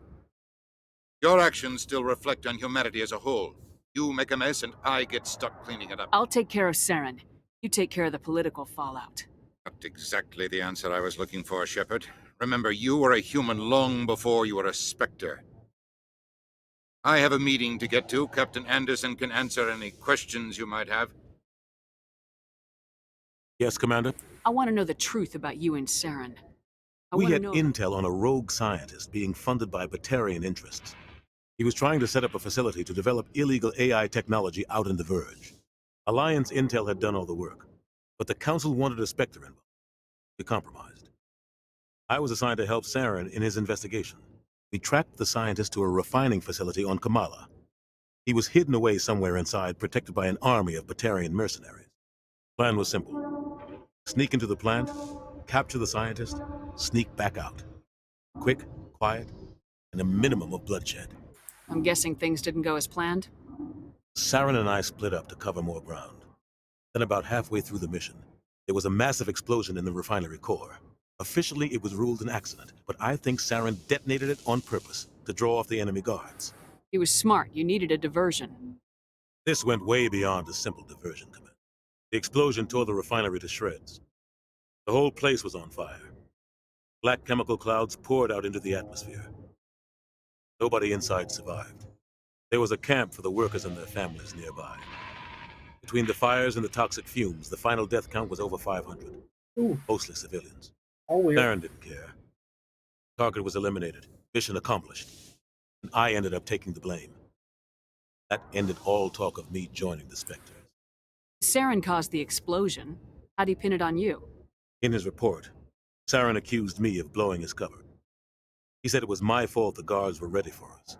Your actions still reflect on humanity as a whole. You make a mess and I get stuck cleaning it up. I'll take care of Saren. You take care of the political fallout. Not exactly the answer I was looking for, Shepard. Remember, you were a human long before you were a Spectre. I have a meeting to get to. Captain Anderson can answer any questions you might have. Yes, Commander? I want to know the truth about you and Saren. We had intel on a rogue scientist being funded by Batarian interests. He was trying to set up a facility to develop illegal AI technology out in the Verge. Alliance intel had done all the work, but the Council wanted a Spectre involved. We compromised. I was assigned to help Saren in his investigation. We tracked the scientist to a refining facility on Kamala. He was hidden away somewhere inside, protected by an army of Batarian mercenaries. The plan was simple. Sneak into the plant, capture the scientist, sneak back out. Quick, quiet, and a minimum of bloodshed. I'm guessing things didn't go as planned? Saren and I split up to cover more ground. Then about halfway through the mission, there was a massive explosion in the refinery core. Officially, it was ruled an accident, but I think Saren detonated it on purpose to draw off the enemy guards. He was smart. You needed a diversion. This went way beyond a simple diversion, Commander. The explosion tore the refinery to shreds. The whole place was on fire. Black chemical clouds poured out into the atmosphere. Nobody inside survived. There was a camp for the workers and their families nearby. Between the fires and the toxic fumes, the final death count was over 500. Ooh. Mostly civilians. Oh, weird. Saren didn't care. Target was eliminated. Mission accomplished. And I ended up taking the blame. That ended all talk of me joining the Spectres. Saren caused the explosion. How'd he pin it on you? In his report, Saren accused me of blowing his cover. He said it was my fault the guards were ready for us.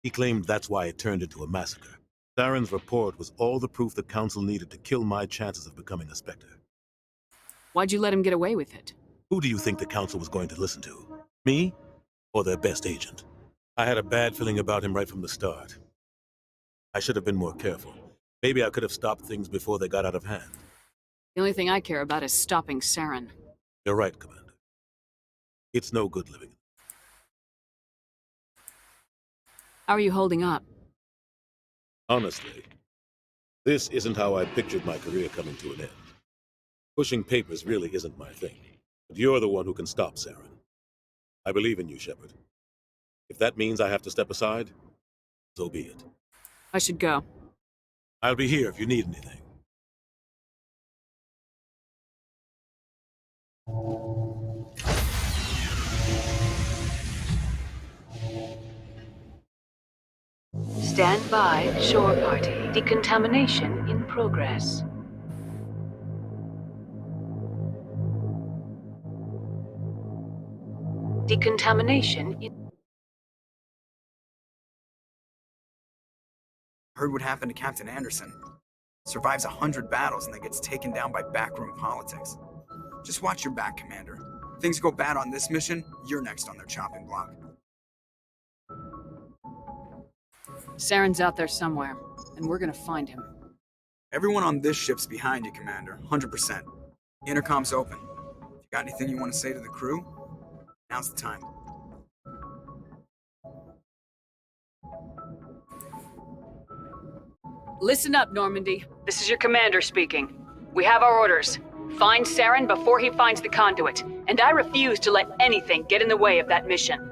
He claimed that's why it turned into a massacre. Saren's report was all the proof the Council needed to kill my chances of becoming a Spectre. Why'd you let him get away with it? Who do you think the Council was going to listen to? Me? Or their best agent? I had a bad feeling about him right from the start. I should have been more careful. Maybe I could have stopped things before they got out of hand. The only thing I care about is stopping Saren. You're right, Commander. It's no good living. How are you holding up? Honestly, this isn't how I pictured my career coming to an end. Pushing papers really isn't my thing. But you're the one who can stop Saren. I believe in you, Shepard. If that means I have to step aside, so be it. I should go. I'll be here if you need anything. Stand by, shore party. Decontamination in progress. Decontamination in... Heard what happened to Captain Anderson. Survives 100 battles and then gets taken down by backroom politics. Just watch your back, Commander. If things go bad on this mission, you're next on their chopping block. Saren's out there somewhere, and we're gonna find him. Everyone on this ship's behind you, Commander. 100%. Intercom's open. If you got anything you want to say to the crew, now's the time. Listen up, Normandy. This is your commander speaking. We have our orders. Find Saren before he finds the conduit, and I refuse to let anything get in the way of that mission.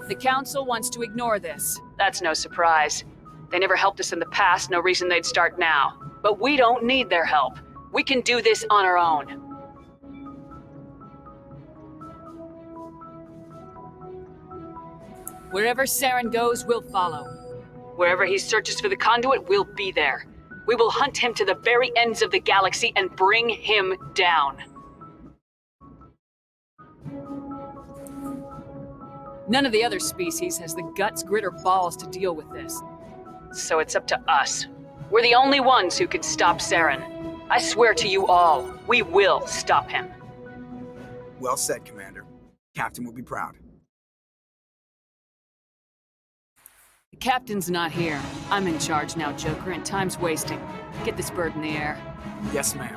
The Council wants to ignore this. That's no surprise. They never helped us in the past, no reason they'd start now. But we don't need their help. We can do this on our own. Wherever Saren goes, we'll follow. Wherever he searches for the conduit, we'll be there. We will hunt him to the very ends of the galaxy and bring him down. None of the other species has the guts, grit, or balls to deal with this. So it's up to us. We're the only ones who can stop Saren. I swear to you all, we will stop him. Well said, Commander. Captain will be proud. The captain's not here. I'm in charge now, Joker, and time's wasting. Get this bird in the air. Yes, ma'am.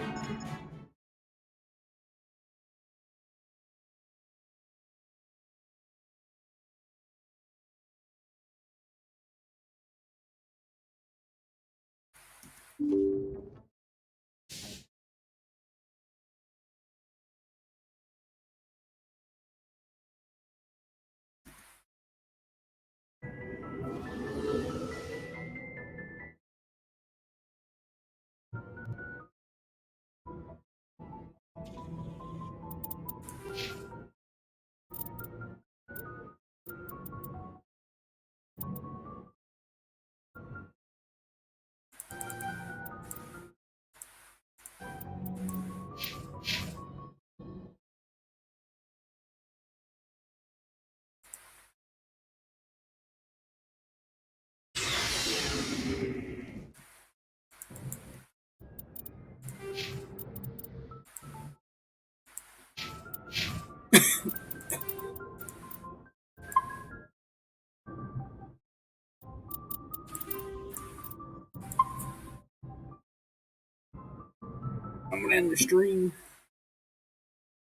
I'm gonna end the stream.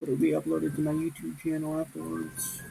It'll be uploaded to my YouTube channel afterwards.